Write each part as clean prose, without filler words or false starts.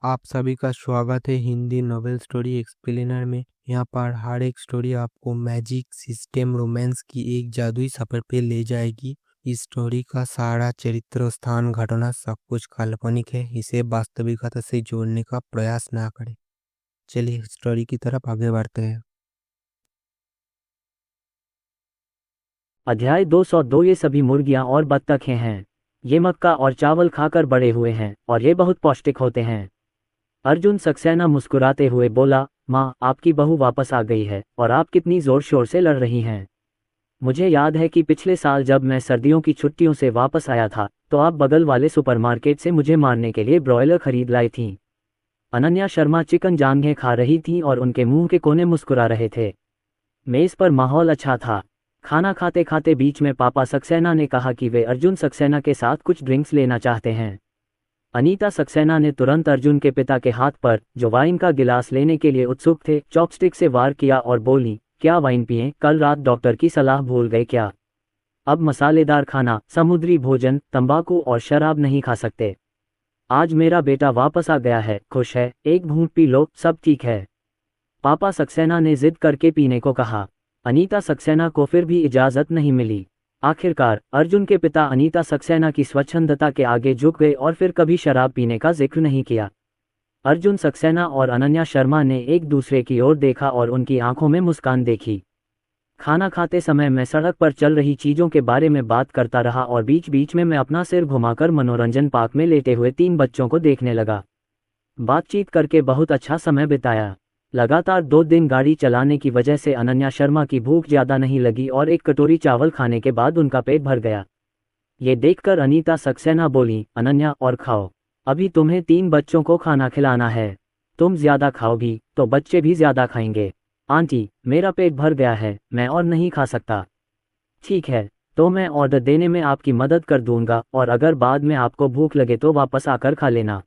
आप सभी का स्वागत है हिंदी नॉवेल स्टोरी एक्सप्लेनर में। यहाँ पर हर एक स्टोरी आपको मैजिक सिस्टम रोमांस की एक जादुई सफर पे ले जाएगी। इस स्टोरी का सारा चरित्र स्थान घटना सब कुछ काल्पनिक है। इसे वास्तविकता से जोड़ने का प्रयास ना करें। चलिए स्टोरी की तरफ आगे बढ़ते हैं। अध्याय 202। ये सभी मुर्गियां और बत्तखें हैं। ये मक्का और चावल खाकर बड़े हुए हैं और ये बहुत पौष्टिक होते हैं। अर्जुन सक्सेना मुस्कुराते हुए बोला, माँ, आपकी बहू वापस आ गई है और आप कितनी जोर शोर से लड़ रही हैं। मुझे याद है कि पिछले साल जब मैं सर्दियों की छुट्टियों से वापस आया था तो आप बगल वाले सुपरमार्केट से मुझे मारने के लिए ब्रॉयलर खरीद लाई थीं। अनन्या शर्मा चिकन जांघें खा रही थीं और उनके मुंह के कोने मुस्कुरा रहे थे। मेज़ पर माहौल अच्छा था। खाना खाते खाते बीच में पापा सक्सेना ने कहा कि वे अर्जुन सक्सेना के साथ कुछ ड्रिंक्स लेना चाहते हैं। अनीता सक्सेना ने तुरंत अर्जुन के पिता के हाथ पर, जो वाइन का गिलास लेने के लिए उत्सुक थे, चॉपस्टिक से वार किया और बोली, क्या वाइन पिएं? कल रात डॉक्टर की सलाह भूल गए क्या? अब मसालेदार खाना, समुद्री भोजन, तंबाकू और शराब नहीं खा सकते। आज मेरा बेटा वापस आ गया है, खुश है, एक घूंट पी लो, सब ठीक है। पापा सक्सेना ने जिद करके पीने को कहा। अनीता सक्सेना को फिर भी इजाज़त नहीं मिली। आखिरकार अर्जुन के पिता अनीता सक्सेना की स्वच्छंदता के आगे झुक गए और फिर कभी शराब पीने का जिक्र नहीं किया। अर्जुन सक्सेना और अनन्या शर्मा ने एक दूसरे की ओर देखा और उनकी आंखों में मुस्कान देखी। खाना खाते समय मैं सड़क पर चल रही चीज़ों के बारे में बात करता रहा और बीच बीच में मैं अपना सिर घुमाकर मनोरंजन पार्क में लेटे हुए 3 बच्चों को देखने लगा। बातचीत करके बहुत अच्छा समय बिताया। लगातार 2 दिन गाड़ी चलाने की वजह से अनन्या शर्मा की भूख ज़्यादा नहीं लगी और एक कटोरी चावल खाने के बाद उनका पेट भर गया। ये देखकर अनीता सक्सेना बोली, अनन्या, और खाओ। अभी तुम्हें 3 बच्चों को खाना खिलाना है। तुम ज़्यादा खाओगी तो बच्चे भी ज़्यादा खाएंगे। आंटी, मेरा पेट भर गया है, मैं और नहीं खा सकता। ठीक है, तो मैं ऑर्डर देने में आपकी मदद कर दूंगा और अगर बाद में आपको भूख लगे तो वापस आकर खा लेना।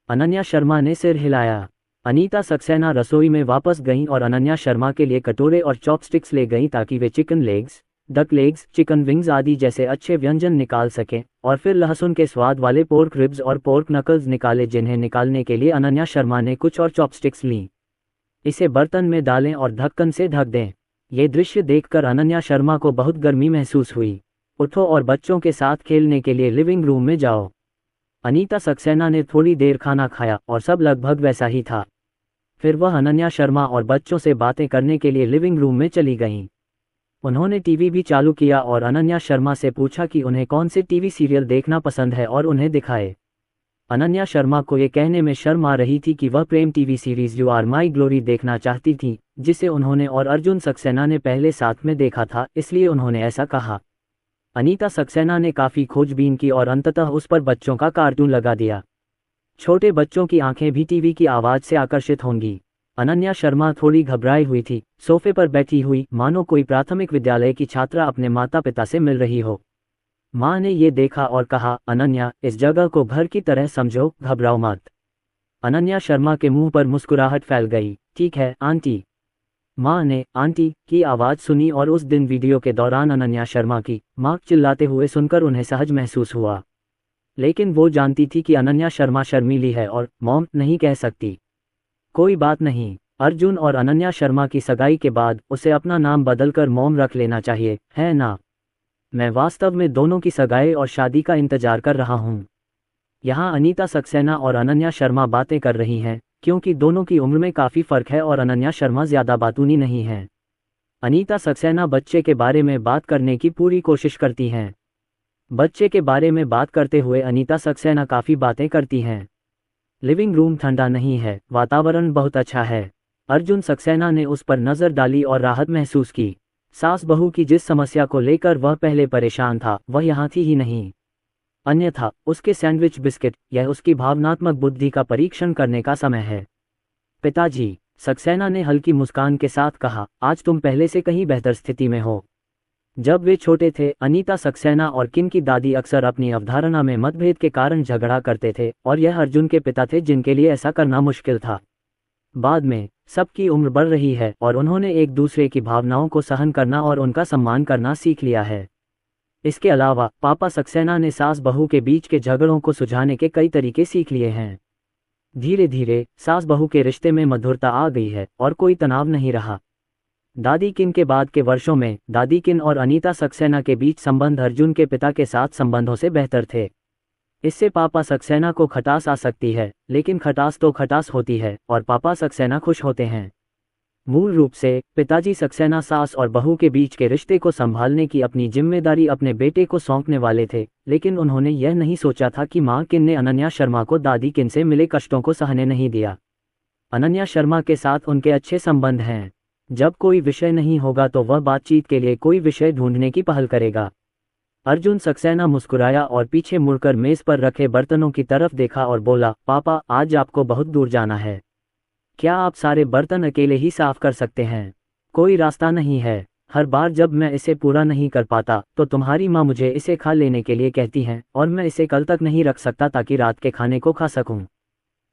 अनन्या शर्मा ने सिर हिलाया। अनीता सक्सेना रसोई में वापस गईं और अनन्या शर्मा के लिए कटोरे और चॉपस्टिक्स ले गईं ताकि वे chicken legs, duck legs, chicken wings आदि जैसे अच्छे व्यंजन निकाल सकें, और फिर लहसुन के स्वाद वाले पोर्क रिब्स और पोर्क नकल्स निकाले, जिन्हें निकालने के लिए अनन्या शर्मा ने कुछ और चॉपस्टिक्स लीं। इसे बर्तन में डालें और ढक्कन से ढक दें। ये दृश्य देखकर अनन्या शर्मा को बहुत गर्मी महसूस हुई। उठो और बच्चों के साथ खेलने के लिए लिविंग रूम में जाओ। अनीता सक्सेना ने थोड़ी देर खाना खाया और सब लगभग वैसा ही था। फिर वह अनन्या शर्मा और बच्चों से बातें करने के लिए लिविंग रूम में चली गईं। उन्होंने टीवी भी चालू किया और अनन्या शर्मा से पूछा कि उन्हें कौन से टीवी सीरियल देखना पसंद है और उन्हें दिखाए। अनन्या शर्मा को ये कहने में शर्म आ रही थी कि वह प्रेम TV series you are my glory देखना चाहती थी, जिसे उन्होंने और अर्जुन सक्सेना ने पहले साथ में देखा था, इसलिए उन्होंने ऐसा कहा। अनीता सक्सेना ने काफ़ी खोजबीन की और अंततः उस पर बच्चों का कार्टून लगा दिया। छोटे बच्चों की आंखें भी टीवी की आवाज़ से आकर्षित होंगी। अनन्या शर्मा थोड़ी घबराई हुई थी, सोफे पर बैठी हुई, मानो कोई प्राथमिक विद्यालय की छात्रा अपने माता पिता से मिल रही हो। माँ ने ये देखा और कहा, अनन्या, इस जगह को घर की तरह समझो, घबराओ मत। अनन्या शर्मा के मुंह पर मुस्कुराहट फैल गई। ठीक है आंटी। माँ ने आंटी की आवाज़ सुनी और उस दिन वीडियो के दौरान अनन्या शर्मा की माँ चिल्लाते हुए सुनकर उन्हें सहज महसूस हुआ। लेकिन वो जानती थी कि अनन्या शर्मा शर्मीली है और मॉम नहीं कह सकती। कोई बात नहीं, अर्जुन और अनन्या शर्मा की सगाई के बाद उसे अपना नाम बदलकर मॉम रख लेना चाहिए, है ना? मैं वास्तव में दोनों की सगाई और शादी का इंतजार कर रहा हूँ। यहाँ अनीता सक्सेना और अनन्या शर्मा बातें कर रही हैं, क्योंकि दोनों की उम्र में काफ़ी फ़र्क है और अनन्या शर्मा ज़्यादा बातूनी नहीं है। अनीता सक्सेना बच्चे के बारे में बात करने की पूरी कोशिश करती हैं। बच्चे के बारे में बात करते हुए अनीता सक्सेना काफ़ी बातें करती हैं। लिविंग रूम ठंडा नहीं है, वातावरण बहुत अच्छा है। अर्जुन सक्सेना ने उस पर नज़र डाली और राहत महसूस की। सास बहू की जिस समस्या को लेकर वह पहले परेशान था, वह यहाँ थी ही नहीं। अन्यथा उसके सैंडविच बिस्किट, यह उसकी भावनात्मक बुद्धि का परीक्षण करने का समय है। पिताजी, सक्सेना ने हल्की मुस्कान के साथ कहा, आज तुम पहले से कहीं बेहतर स्थिति में हो। जब वे छोटे थे, अनीता सक्सेना और किन की दादी अक्सर अपनी अवधारणा में मतभेद के कारण झगड़ा करते थे और यह अर्जुन के पिता थे जिनके लिए ऐसा करना मुश्किल था। बाद में सबकी उम्र बढ़ रही है और उन्होंने एक दूसरे की भावनाओं को सहन करना और उनका सम्मान करना सीख लिया है। इसके अलावा पापा सक्सेना ने सास बहू के बीच के झगड़ों को सुलझाने के कई तरीके सीख लिए हैं। धीरे धीरे सास बहू के रिश्ते में मधुरता आ गई है और कोई तनाव नहीं रहा। दादी किन के बाद के वर्षों में दादी किन और अनीता सक्सेना के बीच संबंध अर्जुन के पिता के साथ संबंधों से बेहतर थे। इससे पापा सक्सेना को खटास आ सकती है, लेकिन खटास तो खटास होती है और पापा सक्सेना खुश होते हैं। मूल रूप से पिताजी सक्सेना सास और बहू के बीच के रिश्ते को संभालने की अपनी जिम्मेदारी अपने बेटे को सौंपने वाले थे, लेकिन उन्होंने यह नहीं सोचा था कि मां किन ने अनन्या शर्मा को दादी किन से मिले कष्टों को सहने नहीं दिया। अनन्या शर्मा के साथ उनके अच्छे संबंध हैं। जब कोई विषय नहीं होगा तो वह बातचीत के लिए कोई विषय ढूंढने की पहल करेगा। अर्जुन सक्सेना मुस्कुराया और पीछे मुड़कर मेज पर रखे बर्तनों की तरफ देखा और बोला, पापा आज आपको बहुत दूर जाना है। क्या आप सारे बर्तन अकेले ही साफ कर सकते हैं? कोई रास्ता नहीं है। हर बार जब मैं इसे पूरा नहीं कर पाता तो तुम्हारी माँ मुझे इसे खा लेने के लिए कहती हैं और मैं इसे कल तक नहीं रख सकता ताकि रात के खाने को खा सकूं।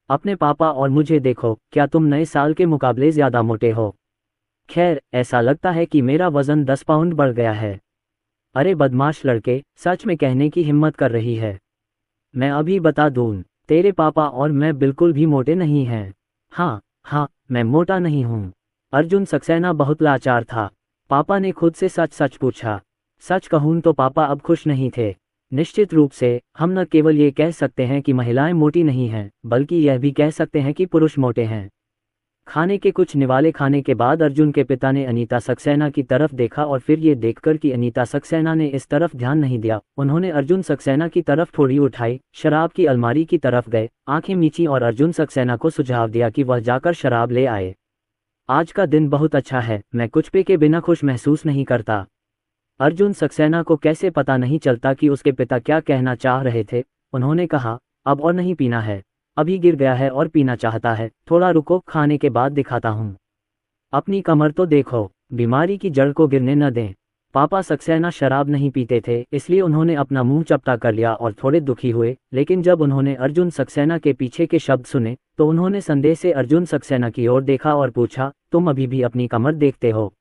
अपने पापा और मुझे देखो, क्या तुम नए साल के मुकाबले ज्यादा मोटे हो? खैर, ऐसा लगता है कि मेरा वजन 10 पाउंड बढ़ गया है। अरे बदमाश लड़के, सच में कहने की हिम्मत कर रही है। मैं अभी बता दूं, तेरे पापा और मैं बिल्कुल भी मोटे नहीं हैं। हाँ, मैं मोटा नहीं हूँ। अर्जुन सक्सेना बहुत लाचार था। पापा ने खुद से सच सच पूछा। सच कहूं तो पापा अब खुश नहीं थे। निश्चित रूप से हम न केवल ये कह सकते हैं कि महिलाएं मोटी नहीं हैं, बल्कि यह भी कह सकते हैं कि पुरुष मोटे हैं। खाने के कुछ निवाले खाने के बाद अर्जुन के पिता ने अनीता सक्सेना की तरफ देखा और फिर ये देखकर कि अनीता सक्सेना ने इस तरफ ध्यान नहीं दिया, उन्होंने अर्जुन सक्सेना की तरफ थोड़ी उठाई, शराब की अलमारी की तरफ गए, आंखें मींची और अर्जुन सक्सेना को सुझाव दिया कि वह जाकर शराब ले आए। आज का दिन बहुत अच्छा है, मैं कुछ पे के बिना खुश महसूस नहीं करता। अर्जुन सक्सेना को कैसे पता नहीं चलता कि उसके पिता क्या कहना चाह रहे थे। उन्होंने कहा, अब और नहीं पीना है, अभी गिर गया है और पीना चाहता है, थोड़ा रुको, खाने के बाद दिखाता हूँ। अपनी कमर तो देखो, बीमारी की जड़ को गिरने न दें। पापा सक्सेना शराब नहीं पीते थे, इसलिए उन्होंने अपना मुंह चपटा कर लिया और थोड़े दुखी हुए, लेकिन जब उन्होंने अर्जुन सक्सेना के पीछे के शब्द सुने तो उन्होंने संदेह से अर्जुन सक्सेना की ओर देखा और पूछा, तुम अभी भी अपनी कमर देखते हो?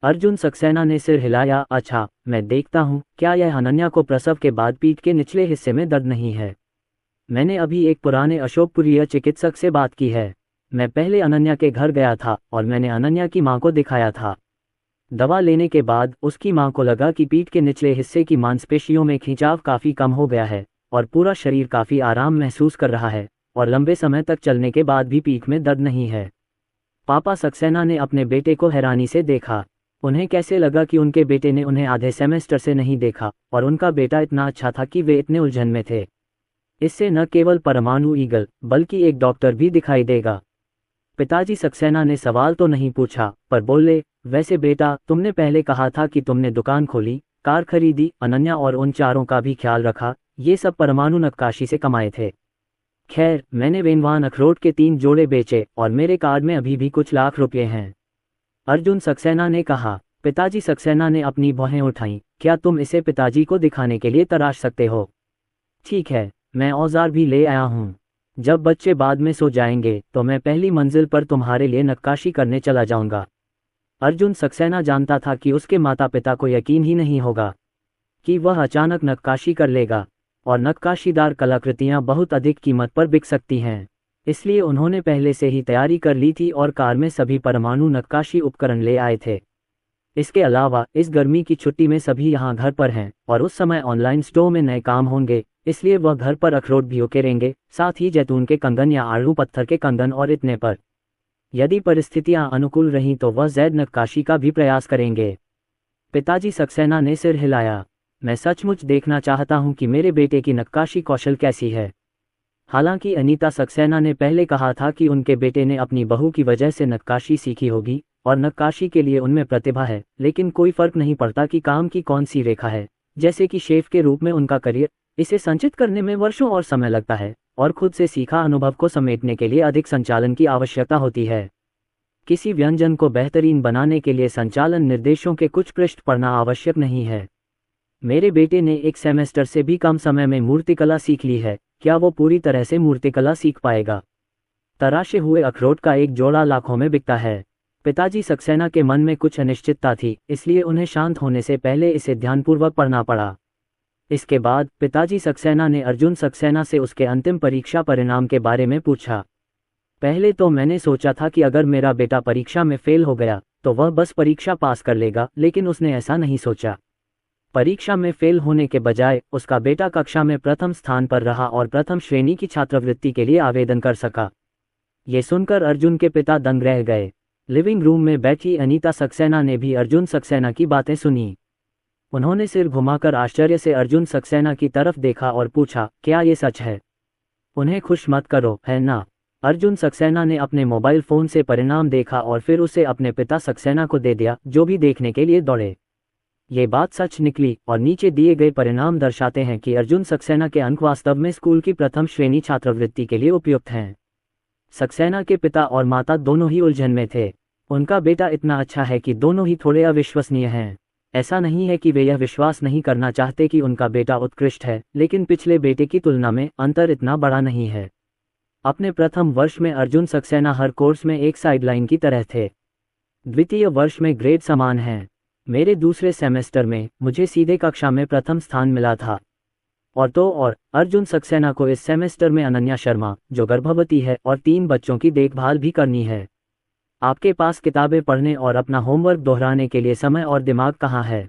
अर्जुन सक्सेना ने सिर हिलाया, अच्छा, मैं देखता हूँ। क्या यह अनन्या को प्रसव के बाद पीठ के निचले हिस्से में दर्द नहीं है? मैंने अभी एक पुराने अशोकपुरीय चिकित्सक से बात की है। मैं पहले अनन्या के घर गया था और मैंने अनन्या की मां को दिखाया था। दवा लेने के बाद उसकी मां को लगा कि पीठ के निचले हिस्से की मांसपेशियों में खिंचाव काफ़ी कम हो गया है और पूरा शरीर काफ़ी आराम महसूस कर रहा है और लंबे समय तक चलने के बाद भी पीठ में दर्द नहीं है। पापा सक्सेना ने अपने बेटे को हैरानी से देखा। उन्हें कैसे लगा कि उनके बेटे ने उन्हें आधे सेमेस्टर से नहीं देखा और उनका बेटा इतना अच्छा था कि वे इतने उलझन में थे। इससे न केवल परमाणु ईगल बल्कि एक डॉक्टर भी दिखाई देगा। पिताजी सक्सेना ने सवाल तो नहीं पूछा पर बोले, वैसे बेटा, तुमने पहले कहा था कि तुमने दुकान खोली, कार खरीदी, अनन्या और उन चारों का भी ख्याल रखा, ये सब परमाणु नक्काशी से कमाए थे। खैर, मैंने वेनवान अखरोट के 3 जोड़े बेचे और मेरे कार्ड में अभी भी कुछ लाख रुपये हैं। अर्जुन सक्सेना ने कहा। पिताजी सक्सेना ने अपनी भौहें उठाईं, क्या तुम इसे पिताजी को दिखाने के लिए तराश सकते हो? ठीक है, मैं औजार भी ले आया हूँ। जब बच्चे बाद में सो जाएंगे तो मैं पहली मंजिल पर तुम्हारे लिए नक्काशी करने चला जाऊंगा। अर्जुन सक्सेना जानता था कि उसके माता पिता को यकीन ही नहीं होगा कि वह अचानक नक्काशी कर लेगा और नक्काशीदार कलाकृतियां बहुत अधिक कीमत पर बिक सकती हैं। इसलिए उन्होंने पहले से ही तैयारी कर ली थी और कार में सभी परमाणु नक्काशी उपकरण ले आए थे। इसके अलावा इस गर्मी की छुट्टी में सभी यहाँ घर पर हैं और उस समय ऑनलाइन स्टोर में नए काम होंगे, इसलिए वह घर पर अखरोट भी उकेरेंगे, साथ ही जैतून के कंगन या आड़ू पत्थर के कंगन और इतने पर। यदि परिस्थितियां अनुकूल रहीं तो वह जैद नक्काशी का भी प्रयास करेंगे। पिताजी सक्सेना ने सिर हिलाया। मैं सचमुच देखना चाहता हूं कि मेरे बेटे की नक्काशी कौशल कैसी है। हालांकि अनीता सक्सेना ने पहले कहा था कि उनके बेटे ने अपनी बहू की वजह से नक्काशी सीखी होगी और नक्काशी के लिए उनमें प्रतिभा है, लेकिन कोई फर्क नहीं पड़ता कि काम की कौन सी रेखा है। जैसे कि शेफ के रूप में उनका करियर, इसे संचित करने में वर्षों और समय लगता है और खुद से सीखा अनुभव को समेटने के लिए अधिक संचालन की आवश्यकता होती है। किसी व्यंजन को बेहतरीन बनाने के लिए संचालन निर्देशों के कुछ पृष्ठ पढ़ना आवश्यक नहीं है। मेरे बेटे ने 1 सेमेस्टर से भी कम समय में मूर्तिकला सीख ली है, क्या वो पूरी तरह से मूर्तिकला सीख पाएगा? तराशे हुए अखरोट का एक जोड़ा लाखों में बिकता है। पिताजी सक्सेना के मन में कुछ अनिश्चितता थी, इसलिए उन्हें शांत होने से पहले इसे ध्यानपूर्वक पढ़ना पड़ा। इसके बाद पिताजी सक्सेना ने अर्जुन सक्सेना से उसके अंतिम परीक्षा परिणाम के बारे में पूछा। पहले तो मैंने सोचा था कि अगर मेरा बेटा परीक्षा में फेल हो गया तो वह बस परीक्षा पास कर लेगा, लेकिन उसने ऐसा नहीं सोचा। परीक्षा में फेल होने के बजाय उसका बेटा कक्षा में प्रथम स्थान पर रहा और प्रथम श्रेणी की छात्रवृत्ति के लिए आवेदन कर सका। ये सुनकर अर्जुन के पिता दंग रह गए। लिविंग रूम में बैठी अनीता सक्सेना ने भी अर्जुन सक्सेना की बातें सुनी। उन्होंने सिर घुमाकर आश्चर्य से अर्जुन सक्सेना की तरफ देखा और पूछा, क्या ये सच है? उन्हें खुश मत करो, है ना? अर्जुन सक्सेना ने अपने मोबाइल फोन से परिणाम देखा और फिर उसे अपने पिता सक्सेना को दे दिया, जो भी देखने के लिए दौड़े। ये बात सच निकली और नीचे दिए गए परिणाम दर्शाते हैं कि अर्जुन सक्सेना के अंक वास्तव में स्कूल की प्रथम श्रेणी छात्रवृत्ति के लिए उपयुक्त हैं। सक्सेना के पिता और माता दोनों ही उलझन में थे। उनका बेटा इतना अच्छा है कि दोनों ही थोड़े अविश्वसनीय हैं। ऐसा नहीं है कि वे यह विश्वास नहीं करना चाहते कि उनका बेटा उत्कृष्ट है, लेकिन पिछले बेटे की तुलना में अंतर इतना बड़ा नहीं है। अपने प्रथम वर्ष में अर्जुन सक्सेना हर कोर्स में एक साइडलाइन की तरह थे। द्वितीय वर्ष में ग्रेड समान हैं। मेरे दूसरे सेमेस्टर में मुझे सीधे कक्षा में प्रथम स्थान मिला था। और अर्जुन सक्सेना को इस सेमेस्टर में अनन्या शर्मा, जो गर्भवती है और 3 बच्चों की देखभाल भी करनी है। आपके पास किताबें पढ़ने और अपना होमवर्क दोहराने के लिए समय और दिमाग कहाँ है?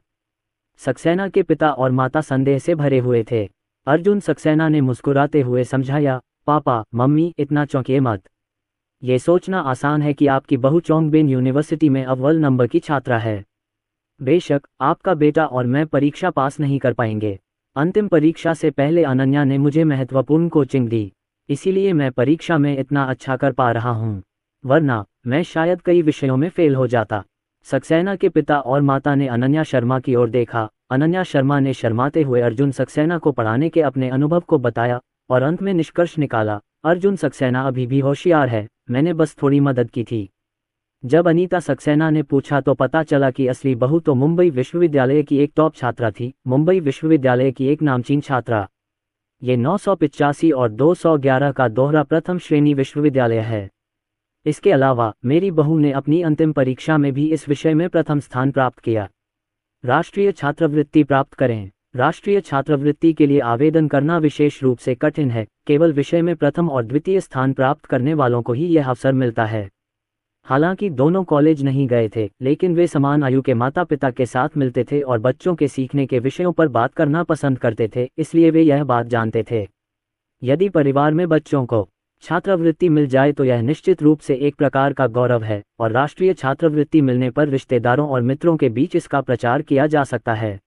सक्सेना के पिता और माता संदेह से भरे हुए थे। अर्जुन सक्सेना ने मुस्कुराते हुए समझाया, पापा मम्मी इतना चौंकिए मत। ये सोचना आसान है कि आपकी बहू चोंगबेन यूनिवर्सिटी में अव्वल नंबर की छात्रा है। बेशक आपका बेटा और मैं परीक्षा पास नहीं कर पाएंगे। अंतिम परीक्षा से पहले अनन्या ने मुझे महत्वपूर्ण कोचिंग दी, इसीलिए मैं परीक्षा में इतना अच्छा कर पा रहा हूँ, वरना मैं शायद कई विषयों में फेल हो जाता। सक्सेना के पिता और माता ने अनन्या शर्मा की ओर देखा। अनन्या शर्मा ने शर्माते हुए अर्जुन सक्सेना को पढ़ाने के अपने अनुभव को बताया और अंत में निष्कर्ष निकाला, अर्जुन सक्सेना अभी भी होशियार है, मैंने बस थोड़ी मदद की थी। जब अनीता सक्सेना ने पूछा तो पता चला कि असली बहू तो मुंबई विश्वविद्यालय की एक टॉप छात्रा थी, मुंबई विश्वविद्यालय की एक नामचीन छात्रा। ये 985 और 211 का दोहरा प्रथम श्रेणी विश्वविद्यालय है। इसके अलावा मेरी बहू ने अपनी अंतिम परीक्षा में भी इस विषय में प्रथम स्थान प्राप्त किया। राष्ट्रीय छात्रवृत्ति प्राप्त करें। राष्ट्रीय छात्रवृत्ति के लिए आवेदन करना विशेष रूप से कठिन है, केवल विषय में प्रथम और द्वितीय स्थान प्राप्त करने वालों को ही यह अवसर मिलता है। हालांकि दोनों कॉलेज नहीं गए थे, लेकिन वे समान आयु के माता पिता के साथ मिलते थे और बच्चों के सीखने के विषयों पर बात करना पसंद करते थे, इसलिए वे यह बात जानते थे। यदि परिवार में बच्चों को छात्रवृत्ति मिल जाए तो यह निश्चित रूप से एक प्रकार का गौरव है और राष्ट्रीय छात्रवृत्ति मिलने पर रिश्तेदारों और मित्रों के बीच इसका प्रचार किया जा सकता है।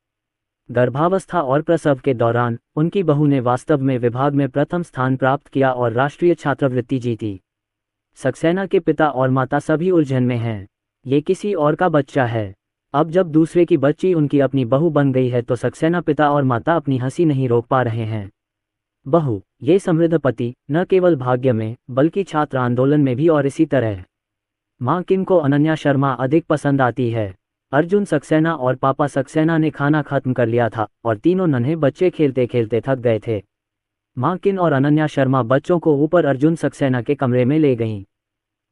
गर्भावस्था और प्रसव के दौरान उनकी बहू ने वास्तव में विभाग में प्रथम स्थान प्राप्त किया और राष्ट्रीय छात्रवृत्ति जीती। सक्सेना के पिता और माता सभी उलझन में हैं। ये किसी और का बच्चा है। अब जब दूसरे की बच्ची उनकी अपनी बहू बन गई है तो सक्सेना पिता और माता अपनी हंसी नहीं रोक पा रहे हैं। बहू, ये समृद्ध पति, न केवल भाग्य में बल्कि छात्र आंदोलन में भी और इसी तरह। माँ किनको अनन्या शर्मा अधिक पसंद आती है? अर्जुन सक्सेना और पापा सक्सेना ने खाना खत्म कर लिया था और तीनों नन्हे बच्चे खेलते खेलते थक गए थे। माँ किन और अनन्या शर्मा बच्चों को ऊपर अर्जुन सक्सेना के कमरे में ले गईं।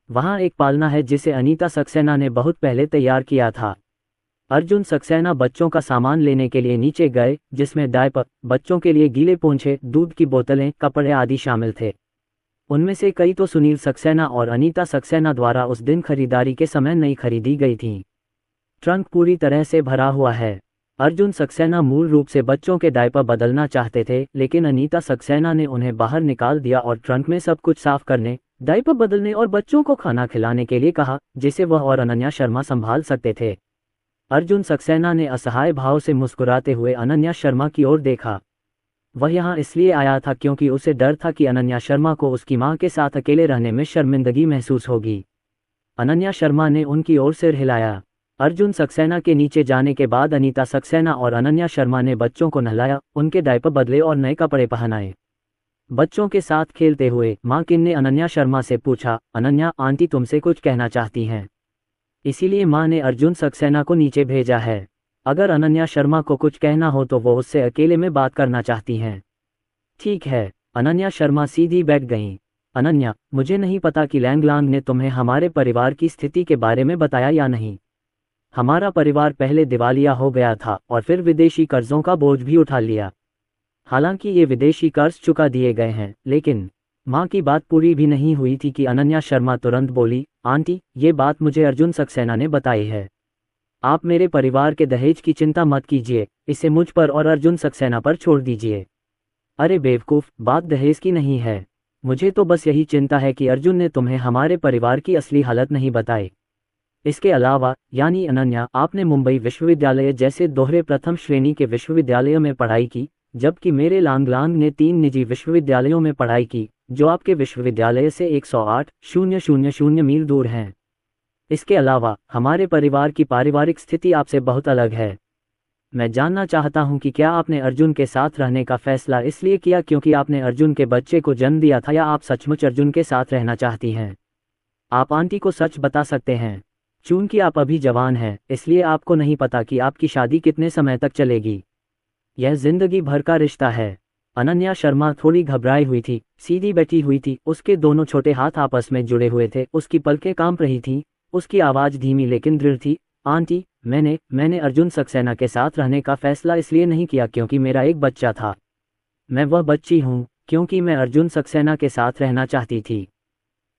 वहाँ एक पालना है जिसे अनीता सक्सेना ने बहुत पहले तैयार किया था। अर्जुन सक्सेना बच्चों का सामान लेने के लिए नीचे गए, जिसमें डायपर, बच्चों के लिए गीले पोंछे, दूध की बोतलें, कपड़े आदि शामिल थे। उनमें से कई तो सुनील सक्सेना और अनीता सक्सेना द्वारा उस दिन खरीदारी के समय नई खरीदी गई थीं। ट्रंक पूरी तरह से भरा हुआ है। अर्जुन सक्सेना मूल रूप से बच्चों के डायपर बदलना चाहते थे, लेकिन अनीता सक्सेना ने उन्हें बाहर निकाल दिया और ट्रंक में सब कुछ साफ करने, डायपर बदलने और बच्चों को खाना खिलाने के लिए कहा, जिसे वह और अनन्या शर्मा संभाल सकते थे। अर्जुन सक्सेना ने असहाय भाव से मुस्कुराते हुए अनन्या शर्मा की ओर देखा। वह यहाँ इसलिए आया था क्योंकि उसे डर था कि अनन्या शर्मा को उसकी माँ के साथ अकेले रहने में शर्मिंदगी महसूस होगी। अनन्या शर्मा ने उनकी ओर सिर हिलाया। अर्जुन सक्सेना के नीचे जाने के बाद अनीता सक्सेना और अनन्या शर्मा ने बच्चों को नहलाया, उनके डायपर बदले और नए कपड़े पहनाए। बच्चों के साथ खेलते हुए माँ किन ने अनन्या शर्मा से पूछा, अनन्या आंटी तुमसे कुछ कहना चाहती हैं। इसीलिए माँ ने अर्जुन सक्सेना को नीचे भेजा है। अगर अनन्या शर्मा को कुछ कहना हो तो वो उससे अकेले में बात करना चाहती हैं। ठीक है। अनन्या शर्मा सीधी बैठ गईं। अनन्या, मुझे नहीं पता कि लैंगलांग ने तुम्हें हमारे परिवार की स्थिति के बारे में बताया या नहीं। हमारा परिवार पहले दिवालिया हो गया था और फिर विदेशी कर्जों का बोझ भी उठा लिया। हालांकि ये विदेशी कर्ज चुका दिए गए हैं, लेकिन माँ की बात पूरी भी नहीं हुई थी कि अनन्या शर्मा तुरंत बोली, आंटी, ये बात मुझे अर्जुन सक्सेना ने बताई है। आप मेरे परिवार के दहेज की चिंता मत कीजिए, इसे मुझ पर और अर्जुन सक्सेना पर छोड़ दीजिए। अरे बेवकूफ़, बात दहेज की नहीं है। मुझे तो बस यही चिंता है कि अर्जुन ने तुम्हें हमारे परिवार की असली हालत नहीं बताई। इसके अलावा, यानी अनन्या, आपने मुंबई विश्वविद्यालय जैसे दोहरे प्रथम श्रेणी के विश्वविद्यालयों में पढ़ाई की, जबकि मेरे लांगलांग ने 3 निजी विश्वविद्यालयों में पढ़ाई की, जो आपके विश्वविद्यालय से 108,000 मील दूर हैं। इसके अलावा, हमारे परिवार की पारिवारिक स्थिति आपसे बहुत अलग है। मैं जानना चाहता हूं कि क्या आपने अर्जुन के साथ रहने का फैसला इसलिए किया क्योंकि आपने अर्जुन के बच्चे को जन्म दिया था, या आप सचमुच अर्जुन के साथ रहना चाहती हैं? आप आंटी को सच बता सकते हैं। चूंकि आप अभी जवान हैं, इसलिए आपको नहीं पता कि आपकी शादी कितने समय तक चलेगी। यह जिंदगी भर का रिश्ता है। अनन्या शर्मा थोड़ी घबराई हुई थी, सीधी बैठी हुई थी, उसके दोनों छोटे हाथ आपस में जुड़े हुए थे, उसकी पलकें कांप रही थीं, उसकी आवाज़ धीमी लेकिन दृढ़ थी। आंटी, मैंने अर्जुन सक्सेना के साथ रहने का फैसला इसलिए नहीं किया क्योंकि मेरा एक बच्चा था। मैं वह बच्ची हूँ क्योंकि मैं अर्जुन सक्सेना के साथ रहना चाहती थी।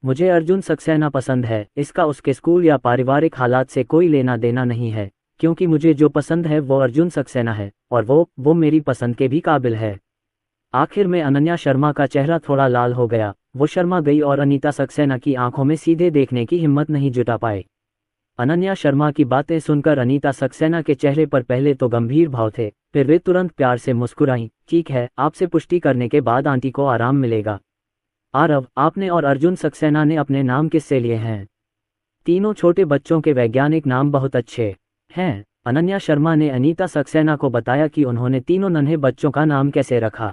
मुझे अर्जुन सक्सेना पसंद है, इसका उसके स्कूल या पारिवारिक हालात से कोई लेना देना नहीं है, क्योंकि मुझे जो पसंद है वो अर्जुन सक्सेना है, और वो मेरी पसंद के भी काबिल है। आखिर में अनन्या शर्मा का चेहरा थोड़ा लाल हो गया, वो शर्मा गई और अनीता सक्सेना की आंखों में सीधे देखने की हिम्मत नहीं जुटा पाए। अनन्या शर्मा की बातें सुनकर अनीता सक्सेना के चेहरे पर पहले तो गंभीर भाव थे, फिर वे तुरंत प्यार से मुस्कुराईं। ठीक है, आपसे पुष्टि करने के बाद आंटी को आराम मिलेगा। आरव, आपने और अर्जुन सक्सेना ने अपने नाम किससे लिए हैं? तीनों छोटे बच्चों के वैज्ञानिक नाम बहुत अच्छे हैं। अनन्या शर्मा ने अनीता सक्सेना को बताया कि उन्होंने तीनों नन्हे बच्चों का नाम कैसे रखा।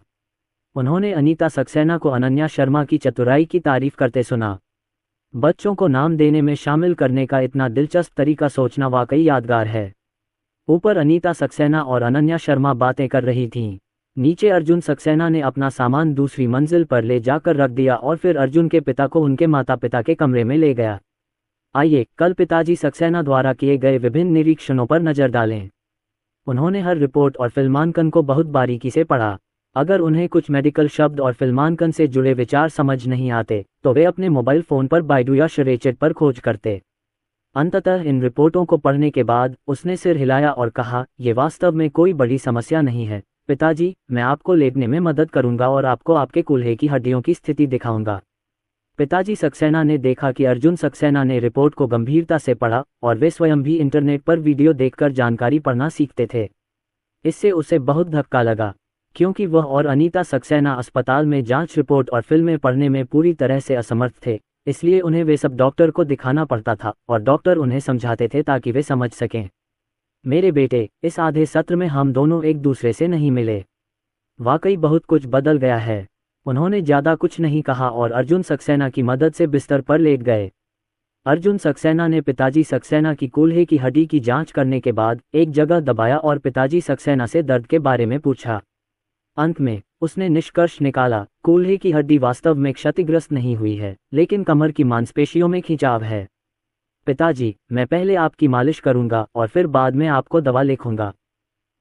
उन्होंने अनीता सक्सेना को अनन्या शर्मा की चतुराई की तारीफ करते सुना। बच्चों को नाम देने में शामिल करने का इतना दिलचस्प तरीका सोचना वाकई यादगार है। ऊपर अनीता सक्सेना और अनन्या शर्मा बातें कर रही थीं। नीचे अर्जुन सक्सेना ने अपना सामान दूसरी मंजिल पर ले जाकर रख दिया और फिर अर्जुन के पिता को उनके माता पिता के कमरे में ले गया। आइए, कल पिताजी सक्सेना द्वारा किए गए विभिन्न निरीक्षणों पर नजर डालें। उन्होंने हर रिपोर्ट और फिल्मांकन को बहुत बारीकी से पढ़ा। अगर उन्हें कुछ मेडिकल शब्द और फिल्मांकन से जुड़े विचार समझ नहीं आते, तो वे अपने मोबाइल फ़ोन पर बाइडू या शरेचेट पर खोज करते। अंततः इन रिपोर्टों को पढ़ने के बाद उसने सिर हिलाया और कहा, ये वास्तव में कोई बड़ी समस्या नहीं है पिताजी, मैं आपको लेटने में मदद करूंगा और आपको आपके कूल्हे की हड्डियों की स्थिति दिखाऊंगा। पिताजी सक्सेना ने देखा कि अर्जुन सक्सेना ने रिपोर्ट को गंभीरता से पढ़ा और वे स्वयं भी इंटरनेट पर वीडियो देखकर जानकारी पढ़ना सीखते थे। इससे उसे बहुत धक्का लगा, क्योंकि वह और अनीता सक्सेना अस्पताल में जांच रिपोर्ट और फिल्में पढ़ने में पूरी तरह से असमर्थ थे, इसलिए उन्हें वे सब डॉक्टर को दिखाना पड़ता था और डॉक्टर उन्हें समझाते थे ताकि वे समझ सकें। मेरे बेटे, इस आधे सत्र में हम दोनों एक दूसरे से नहीं मिले। वाकई बहुत कुछ बदल गया है। उन्होंने ज़्यादा कुछ नहीं कहा और अर्जुन सक्सेना की मदद से बिस्तर पर लेट गए। अर्जुन सक्सेना ने पिताजी सक्सेना की कूल्हे की हड्डी की जांच करने के बाद एक जगह दबाया और पिताजी सक्सेना से दर्द के बारे में पूछा। अंत में उसने निष्कर्ष निकाला, कूल्हे की हड्डी वास्तव में क्षतिग्रस्त नहीं हुई है, लेकिन कमर की मांसपेशियों में खिंचाव है। पिताजी, मैं पहले आपकी मालिश करूंगा और फिर बाद में आपको दवा लिखूंगा।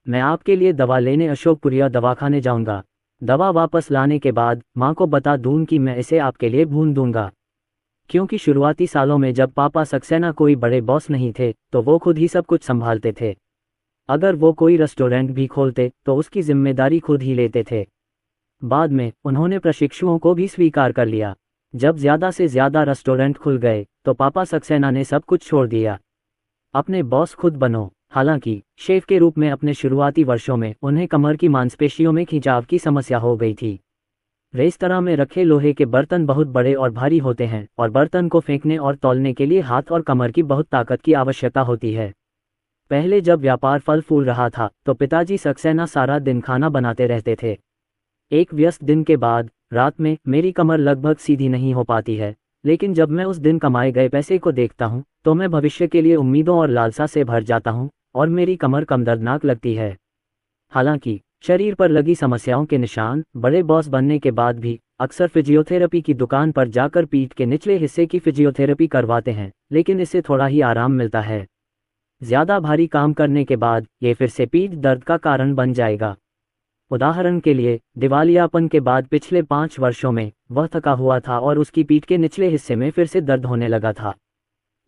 मैं आपके लिए दवा लेने अशोकपुरिया दवाखाने जाऊंगा। दवा वापस लाने के बाद माँ को बता दूं कि मैं इसे आपके लिए भून दूंगा, क्योंकि शुरुआती सालों में जब पापा सक्सेना कोई बड़े बॉस नहीं थे, तो वो खुद ही सब कुछ संभालते थे। अगर वो कोई रेस्टोरेंट भी खोलते तो उसकी जिम्मेदारी खुद ही लेते थे। बाद में उन्होंने प्रशिक्षुओं को भी स्वीकार कर लिया। जब ज़्यादा से ज़्यादा रेस्टोरेंट खुल गए तो पापा सक्सेना ने सब कुछ छोड़ दिया। अपने बॉस खुद बनो। हालांकि शेफ के रूप में अपने शुरुआती वर्षों में उन्हें कमर की मांसपेशियों में खिंचाव की समस्या हो गई थी। रेस्तरां में रखे लोहे के बर्तन बहुत बड़े और भारी होते हैं और बर्तन को फेंकने और तौलने के लिए हाथ और कमर की बहुत ताकत की आवश्यकता होती है। पहले जब व्यापार फल फूल रहा था तो पिताजी सक्सेना सारा दिन खाना बनाते रहते थे। एक व्यस्त दिन के बाद रात में मेरी कमर लगभग सीधी नहीं हो पाती है, लेकिन जब मैं उस दिन कमाए गए पैसे को देखता हूँ तो मैं भविष्य के लिए उम्मीदों और लालसा से भर जाता हूँ और मेरी कमर कम दर्दनाक लगती है। हालांकि शरीर पर लगी समस्याओं के निशान बड़े बॉस बनने के बाद भी अक्सर फिजियोथेरेपी की दुकान पर जाकर पीठ के निचले हिस्से की फिजियोथेरेपी करवाते हैं, लेकिन इससे थोड़ा ही आराम मिलता है। ज़्यादा भारी काम करने के बाद ये फिर से पीठ दर्द का कारण बन जाएगा। उदाहरण के लिए, दिवालियापन के बाद पिछले 5 वर्षों में वह थका हुआ था और उसकी पीठ के निचले हिस्से में फिर से दर्द होने लगा था।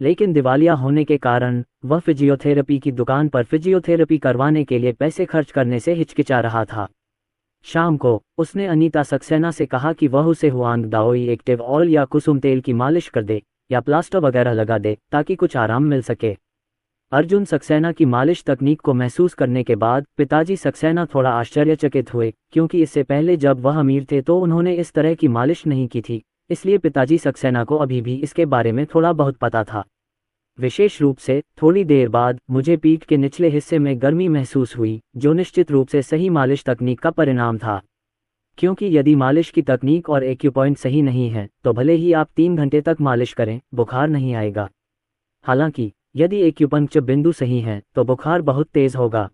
लेकिन दिवालिया होने के कारण वह फिजियोथेरेपी की दुकान पर फिजियोथेरेपी करवाने के लिए पैसे खर्च करने से हिचकिचा रहा था। शाम को उसने अनीता सक्सेना से कहा कि वह उसे हुआंग दाओई एक्टिव ऑयल या कुसुम तेल की मालिश कर दे या प्लास्टर वगैरह लगा दे ताकि कुछ आराम मिल सके। अर्जुन सक्सेना की मालिश तकनीक को महसूस करने के बाद पिताजी सक्सेना थोड़ा आश्चर्यचकित हुए, क्योंकि इससे पहले जब वह अमीर थे तो उन्होंने इस तरह की मालिश नहीं की थी, इसलिए पिताजी सक्सेना को अभी भी इसके बारे में थोड़ा बहुत पता था। विशेष रूप से थोड़ी देर बाद मुझे पीठ के निचले हिस्से में गर्मी महसूस हुई, जो निश्चित रूप से सही मालिश तकनीक का परिणाम था। क्योंकि यदि मालिश की तकनीक और एक्यूपॉइंट सही नहीं है तो भले ही आप 3 घंटे तक मालिश करें, बुखार नहीं आएगा। हालांकि यदि एक्यूपंक्चर बिंदु सही है तो बुखार बहुत तेज होगा।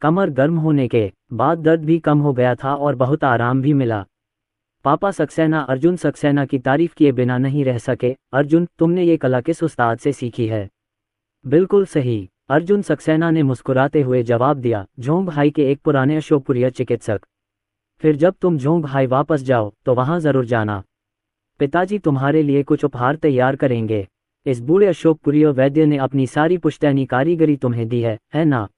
कमर गर्म होने के बाद दर्द भी कम हो गया था और बहुत आराम भी मिला। पापा सक्सेना अर्जुन सक्सेना की तारीफ किए बिना नहीं रह सके। अर्जुन, तुमने ये कला किस उस्ताद से सीखी है? बिल्कुल सही, अर्जुन सक्सेना ने मुस्कुराते हुए जवाब दिया, झोंगहाई के एक पुराने अशोकप्रिय चिकित्सक। फिर जब तुम झोंगहाई वापस जाओ तो वहां जरूर जाना। पिताजी तुम्हारे लिए कुछ उपहार तैयार करेंगे। इस बूढ़े अशोकप्रिय वैद्य ने अपनी सारी पुश्तैनी कारीगरी तुम्हें दी है ना?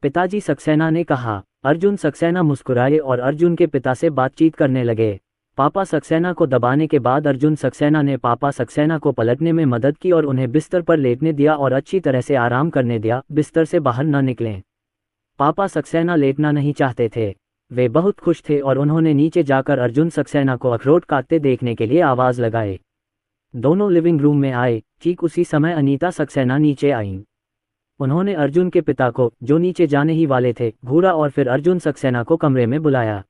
पिताजी सक्सेना ने कहा। अर्जुन सक्सेना मुस्कुराए और अर्जुन के पिता से बातचीत करने लगे। पापा सक्सेना को दबाने के बाद अर्जुन सक्सेना ने पापा सक्सेना को पलटने में मदद की और उन्हें बिस्तर पर लेटने दिया और अच्छी तरह से आराम करने दिया, बिस्तर से बाहर न निकलें। पापा सक्सेना लेटना नहीं चाहते थे। वे बहुत खुश थे और उन्होंने नीचे जाकर अर्जुन सक्सेना को अखरोट काटते देखने के लिए आवाज लगाए। दोनों लिविंग रूम में आए। ठीक उसी समय अनीता सक्सेना नीचे आईं। उन्होंने अर्जुन के पिता को, जो नीचे जाने ही वाले थे, घूरा और फिर अर्जुन सक्सेना को कमरे में बुलाया।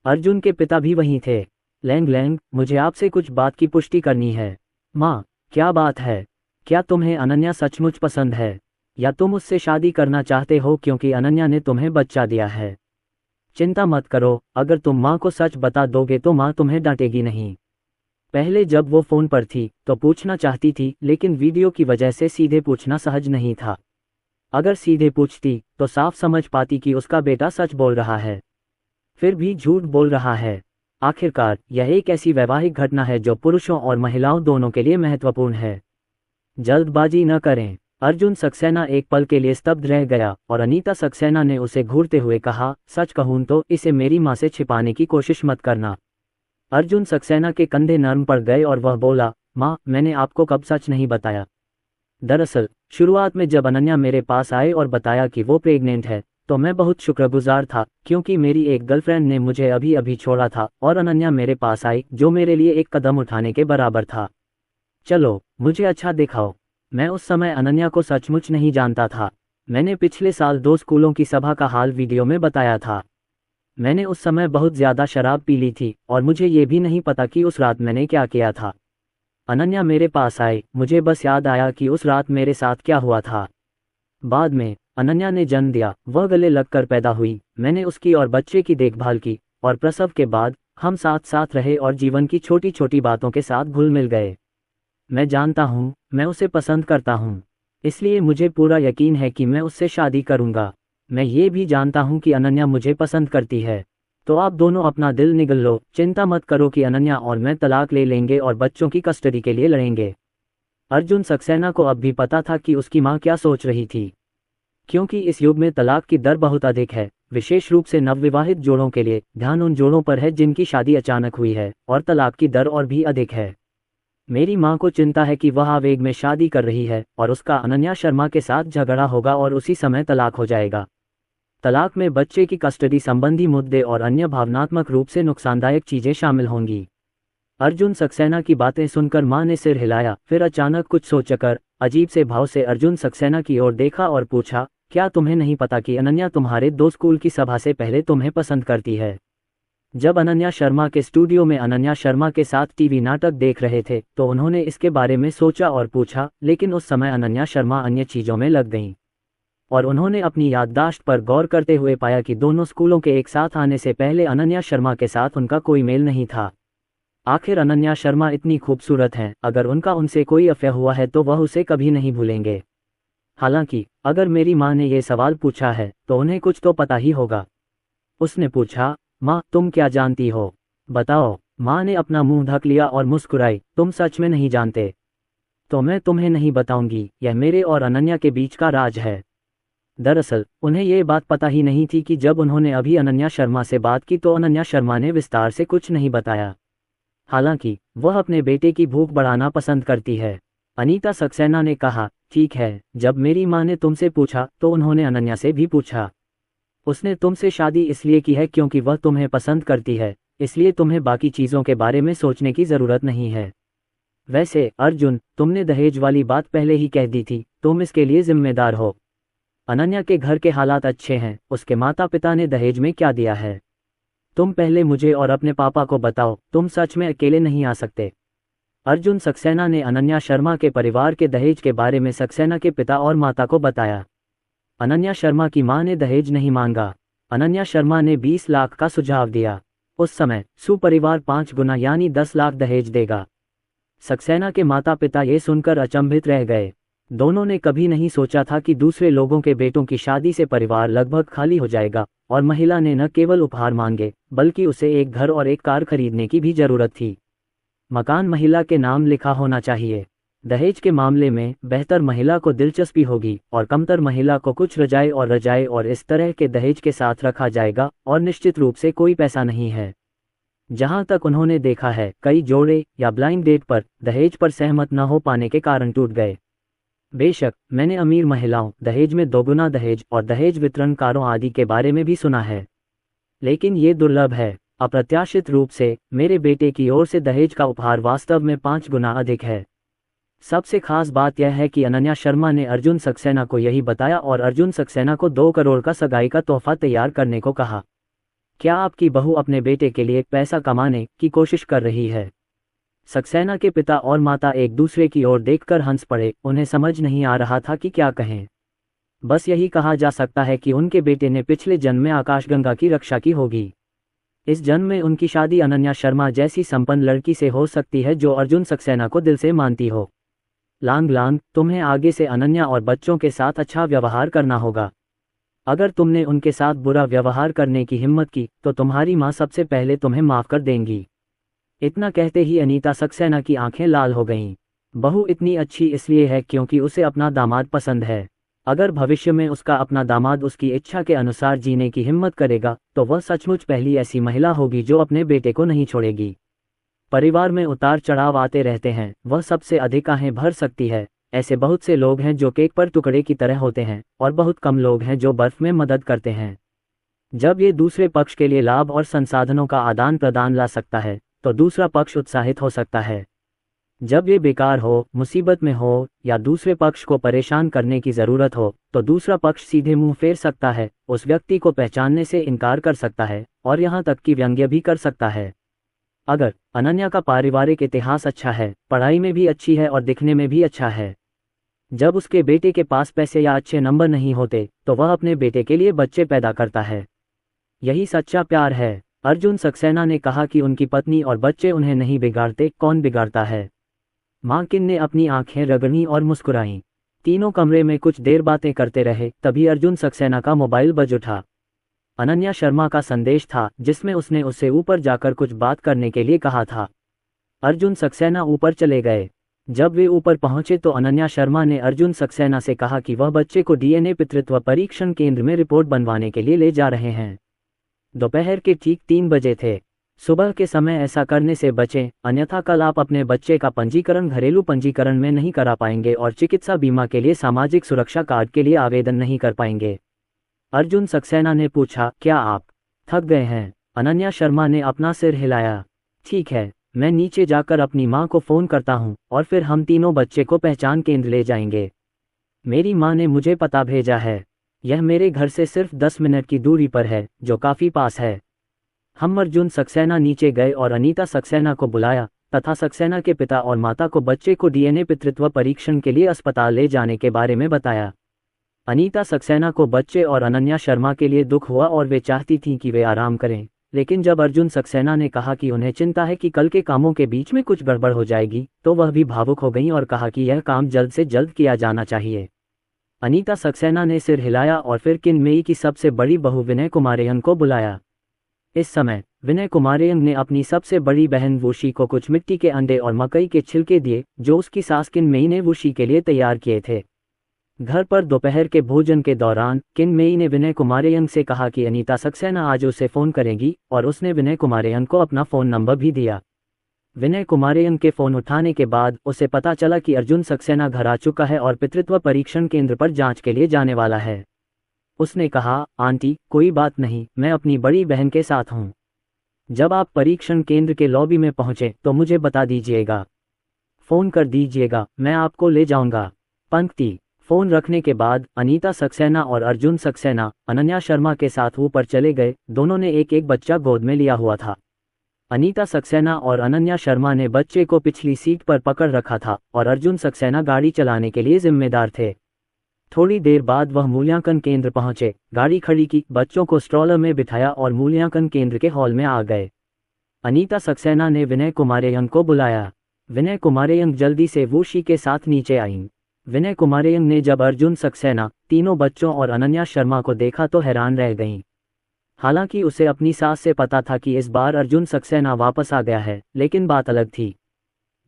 अर्जुन के पिता भी वहीं थे। लैंग लैंग, मुझे आपसे कुछ बात की पुष्टि करनी है। माँ, क्या बात है? क्या तुम्हें अनन्या सचमुच पसंद है या तुम उससे शादी करना चाहते हो क्योंकि अनन्या ने तुम्हें बच्चा दिया है? चिंता मत करो, अगर तुम माँ को सच बता दोगे तो माँ तुम्हें डांटेगी नहीं। पहले जब वो फोन पर थी तो पूछना चाहती थी, लेकिन वीडियो की वजह से सीधे पूछना सहज नहीं था। अगर सीधे पूछती तो साफ समझ पाती कि उसका बेटा सच बोल रहा है, फिर भी झूठ बोल रहा है। आखिरकार यह एक ऐसी वैवाहिक घटना है जो पुरुषों और महिलाओं दोनों के लिए महत्वपूर्ण है। जल्दबाजी न करें। अर्जुन सक्सेना एक पल के लिए स्तब्ध रह गया और अनीता सक्सेना ने उसे घूरते हुए कहा, सच कहूं तो इसे मेरी माँ से छिपाने की कोशिश मत करना। अर्जुन सक्सेना के कंधे नर्म पड़ गए और वह बोला, माँ, मैंने आपको कब सच नहीं बताया? दरअसल शुरुआत में जब अनन्या मेरे पास आए और बताया कि वो प्रेग्नेंट है तो मैं बहुत शुक्रगुजार था, क्योंकि मेरी एक गर्लफ्रेंड ने मुझे अभी अभी छोड़ा था और अनन्या मेरे पास आई, जो मेरे लिए एक कदम उठाने के बराबर था। चलो मुझे अच्छा दिखाओ। मैं उस समय अनन्या को सचमुच नहीं जानता था। मैंने पिछले साल 2 स्कूलों की सभा का हाल वीडियो में बताया था। मैंने उस समय बहुत ज्यादा शराब पी ली थी और मुझे ये भी नहीं पता कि उस रात मैंने क्या किया था। अनन्या मेरे पास आई, मुझे बस याद आया कि उस रात मेरे साथ क्या हुआ था। बाद में अनन्या ने जन्म दिया, वह गले लगकर पैदा हुई। मैंने उसकी और बच्चे की देखभाल की और प्रसव के बाद हम साथ साथ रहे और जीवन की छोटी छोटी बातों के साथ घुल मिल गए। मैं जानता हूँ मैं उसे पसंद करता हूँ, इसलिए मुझे पूरा यकीन है कि मैं उससे शादी करूँगा। मैं ये भी जानता हूँ कि अनन्या मुझे पसंद करती है। तो आप दोनों अपना दिल निगल लो। चिंता मत करो कि अनन्या और मैं तलाक ले लेंगे और बच्चों की कस्टडी के लिए लड़ेंगे। अर्जुन सक्सेना को अब भी पता था कि उसकी माँ क्या सोच रही थी, क्योंकि इस युग में तलाक की दर बहुत अधिक है, विशेष रूप से नवविवाहित जोड़ों के लिए। ध्यान उन जोड़ों पर है जिनकी शादी अचानक हुई है, और तलाक की दर और भी अधिक है। मेरी माँ को चिंता है कि वह आवेग में शादी कर रही है और उसका अनन्या शर्मा के साथ झगड़ा होगा और उसी समय तलाक हो जाएगा। तलाक में बच्चे की कस्टडी संबंधी मुद्दे और अन्य भावनात्मक रूप से नुकसानदायक चीजें शामिल होंगी। अर्जुन सक्सेना की बातें सुनकर माँ ने सिर हिलाया, फिर अचानक कुछ सोचकर अजीब से भाव से अर्जुन सक्सेना की ओर देखा और पूछा, क्या तुम्हें नहीं पता कि अनन्या तुम्हारे 2 स्कूल की सभा से पहले तुम्हें पसंद करती है? जब अनन्या शर्मा के स्टूडियो में अनन्या शर्मा के साथ टीवी नाटक देख रहे थे तो उन्होंने इसके बारे में सोचा और पूछा, लेकिन उस समय अनन्या शर्मा अन्य चीजों में लग गईं और उन्होंने अपनी याददाश्त पर गौर करते हुए पाया कि दोनों स्कूलों के एक साथ आने से पहले अनन्या शर्मा के साथ उनका कोई मेल नहीं था। आखिर अनन्या शर्मा इतनी खूबसूरत हैं, अगर उनका उनसे कोई अफेयर हुआ है तो वह उसे कभी नहीं भूलेंगे। हालांकि अगर मेरी माँ ने यह सवाल पूछा है तो उन्हें कुछ तो पता ही होगा। उसने पूछा, माँ तुम क्या जानती हो, बताओ। माँ ने अपना मुंह ढक लिया और मुस्कुराई, तुम सच में नहीं जानते? तो मैं तुम्हें नहीं बताऊंगी, यह मेरे और अनन्या के बीच का राज है। दरअसल उन्हें ये बात पता ही नहीं थी कि जब उन्होंने अभी अनन्या शर्मा से बात की तो अनन्या शर्मा ने विस्तार से कुछ नहीं बताया। हालांकि वह अपने बेटे की भूख बढ़ाना पसंद करती है। अनीता सक्सेना ने कहा, ठीक है, जब मेरी माँ ने तुमसे पूछा तो उन्होंने अनन्या से भी पूछा। उसने तुमसे शादी इसलिए की है क्योंकि वह तुम्हें पसंद करती है, इसलिए तुम्हें बाकी चीज़ों के बारे में सोचने की ज़रूरत नहीं है। वैसे अर्जुन, तुमने दहेज वाली बात पहले ही कह दी थी, तुम इसके लिए जिम्मेदार हो। अनन्या के घर के हालात अच्छे हैं, उसके माता पिता ने दहेज में क्या दिया है? तुम पहले मुझे और अपने पापा को बताओ, तुम सच में अकेले नहीं आ सकते। अर्जुन सक्सेना ने अनन्या शर्मा के परिवार के दहेज के बारे में सक्सेना के पिता और माता को बताया। अनन्या शर्मा की मां ने दहेज नहीं मांगा। अनन्या शर्मा ने 20 लाख का सुझाव दिया। उस समय सुपरिवार 5 गुना यानी 10 लाख दहेज देगा। सक्सेना के माता पिता ये सुनकर अचंभित रह गए। दोनों ने कभी नहीं सोचा था कि दूसरे लोगों के बेटों की शादी से परिवार लगभग खाली हो जाएगा और महिला ने न केवल उपहार मांगे बल्कि उसे एक घर और एक कार खरीदने की भी जरूरत थी। मकान महिला के नाम लिखा होना चाहिए। दहेज के मामले में बेहतर महिला को दिलचस्पी होगी और कमतर महिला को कुछ रजाई और इस तरह के दहेज के साथ रखा जाएगा और निश्चित रूप से कोई पैसा नहीं है। जहां तक उन्होंने देखा है, कई जोड़े या ब्लाइंड डेट पर दहेज पर सहमत न हो पाने के कारण टूट गए। बेशक मैंने अमीर महिलाओं, दहेज में दोगुना दहेज और दहेज वितरणकारों आदि के बारे में भी सुना है, लेकिन ये दुर्लभ है। अप्रत्याशित रूप से मेरे बेटे की ओर से दहेज का उपहार वास्तव में 5 गुना अधिक है। सबसे खास बात यह है कि अनन्या शर्मा ने अर्जुन सक्सेना को यही बताया और अर्जुन सक्सेना को 2 करोड़ का सगाई का तोहफा तैयार करने को कहा। क्या आपकी बहू अपने बेटे के लिए पैसा कमाने की कोशिश कर रही है? सक्सेना के पिता और माता एक दूसरे की ओर देखकर हंस पड़े। उन्हें समझ नहीं आ रहा था कि क्या कहें। बस यही कहा जा सकता है कि उनके बेटे ने पिछले जन्म में आकाशगंगा की रक्षा की होगी। इस जन्म में उनकी शादी अनन्या शर्मा जैसी संपन्न लड़की से हो सकती है जो अर्जुन सक्सेना को दिल से मानती हो। लांग लांग, तुम्हें आगे से अनन्या और बच्चों के साथ अच्छा व्यवहार करना होगा। अगर तुमने उनके साथ बुरा व्यवहार करने की हिम्मत की तो तुम्हारी माँ सबसे पहले तुम्हें माफ कर देंगी। इतना कहते ही अनीता सक्सेना की आंखें लाल हो गईं। बहू इतनी अच्छी इसलिए है क्योंकि उसे अपना दामाद पसंद है। अगर भविष्य में उसका अपना दामाद उसकी इच्छा के अनुसार जीने की हिम्मत करेगा तो वह सचमुच पहली ऐसी महिला होगी जो अपने बेटे को नहीं छोड़ेगी। परिवार में उतार चढ़ाव आते रहते हैं, वह सबसे अधिक आहें भर सकती है। ऐसे बहुत से लोग हैं जो केक पर टुकड़े की तरह होते हैं और बहुत कम लोग हैं जो बर्फ में मदद करते हैं। जब ये दूसरे पक्ष के लिए लाभ और संसाधनों का आदान प्रदान ला सकता है तो दूसरा पक्ष उत्साहित हो सकता है। जब ये बेकार हो, मुसीबत में हो या दूसरे पक्ष को परेशान करने की ज़रूरत हो तो दूसरा पक्ष सीधे मुंह फेर सकता है, उस व्यक्ति को पहचानने से इनकार कर सकता है और यहाँ तक कि व्यंग्य भी कर सकता है। अगर अनन्या का पारिवारिक इतिहास अच्छा है, पढ़ाई में भी अच्छी है और दिखने में भी अच्छा है, जब उसके बेटे के पास पैसे या अच्छे नंबर नहीं होते तो वह अपने बेटे के लिए बच्चे पैदा करता है। यही सच्चा प्यार है। अर्जुन सक्सेना ने कहा कि उनकी पत्नी और बच्चे उन्हें नहीं बिगाड़ते, कौन बिगाड़ता है? मालकिन ने अपनी आंखें रगड़ी और मुस्कुराईं। तीनों कमरे में कुछ देर बातें करते रहे, तभी अर्जुन सक्सेना का मोबाइल बज उठा। अनन्या शर्मा का संदेश था जिसमें उसने उससे ऊपर जाकर कुछ बात करने के लिए कहा था। अर्जुन सक्सेना ऊपर चले गए। जब वे ऊपर पहुंचे तो अनन्या शर्मा ने अर्जुन सक्सेना से कहा कि वह बच्चे को डीएनए पितृत्व परीक्षण केंद्र में रिपोर्ट बनवाने के लिए ले जा रहे हैं। दोपहर के ठीक 3 बजे थे। सुबह के समय ऐसा करने से बचें, अन्यथा कल आप अपने बच्चे का पंजीकरण घरेलू पंजीकरण में नहीं करा पाएंगे और चिकित्सा बीमा के लिए सामाजिक सुरक्षा कार्ड के लिए आवेदन नहीं कर पाएंगे। अर्जुन सक्सेना ने पूछा, क्या आप थक गए हैं? अनन्या शर्मा ने अपना सिर हिलाया। ठीक है, मैं नीचे जाकर अपनी माँ को फ़ोन करता हूँ और फिर हम तीनों बच्चे को पहचान केंद्र ले जाएंगे। मेरी माँ ने मुझे पता भेजा है। यह मेरे घर से सिर्फ 10 मिनट की दूरी पर है, जो काफ़ी पास है। हम अर्जुन सक्सेना नीचे गए और अनीता सक्सेना को बुलाया तथा सक्सेना के पिता और माता को बच्चे को डीएनए पितृत्व परीक्षण के लिए अस्पताल ले जाने के बारे में बताया। अनीता सक्सेना को बच्चे और अनन्या शर्मा के लिए दुख हुआ और वे चाहती थीं कि वे आराम करें, लेकिन जब अर्जुन सक्सेना ने कहा कि उन्हें चिंता है कि कल के कामों के बीच में कुछ गड़बड़ हो जाएगी तो वह भी भावुक हो गईं और कहा कि यह काम जल्द से जल्द किया जाना चाहिए। अनीता सक्सेना ने सिर हिलाया और फिर किनमेई की सबसे बड़ी बहू विनय कुमारेयन को बुलाया। इस समय विनय कुमारेयन ने अपनी सबसे बड़ी बहन वुशी को कुछ मिट्टी के अंडे और मकई के छिलके दिए जो उसकी सास किनमेई ने वुशी के लिए तैयार किए थे। घर पर दोपहर के भोजन के दौरान किनमेई ने विनय कुमारेयन से कहा कि अनीता सक्सेना आज उसे फ़ोन करेगी और उसने विनय कुमारेयन को अपना फ़ोन नंबर भी दिया। विनय कुमारेयन के फ़ोन उठाने के बाद उसे पता चला कि अर्जुन सक्सेना घर आ चुका है और पितृत्व परीक्षण केंद्र पर जांच के लिए जाने वाला है। उसने कहा, आंटी कोई बात नहीं, मैं अपनी बड़ी बहन के साथ हूँ। जब आप परीक्षण केंद्र के लॉबी में पहुँचे तो मुझे बता दीजिएगा, फ़ोन कर दीजिएगा, मैं आपको ले जाऊँगा। पंक्ति। फ़ोन रखने के बाद अनीता सक्सेना और अर्जुन सक्सेना अनन्या शर्मा के साथ ऊपर चले गए। दोनों ने एक एक बच्चा गोद में लिया हुआ था। अनीता सक्सेना और अनन्या शर्मा ने बच्चे को पिछली सीट पर पकड़ रखा था और अर्जुन सक्सेना गाड़ी चलाने के लिए जिम्मेदार थे। थोड़ी देर बाद वह मूल्यांकन केंद्र पहुंचे, गाड़ी खड़ी की, बच्चों को स्ट्रॉलर में बिठाया और मूल्यांकन केंद्र के हॉल में आ गए। अनीता सक्सेना ने विनय कुमारेयन को बुलाया। विनय कुमारेयन जल्दी से वुशी के साथ नीचे आईं। विनय कुमारेयन ने जब अर्जुन सक्सेना, तीनों बच्चों और अनन्या शर्मा को देखा तो हैरान रह गईं। हालांकि उसे अपनी सास से पता था कि इस बार अर्जुन सक्सेना वापस आ गया है, लेकिन बात अलग थी।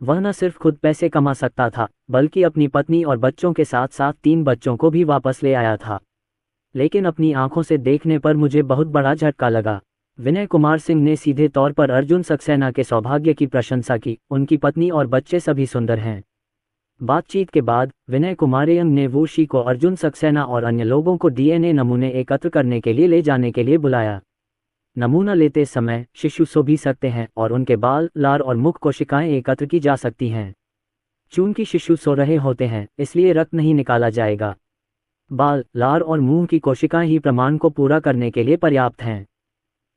वह न सिर्फ खुद पैसे कमा सकता था बल्कि अपनी पत्नी और बच्चों के साथ साथ 3 बच्चों को भी वापस ले आया था। लेकिन अपनी आंखों से देखने पर मुझे बहुत बड़ा झटका लगा। विनय कुमार सिंह ने सीधे तौर पर अर्जुन सक्सेना के सौभाग्य की प्रशंसा की। उनकी पत्नी और बच्चे सभी सुंदर हैं। बातचीत के बाद विनय कुमारेयन ने वुशी को अर्जुन सक्सेना और अन्य लोगों को डीएनए नमूने एकत्र करने के लिए ले जाने के लिए बुलाया। नमूना लेते समय शिशु सो भी सकते हैं और उनके बाल, लार और मुख कोशिकाएं एकत्र की जा सकती हैं। चूंकि शिशु सो रहे होते हैं इसलिए रक्त नहीं निकाला जाएगा। बाल, लार और मुंह की कोशिकाएं ही प्रमाण को पूरा करने के लिए पर्याप्त हैं।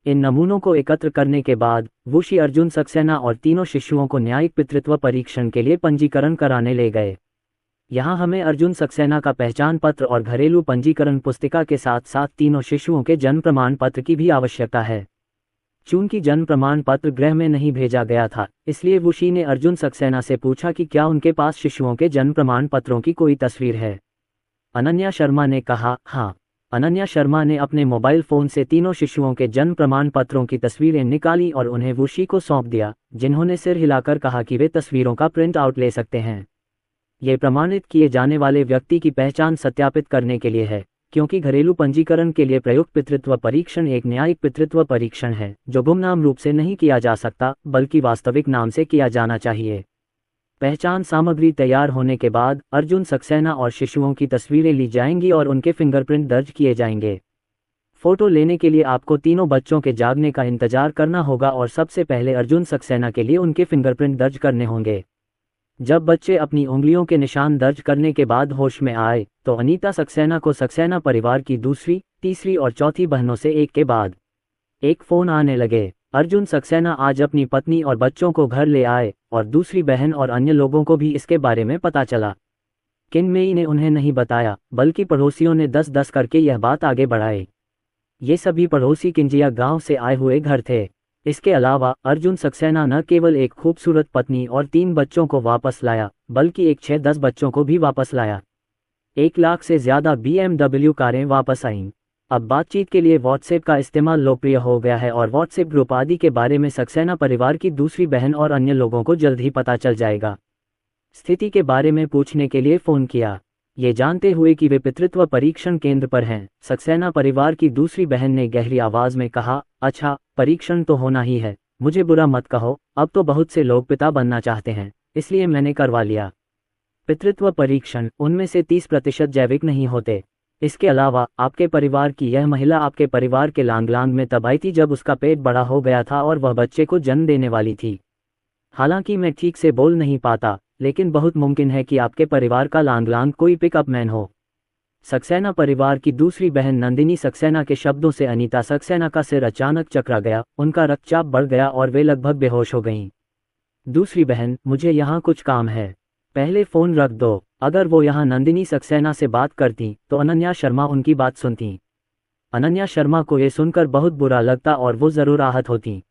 इन नमूनों को एकत्र करने के बाद वुशी अर्जुन सक्सेना और तीनों शिशुओं को न्यायिक पितृत्व परीक्षण के लिए पंजीकरण कराने ले गए। यहाँ हमें अर्जुन सक्सेना का पहचान पत्र और घरेलू पंजीकरण पुस्तिका के साथ साथ तीनों शिशुओं के जन्म प्रमाण पत्र की भी आवश्यकता है। चूंकि जन्म प्रमाण पत्र गृह में नहीं भेजा गया था, इसलिए वुशी ने अर्जुन सक्सेना से पूछा कि क्या उनके पास शिशुओं के जन्म प्रमाण पत्रों की कोई तस्वीर है। अनन्या शर्मा ने कहा, हाँ। अनन्या शर्मा ने अपने मोबाइल फ़ोन से तीनों शिशुओं के जन्म प्रमाण पत्रों की तस्वीरें निकाली और उन्हें वुशी को सौंप दिया, जिन्होंने सिर हिलाकर कहा कि वे तस्वीरों का प्रिंट आउट ले सकते हैं। ये प्रमाणित किए जाने वाले व्यक्ति की पहचान सत्यापित करने के लिए है, क्योंकि घरेलू पंजीकरण के लिए प्रयुक्त पितृत्व परीक्षण एक न्यायिक पितृत्व परीक्षण है जो गुमनाम रूप से नहीं किया जा सकता बल्कि वास्तविक नाम से किया जाना चाहिए। पहचान सामग्री तैयार होने के बाद अर्जुन सक्सेना और शिशुओं की तस्वीरें ली जाएंगी और उनके फिंगरप्रिंट दर्ज किए जाएंगे। फोटो लेने के लिए आपको तीनों बच्चों के जागने का इंतजार करना होगा और सबसे पहले अर्जुन सक्सेना के लिए उनके फिंगरप्रिंट दर्ज करने होंगे। जब बच्चे अपनी उंगलियों के निशान दर्ज करने के बाद होश में आए तो अनीता सक्सेना को सक्सेना परिवार की दूसरी, तीसरी और चौथी बहनों से एक के बाद एक फ़ोन आने लगे। अर्जुन सक्सेना आज अपनी पत्नी और बच्चों को घर ले आए और दूसरी बहन और अन्य लोगों को भी इसके बारे में पता चला। किनमेई ने उन्हें नहीं बताया बल्कि पड़ोसियों ने 10-10 करके यह बात आगे बढ़ाई। ये सभी पड़ोसी किंजिया गांव से आए हुए घर थे। इसके अलावा अर्जुन सक्सेना न केवल एक खूबसूरत पत्नी और 3 बच्चों को वापस लाया बल्कि एक 6-10 बच्चों को भी वापस लाया। 1 लाख से ज़्यादा BMW कारें वापस आईं। अब बातचीत के लिए व्हाट्सएप का इस्तेमाल लोकप्रिय हो गया है और व्हाट्सएप ग्रुप आदि के बारे में सक्सेना परिवार की दूसरी बहन और अन्य लोगों को जल्द ही पता चल जाएगा। स्थिति के बारे में पूछने के लिए फ़ोन किया, ये जानते हुए कि वे पितृत्व परीक्षण केंद्र पर हैं। सक्सेना परिवार की दूसरी बहन ने गहरी आवाज़ में कहा, अच्छा, परीक्षण तो होना ही है, मुझे बुरा मत कहो, अब तो बहुत से लोग पिता बनना चाहते हैं, इसलिए मैंने करवा लिया। पितृत्व परीक्षण, उनमें से 30% जैविक नहीं होते। इसके अलावा आपके परिवार की यह महिला आपके परिवार के लांग में तब आई थी जब उसका पेट बड़ा हो गया था और वह बच्चे को जन्म देने वाली थी। हालांकि मैं ठीक से बोल नहीं पाता, लेकिन बहुत मुमकिन है कि आपके परिवार का लांग कोई पिकअप मैन हो। सक्सेना परिवार की दूसरी बहन नंदिनी सक्सेना के शब्दों से अनीता सक्सेना का सिर अचानक चकरा गया, उनका रक्तचाप बढ़ गया और वे लगभग बेहोश हो गईं। दूसरी बहन, मुझे यहाँ कुछ काम है, पहले फ़ोन रख दो। अगर वो यहाँ नंदिनी सक्सेना से बात करती तो अनन्या शर्मा उनकी बात सुनती। अनन्या शर्मा को ये सुनकर बहुत बुरा लगता और वो ज़रूर आहत होती,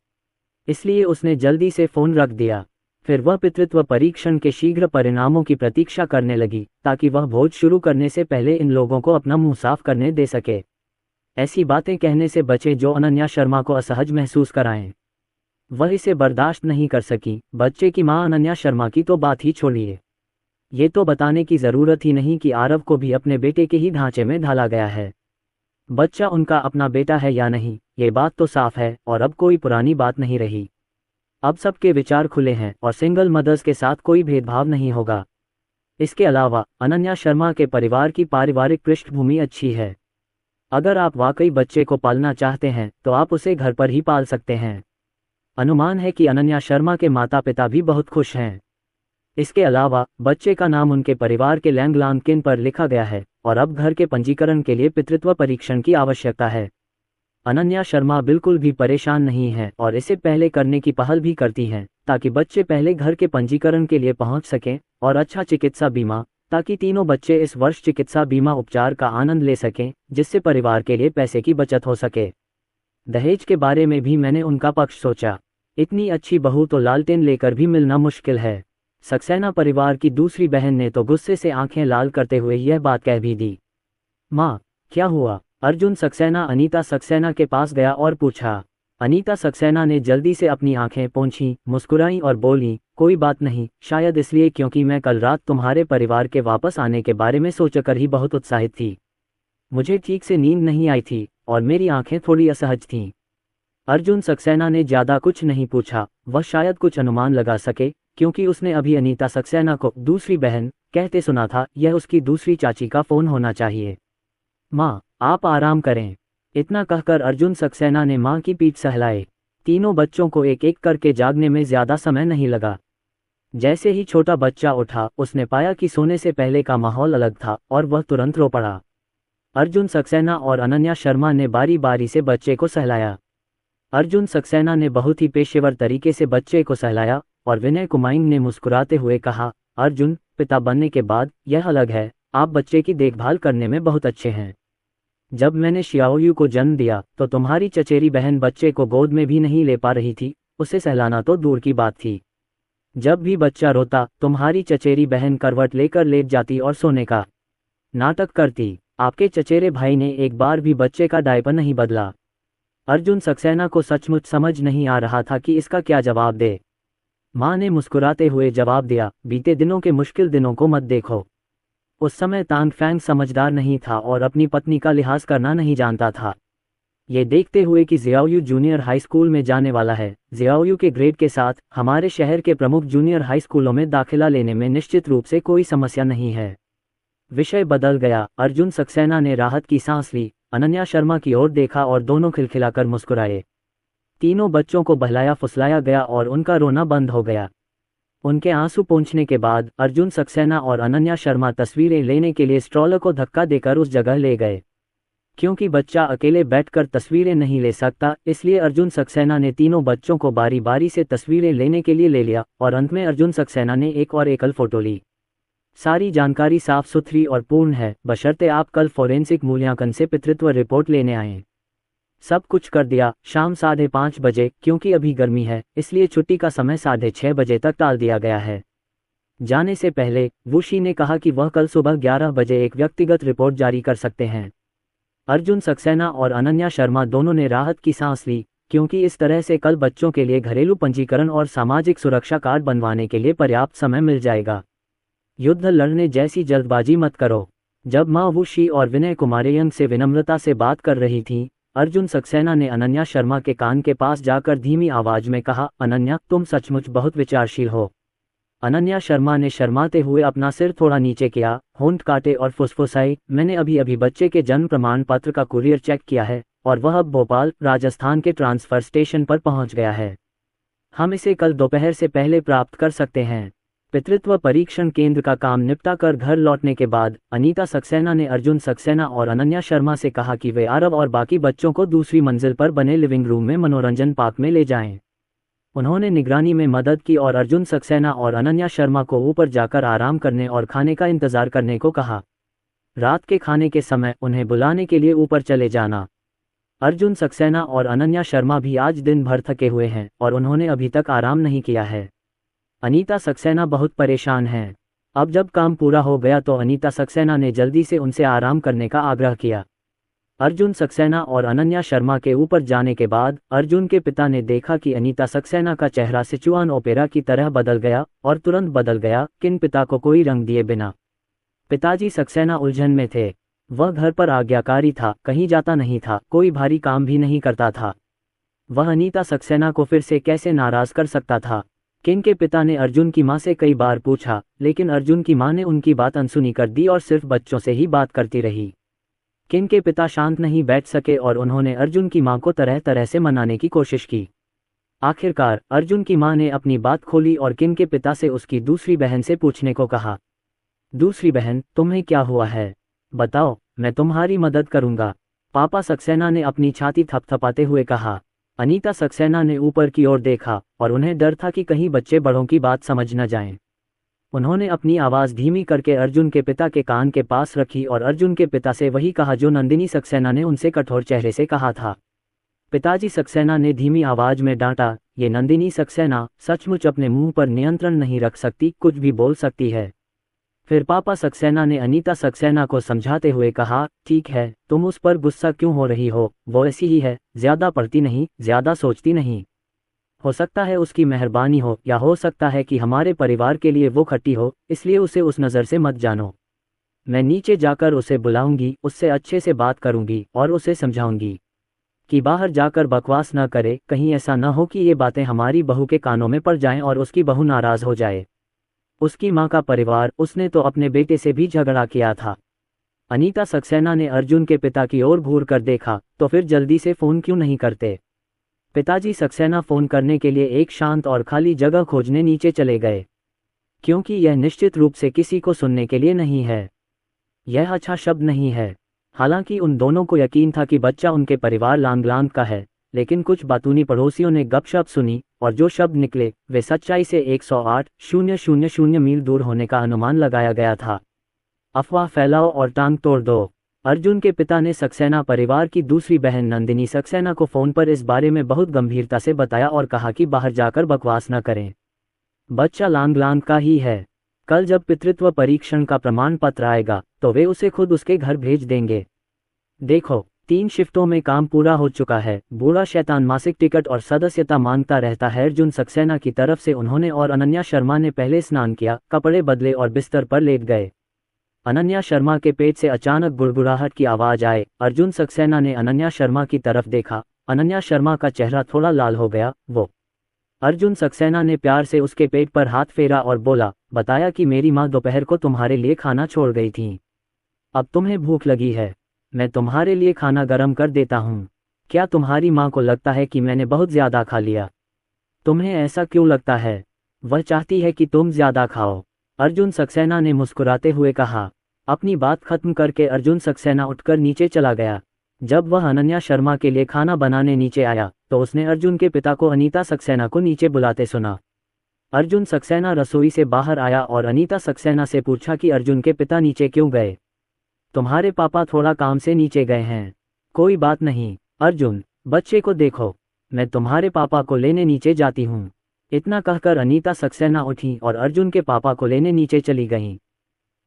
इसलिए उसने जल्दी से फ़ोन रख दिया। फिर वह पितृत्व परीक्षण के शीघ्र परिणामों की प्रतीक्षा करने लगी ताकि वह भोज शुरू करने से पहले इन लोगों को अपना मुंह साफ करने दे सके। ऐसी बातें कहने से बचे जो अनन्या शर्मा को असहज महसूस कराएं। वह इसे बर्दाश्त नहीं कर सकी। बच्चे की मां अनन्या शर्मा की तो बात ही छोड़िए, ये तो बताने की ज़रूरत ही नहीं कि आरव को भी अपने बेटे के ही ढांचे में ढाला गया है। बच्चा उनका अपना बेटा है या नहीं, ये बात तो साफ है और अब कोई पुरानी बात नहीं रही। अब सबके विचार खुले हैं और सिंगल मदर्स के साथ कोई भेदभाव नहीं होगा। इसके अलावा अनन्या शर्मा के परिवार की पारिवारिक पृष्ठभूमि अच्छी है। अगर आप वाकई बच्चे को पालना चाहते हैं तो आप उसे घर पर ही पाल सकते हैं। अनुमान है कि अनन्या शर्मा के माता पिता भी बहुत खुश हैं। इसके अलावा बच्चे का नाम उनके परिवार के लैंडलाइन पर लिखा गया है और अब घर के पंजीकरण के लिए पितृत्व परीक्षण की आवश्यकता है। अनन्या शर्मा बिल्कुल भी परेशान नहीं है और इसे पहले करने की पहल भी करती हैं ताकि बच्चे पहले घर के पंजीकरण के लिए पहुंच सकें और अच्छा चिकित्सा बीमा, ताकि तीनों बच्चे इस वर्ष चिकित्सा बीमा उपचार का आनंद ले सकें, जिससे परिवार के लिए पैसे की बचत हो सके। दहेज के बारे में भी मैंने उनका पक्ष सोचा। इतनी अच्छी बहू तो लालटेन लेकर भी मिलना मुश्किल है। सक्सेना परिवार की दूसरी बहन ने तो गुस्से से आंखें लाल करते हुए यह बात कह भी दी। माँ, क्या हुआ? अर्जुन सक्सेना अनीता सक्सेना के पास गया और पूछा। अनीता सक्सेना ने जल्दी से अपनी आंखें पोंछीं, मुस्कुराई और बोली, कोई बात नहीं, शायद इसलिए क्योंकि मैं कल रात तुम्हारे परिवार के वापस आने के बारे में सोचकर ही बहुत उत्साहित थी। मुझे ठीक से नींद नहीं आई थी और मेरी आंखें थोड़ी असहज थीं। अर्जुन सक्सेना ने ज्यादा कुछ नहीं पूछा। वह शायद कुछ अनुमान लगा सके क्योंकि उसने अभी अनीता सक्सेना को दूसरी बहन कहते सुना था। यह उसकी दूसरी चाची का फोन होना चाहिए। माँ, आप आराम करें। इतना कहकर अर्जुन सक्सेना ने माँ की पीठ सहलाए। तीनों बच्चों को एक एक करके जागने में ज्यादा समय नहीं लगा। जैसे ही छोटा बच्चा उठा उसने पाया कि सोने से पहले का माहौल अलग था और वह तुरंत रो पड़ा। अर्जुन सक्सेना और अनन्या शर्मा ने बारी बारी से बच्चे को सहलाया। अर्जुन सक्सेना ने बहुत ही पेशेवर तरीके से बच्चे को सहलाया और विनय कुमाइन ने मुस्कुराते हुए कहा, अर्जुन, पिता बनने के बाद यह अलग है, आप बच्चे की देखभाल करने में बहुत अच्छे हैं। जब मैंने शियाओयू को जन्म दिया तो तुम्हारी चचेरी बहन बच्चे को गोद में भी नहीं ले पा रही थी, उसे सहलाना तो दूर की बात थी। जब भी बच्चा रोता तुम्हारी चचेरी बहन करवट लेकर लेट जाती और सोने का नाटक करती। आपके चचेरे भाई ने एक बार भी बच्चे का डायपर नहीं बदला। अर्जुन सक्सेना को सचमुच समझ नहीं आ रहा था कि इसका क्या जवाब दे। माँ ने मुस्कुराते हुए जवाब दिया, बीते दिनों के मुश्किल दिनों को मत देखो। उस समय तांग फैंग समझदार नहीं था और अपनी पत्नी का लिहाज करना नहीं जानता था। ये देखते हुए कि जियाओयू जूनियर हाई स्कूल में जाने वाला है, जियाओयू के ग्रेड के साथ हमारे शहर के प्रमुख जूनियर हाई स्कूलों में दाखिला लेने में निश्चित रूप से कोई समस्या नहीं है। विषय बदल गया। अर्जुन सक्सेना ने राहत की सांस ली, अनन्या शर्मा की ओर देखा और दोनों खिलखिलाकर मुस्कुराए। तीनों बच्चों को बहलाया फुसलाया गया और उनका रोना बंद हो गया। उनके आंसू पोंछने के बाद अर्जुन सक्सेना और अनन्या शर्मा तस्वीरें लेने के लिए स्ट्रॉलर को धक्का देकर उस जगह ले गए। क्योंकि बच्चा अकेले बैठकर तस्वीरें नहीं ले सकता, इसलिए अर्जुन सक्सेना ने तीनों बच्चों को बारी बारी से तस्वीरें लेने के लिए ले लिया और अंत में अर्जुन सक्सेना ने एक और एकल फोटो ली। सारी जानकारी साफ सुथरी और पूर्ण है, बशर्ते आप कल फोरेंसिक मूल्यांकन से पितृत्व रिपोर्ट लेने आएं। सब कुछ कर दिया। शाम 5:30 बजे, क्योंकि अभी गर्मी है इसलिए छुट्टी का समय 6:30 बजे तक टाल दिया गया है। जाने से पहले वुशी ने कहा कि वह कल सुबह 11 बजे एक व्यक्तिगत रिपोर्ट जारी कर सकते हैं। अर्जुन सक्सेना और अनन्या शर्मा दोनों ने राहत की सांस ली, क्योंकि इस तरह से कल बच्चों के लिए घरेलू पंजीकरण और सामाजिक सुरक्षा कार्ड बनवाने के लिए पर्याप्त समय मिल जाएगा। युद्ध लड़ने जैसी जल्दबाजी मत करो। जब माँ वुशी और विनय कुमारेयंग से विनम्रता से बात कर रही थीं, अर्जुन सक्सेना ने अनन्या शर्मा के कान के पास जाकर धीमी आवाज में कहा, अनन्या, तुम सचमुच बहुत विचारशील हो। अनन्या शर्मा ने शर्माते हुए अपना सिर थोड़ा नीचे किया, होंठ काटे और फुसफुसाई, मैंने अभी अभी बच्चे के जन्म प्रमाण पत्र का कुरियर चेक किया है और वह अब भोपाल, राजस्थान के ट्रांसफर स्टेशन पर पहुंच गया है। हम इसे कल दोपहर से पहले प्राप्त कर सकते हैं। पितृत्व परीक्षण केंद्र का काम निपटा कर घर लौटने के बाद अनीता सक्सेना ने अर्जुन सक्सेना और अनन्या शर्मा से कहा कि वे आरव और बाकी बच्चों को दूसरी मंजिल पर बने लिविंग रूम में मनोरंजन पार्क में ले जाएं। उन्होंने निगरानी में मदद की और अर्जुन सक्सेना और अनन्या शर्मा को ऊपर जाकर आराम करने और खाने का इंतजार करने को कहा। रात के खाने के समय उन्हें बुलाने के लिए ऊपर चले जाना। अर्जुन सक्सेना और अनन्या शर्मा भी आज दिन भर थके हुए हैं और उन्होंने अभी तक आराम नहीं किया है। अनीता सक्सेना बहुत परेशान हैं। अब जब काम पूरा हो गया तो अनीता सक्सेना ने जल्दी से उनसे आराम करने का आग्रह किया। अर्जुन सक्सेना और अनन्या शर्मा के ऊपर जाने के बाद अर्जुन के पिता ने देखा कि अनीता सक्सेना का चेहरा सिचुआन ओपेरा की तरह बदल गया और तुरंत बदल गया, किन पिता को कोई रंग दिए बिना। पिताजी सक्सेना उलझन में थे। वह घर पर आज्ञाकारी था, कहीं जाता नहीं था, कोई भारी काम भी नहीं करता था। वह अनीता सक्सेना को फिर से कैसे नाराज कर सकता था। किन के पिता ने अर्जुन की मां से कई बार पूछा, लेकिन अर्जुन की मां ने उनकी बात अनसुनी कर दी और सिर्फ बच्चों से ही बात करती रही। किन के पिता शांत नहीं बैठ सके और उन्होंने अर्जुन की मां को तरह तरह से मनाने की कोशिश की। आखिरकार अर्जुन की मां ने अपनी बात खोली और किन के पिता से उसकी दूसरी बहन से पूछने को कहा। दूसरी बहन, तुम्हें क्या हुआ है? बताओ, मैं तुम्हारी मदद करूंगा। पापा सक्सेना ने अपनी छाती थपथपाते हुए कहा। अनीता सक्सेना ने ऊपर की ओर देखा और उन्हें डर था कि कहीं बच्चे बड़ों की बात समझ न जाएं। उन्होंने अपनी आवाज़ धीमी करके अर्जुन के पिता के कान के पास रखी और अर्जुन के पिता से वही कहा जो नंदिनी सक्सेना ने उनसे कठोर चेहरे से कहा था। पिताजी सक्सेना ने धीमी आवाज में डांटा, ये नंदिनी सक्सेना सचमुच अपने मुंह पर नियंत्रण नहीं रख सकती, कुछ भी बोल सकती है। फिर पापा सक्सेना ने अनीता सक्सेना को समझाते हुए कहा, ठीक है, तुम उस पर गुस्सा क्यों हो रही हो, वो ऐसी ही है, ज्यादा पढ़ती नहीं, ज्यादा सोचती नहीं। हो सकता है उसकी मेहरबानी हो, या हो सकता है कि हमारे परिवार के लिए वो खट्टी हो, इसलिए उसे उस नज़र से मत जानो। मैं नीचे जाकर उसे बुलाऊंगी, उससे अच्छे से बात करूंगी और उसे समझाऊंगी कि बाहर जाकर बकवास न करे, कहीं ऐसा न हो कि ये बातें हमारी बहू के कानों में पड़ जाएं और उसकी बहू नाराज हो जाए। उसकी माँ का परिवार, उसने तो अपने बेटे से भी झगड़ा किया था। अनीता सक्सेना ने अर्जुन के पिता की ओर घूर कर देखा, तो फिर जल्दी से फ़ोन क्यों नहीं करते? पिताजी सक्सेना फ़ोन करने के लिए एक शांत और खाली जगह खोजने नीचे चले गए, क्योंकि यह निश्चित रूप से किसी को सुनने के लिए नहीं है। यह अच्छा शब्द नहीं है। हालांकि उन दोनों को यकीन था कि बच्चा उनके परिवार लांगलांग का है, लेकिन कुछ बातूनी पड़ोसियों ने गपशप सुनी और जो शब्द निकले वे सच्चाई से 108,000 मील दूर होने का अनुमान लगाया गया था। अफवाह फैलाओ और टांग तोड़ दो। अर्जुन के पिता ने सक्सेना परिवार की दूसरी बहन नंदिनी सक्सेना को फ़ोन पर इस बारे में बहुत गंभीरता से बताया और कहा कि बाहर जाकर बकवास न करें, बच्चा लांगलांग का ही है। कल जब पितृत्व परीक्षण का प्रमाण पत्र आएगा तो वे उसे खुद उसके घर भेज देंगे। देखो, 3 शिफ्टों में काम पूरा हो चुका है। बूढ़ा शैतान मासिक टिकट और सदस्यता मांगता रहता है। अर्जुन सक्सेना की तरफ से उन्होंने और अनन्या शर्मा ने पहले स्नान किया, कपड़े बदले और बिस्तर पर लेट गए। अनन्या शर्मा के पेट से अचानक गुड़गुड़ाहट की आवाज आए। अर्जुन सक्सेना ने अनन्या शर्मा की तरफ देखा। अनन्या शर्मा का चेहरा थोड़ा लाल हो गया। वो अर्जुन सक्सेना ने प्यार से उसके पेट पर हाथ फेरा और बोला, बताया कि मेरी माँ दोपहर को तुम्हारे लिए खाना छोड़ गई थी। अब तुम्हें भूख लगी है, मैं तुम्हारे लिए खाना गर्म कर देता हूँ। क्या तुम्हारी माँ को लगता है कि मैंने बहुत ज़्यादा खा लिया? तुम्हें ऐसा क्यों लगता है? वह चाहती है कि तुम ज़्यादा खाओ, अर्जुन सक्सेना ने मुस्कुराते हुए कहा। अपनी बात खत्म करके अर्जुन सक्सेना उठकर नीचे चला गया। जब वह अनन्या शर्मा के लिए खाना बनाने नीचे आया तो उसने अर्जुन के पिता को अनीता सक्सेना को नीचे बुलाते सुना। अर्जुन सक्सेना रसोई से बाहर आया और अनीता सक्सेना से पूछा कि अर्जुन के पिता नीचे क्यों गए? तुम्हारे पापा थोड़ा काम से नीचे गए हैं। कोई बात नहीं अर्जुन, बच्चे को देखो, मैं तुम्हारे पापा को लेने नीचे जाती हूँ। इतना कहकर अनीता सक्सेना उठी और अर्जुन के पापा को लेने नीचे चली गईं।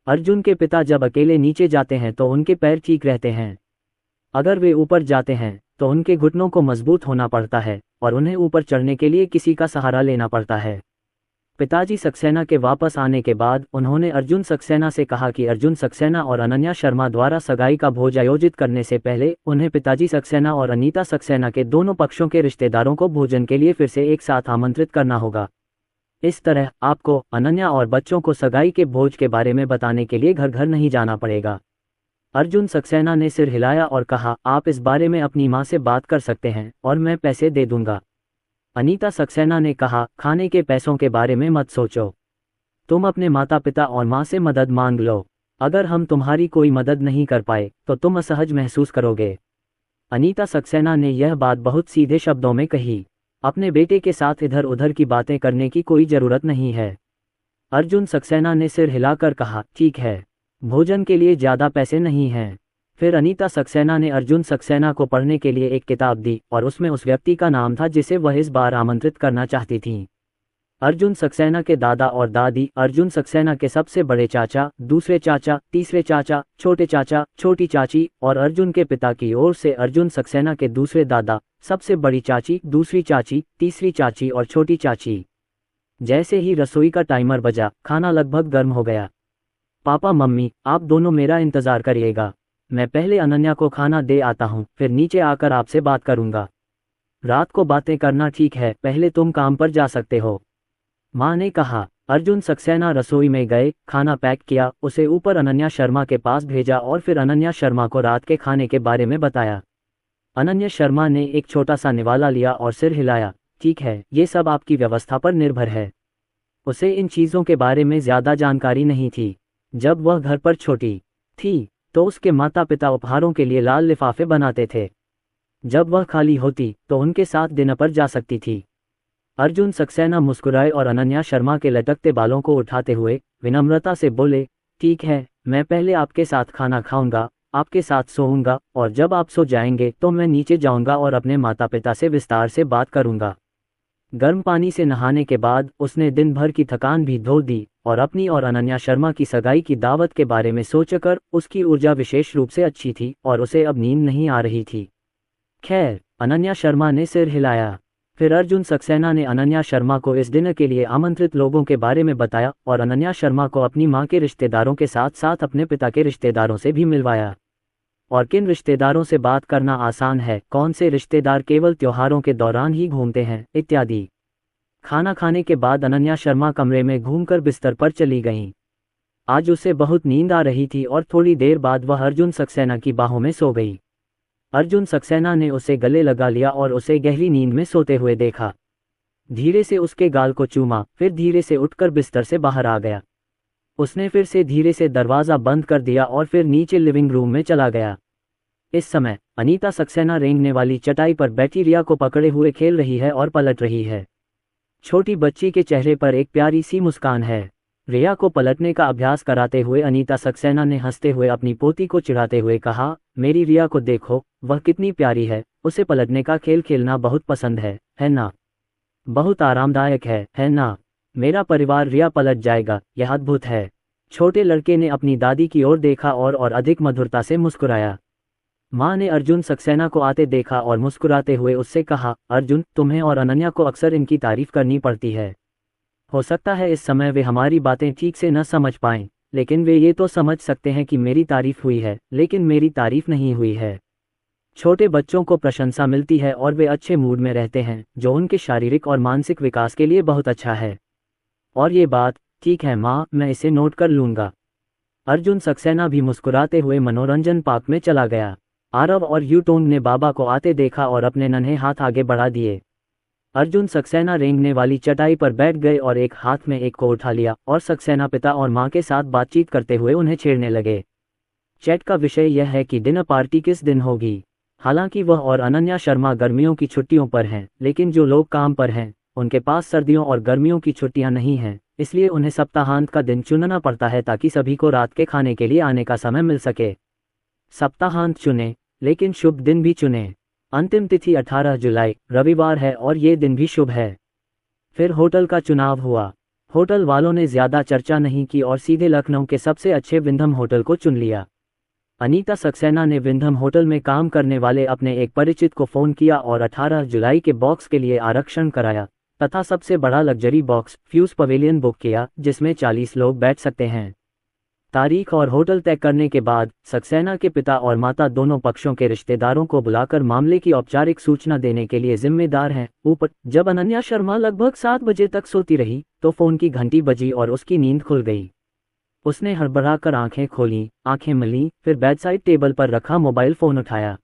अर्जुन के पिता जब अकेले नीचे जाते हैं तो उनके पैर ठीक रहते हैं। अगर वे ऊपर जाते हैं तो उनके घुटनों को मजबूत होना पड़ता है और उन्हें ऊपर चढ़ने के लिए किसी का सहारा लेना पड़ता है। पिताजी सक्सेना के वापस आने के बाद उन्होंने अर्जुन सक्सेना से कहा कि अर्जुन सक्सेना और अनन्या शर्मा द्वारा सगाई का भोज आयोजित करने से पहले उन्हें पिताजी सक्सेना और अनीता सक्सेना के दोनों पक्षों के रिश्तेदारों को भोजन के लिए फिर से एक साथ आमंत्रित करना होगा। इस तरह आपको अनन्या और बच्चों को सगाई के भोज के बारे में बताने के लिए घर घर नहीं जाना पड़ेगा। अर्जुन सक्सेना ने सिर हिलाया और कहा, आप इस बारे में अपनी माँ से बात कर सकते हैं और मैं पैसे दे दूंगा। अनीता सक्सेना ने कहा, खाने के पैसों के बारे में मत सोचो, तुम अपने माता पिता और माँ से मदद मांग लो। अगर हम तुम्हारी कोई मदद नहीं कर पाए तो तुम असहज महसूस करोगे। अनीता सक्सेना ने यह बात बहुत सीधे शब्दों में कही। अपने बेटे के साथ इधर उधर की बातें करने की कोई जरूरत नहीं है। अर्जुन सक्सेना ने सिर हिलाकर कहा, ठीक है, भोजन के लिए ज़्यादा पैसे नहीं हैं। फिर अनीता सक्सेना ने अर्जुन सक्सेना को पढ़ने के लिए एक किताब दी और उसमें उस व्यक्ति का नाम था जिसे वह इस बार आमंत्रित करना चाहती थीं। अर्जुन सक्सेना के दादा और दादी, अर्जुन सक्सेना के सबसे बड़े चाचा, दूसरे चाचा, तीसरे चाचा, छोटे चाचा, छोटी चाची और अर्जुन के पिता की ओर से अर्जुन सक्सेना के दूसरे दादा, सबसे बड़ी चाची, दूसरी चाची, तीसरी चाची और छोटी चाची। जैसे ही रसोई का टाइमर बजा, खाना लगभग गर्म हो गया। पापा मम्मी, आप दोनों मेरा इंतजार करिएगा, मैं पहले अनन्या को खाना दे आता हूँ, फिर नीचे आकर आपसे बात करूँगा। रात को बातें करना ठीक है, पहले तुम काम पर जा सकते हो, माँ ने कहा। अर्जुन सक्सेना रसोई में गए, खाना पैक किया, उसे ऊपर अनन्या शर्मा के पास भेजा और फिर अनन्या शर्मा को रात के खाने के बारे में बताया। अनन्या शर्मा ने एक छोटा सा निवाला लिया और सिर हिलाया। ठीक है, ये सब आपकी व्यवस्था पर निर्भर है। उसे इन चीज़ों के बारे में ज़्यादा जानकारी नहीं थी। जब वह घर पर छोटी थी तो उसके माता पिता उपहारों के लिए लाल लिफाफे बनाते थे। जब वह खाली होती तो उनके साथ डिनर पर जा सकती थी। अर्जुन सक्सेना मुस्कुराए और अनन्या शर्मा के लटकते बालों को उठाते हुए विनम्रता से बोले, ठीक है, मैं पहले आपके साथ खाना खाऊंगा, आपके साथ सोऊंगा और जब आप सो जाएंगे तो मैं नीचे जाऊंगा और अपने माता पिता से विस्तार से बात करूंगा। गर्म पानी से नहाने के बाद उसने दिन भर की थकान भी धो दी और अपनी और अनन्या शर्मा की सगाई की दावत के बारे में सोचकर उसकी ऊर्जा विशेष रूप से अच्छी थी और उसे अब नींद नहीं आ रही थी। खैर, अनन्या शर्मा ने सिर हिलाया। फिर अर्जुन सक्सेना ने अनन्या शर्मा को इस डिनर के लिए आमंत्रित लोगों के बारे में बताया और अनन्या शर्मा को अपनी मां के रिश्तेदारों के साथ साथ अपने पिता के रिश्तेदारों से भी मिलवाया। और किन रिश्तेदारों से बात करना आसान है, कौन से रिश्तेदार केवल त्योहारों के दौरान ही घूमते हैं, इत्यादि। खाना खाने के बाद अनन्या शर्मा कमरे में घूमकर बिस्तर पर चली गईं। आज उसे बहुत नींद आ रही थी और थोड़ी देर बाद वह अर्जुन सक्सेना की बाहों में सो गई। अर्जुन सक्सेना ने उसे गले लगा लिया और उसे गहरी नींद में सोते हुए देखा। धीरे से उसके गाल को चूमा, फिर धीरे से उठकर बिस्तर से बाहर आ गया। उसने फिर से धीरे से दरवाज़ा बंद कर दिया और फिर नीचे लिविंग रूम में चला गया। इस समय अनीता सक्सेना रेंगने वाली चटाई पर बैठी रिया को पकड़े हुए खेल रही है और पलट रही है। छोटी बच्ची के चेहरे पर एक प्यारी सी मुस्कान है। रिया को पलटने का अभ्यास कराते हुए अनीता सक्सेना ने हंसते हुए अपनी पोती को चिढ़ाते हुए कहा, मेरी रिया को देखो, वह कितनी प्यारी है, उसे पलटने का खेल खेलना बहुत पसंद है ना? बहुत आरामदायक है ना? मेरा परिवार रिया पलट जाएगा, यह अद्भुत है। छोटे लड़के ने अपनी दादी की ओर देखा और अधिक मधुरता से मुस्कुराया। माँ ने अर्जुन सक्सेना को आते देखा और मुस्कुराते हुए उससे कहा, अर्जुन, तुम्हें और अनन्या को अक्सर इनकी तारीफ करनी पड़ती है। हो सकता है इस समय वे हमारी बातें ठीक से न समझ पाएं, लेकिन वे ये तो समझ सकते हैं कि मेरी तारीफ हुई है, लेकिन मेरी तारीफ नहीं हुई है। छोटे बच्चों को प्रशंसा मिलती है और वे अच्छे मूड में रहते हैं, जो उनके शारीरिक और मानसिक विकास के लिए बहुत अच्छा है। और ये बात, ठीक है माँ, मैं इसे नोट कर लूँगा। अर्जुन सक्सेना भी मुस्कुराते हुए मनोरंजन पार्क में चला गया। आरव और यूटोंग ने बाबा को आते देखा और अपने नन्हे हाथ आगे बढ़ा दिए। अर्जुन सक्सेना रेंगने वाली चटाई पर बैठ गए और एक हाथ में एक को उठा लिया और सक्सेना पिता और माँ के साथ बातचीत करते हुए उन्हें छेड़ने लगे। चैट का विषय यह है कि डिनर पार्टी किस दिन होगी। हालांकि वह और अनन्या शर्मा गर्मियों की छुट्टियों पर हैं, लेकिन जो लोग काम पर हैं उनके पास सर्दियों और गर्मियों की छुट्टियां नहीं हैं, इसलिए उन्हें सप्ताहांत का दिन चुनना पड़ता है ताकि सभी को रात के खाने के लिए आने का समय मिल सके। सप्ताहांत चुने, लेकिन शुभ दिन भी चुने। अंतिम तिथि 18 जुलाई रविवार है और ये दिन भी शुभ है। फिर होटल का चुनाव हुआ। होटल वालों ने ज़्यादा चर्चा नहीं की और सीधे लखनऊ के सबसे अच्छे विंधम होटल को चुन लिया। अनीता सक्सेना ने विंधम होटल में काम करने वाले अपने एक परिचित को फ़ोन किया और 18 जुलाई के बॉक्स के लिए आरक्षण कराया तथा सबसे बड़ा luxury box fuse pavilion book किया, जिसमें 40 लोग बैठ सकते हैं। तारीख और होटल तय करने के बाद सक्सेना के पिता और माता दोनों पक्षों के रिश्तेदारों को बुलाकर मामले की औपचारिक सूचना देने के लिए जिम्मेदार हैं। ऊपर जब अनन्या शर्मा लगभग 7 बजे तक सोती रही तो फोन की घंटी बजी और उसकी नींद खुल गई। उसने हड़बड़ाकर आंखें खोलीं, आंखें मलीं, फिर बेडसाइड टेबल पर रखा मोबाइल फ़ोन उठाया।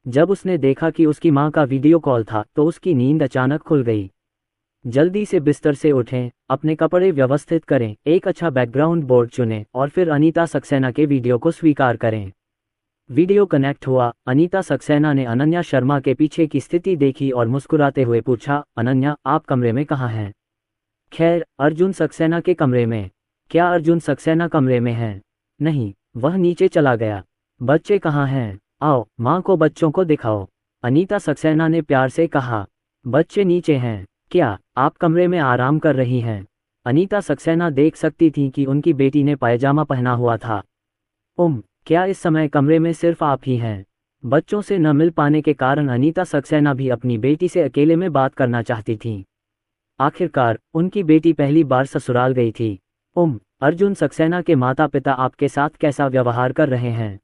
जब उसने देखा कि उसकी माँ का वीडियो कॉल था तो उसकी नींद अचानक खुल गई। जल्दी से बिस्तर से उठें, अपने कपड़े व्यवस्थित करें, एक अच्छा बैकग्राउंड बोर्ड चुनें और फिर अनीता सक्सेना के वीडियो को स्वीकार करें। वीडियो कनेक्ट हुआ। अनीता सक्सेना ने अनन्या शर्मा के पीछे की स्थिति देखी और मुस्कुराते हुए पूछा, अनन्या, आप कमरे में कहाँ हैं? खैर, अर्जुन सक्सेना के कमरे में। क्या अर्जुन सक्सेना कमरे में है? नहीं, वह नीचे चला गया। बच्चे कहाँ हैं? आओ, माँ को बच्चों को दिखाओ। अनीता सक्सेना ने प्यार से कहा। बच्चे नीचे हैं। क्या आप कमरे में आराम कर रही हैं? अनीता सक्सेना देख सकती थी कि उनकी बेटी ने पायजामा पहना हुआ था। क्या इस समय कमरे में सिर्फ आप ही हैं? बच्चों से न मिल पाने के कारण अनीता सक्सेना भी अपनी बेटी से अकेले में बात करना चाहती थी। आखिरकार उनकी बेटी पहली बार ससुराल गई थी। अर्जुन सक्सेना के माता पिता आपके साथ कैसा व्यवहार कर रहे हैं?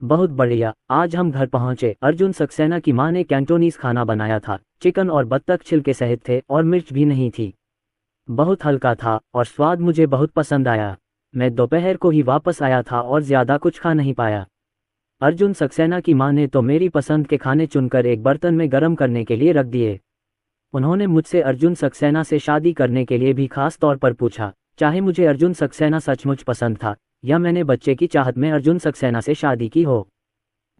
बहुत बढ़िया, आज हम घर पहुंचे। अर्जुन सक्सेना की मां ने कैंटोनीज खाना बनाया था। चिकन और बत्तख छिलके सहित थे और मिर्च भी नहीं थी। बहुत हल्का था और स्वाद मुझे बहुत पसंद आया। मैं दोपहर को ही वापस आया था और ज्यादा कुछ खा नहीं पाया। अर्जुन सक्सेना की मां ने तो मेरी पसंद के खाने चुनकर एक बर्तन में गर्म करने के लिए रख दिए। उन्होंने मुझसे अर्जुन सक्सेना से शादी करने के लिए भी खास तौर पर पूछा। चाहे मुझे अर्जुन सक्सेना सचमुच पसंद था या मैंने बच्चे की चाहत में अर्जुन सक्सेना से शादी की हो,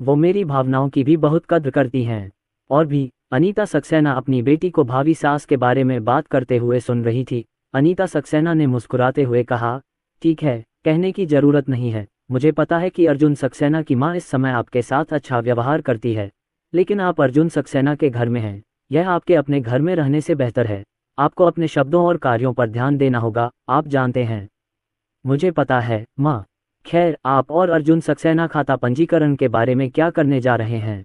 वो मेरी भावनाओं की भी बहुत कद्र करती हैं। और भी, अनीता सक्सेना अपनी बेटी को भावी सास के बारे में बात करते हुए सुन रही थी। अनीता सक्सेना ने मुस्कुराते हुए कहा, ठीक है, कहने की जरूरत नहीं है। मुझे पता है कि अर्जुन सक्सेना की मां इस समय आपके साथ अच्छा व्यवहार करती है, लेकिन आप अर्जुन सक्सेना के घर में हैं। यह आपके अपने घर में रहने से बेहतर है। आपको अपने शब्दों और कार्यों पर ध्यान देना होगा, आप जानते हैं। मुझे पता है माँ। खैर, आप और अर्जुन सक्सेना खाता पंजीकरण के बारे में क्या करने जा रहे हैं?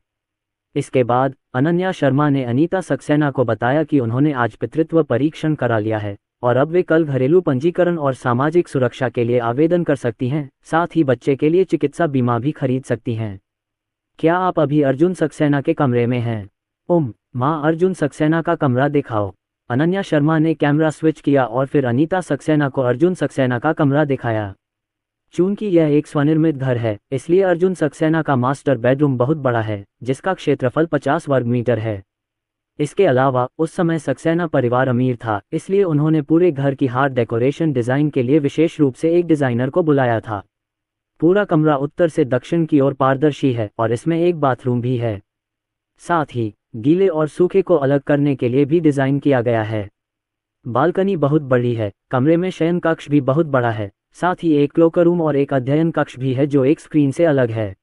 इसके बाद अनन्या शर्मा ने अनीता सक्सेना को बताया कि उन्होंने आज पितृत्व परीक्षण करा लिया है और अब वे कल घरेलू पंजीकरण और सामाजिक सुरक्षा के लिए आवेदन कर सकती हैं। साथ ही बच्चे के लिए चिकित्सा बीमा भी खरीद सकती हैं। क्या आप अभी अर्जुन सक्सेना के कमरे में हैं? माँ, अर्जुन सक्सेना का कमरा दिखाओ। अनन्या शर्मा ने कैमरा स्विच किया और फिर अनीता सक्सेना को अर्जुन सक्सेना का कमरा दिखाया। चूंकि यह एक स्वनिर्मित घर है, इसलिए अर्जुन सक्सेना का मास्टर बेडरूम बहुत बड़ा है, जिसका क्षेत्रफल 50 वर्ग मीटर है। इसके अलावा उस समय सक्सेना परिवार अमीर था, इसलिए उन्होंने पूरे घर की हार्ड डेकोरेशन डिजाइन के लिए विशेष रूप से एक डिजाइनर को बुलाया था। पूरा कमरा उत्तर से दक्षिण की ओर पारदर्शी है और इसमें एक बाथरूम भी है। साथ ही गीले और सूखे को अलग करने के लिए भी डिजाइन किया गया है। बालकनी बहुत बड़ी है। कमरे में शयन कक्ष भी बहुत बड़ा है। साथ ही एक क्लोकर रूम और एक अध्ययन कक्ष भी है जो एक स्क्रीन से अलग है।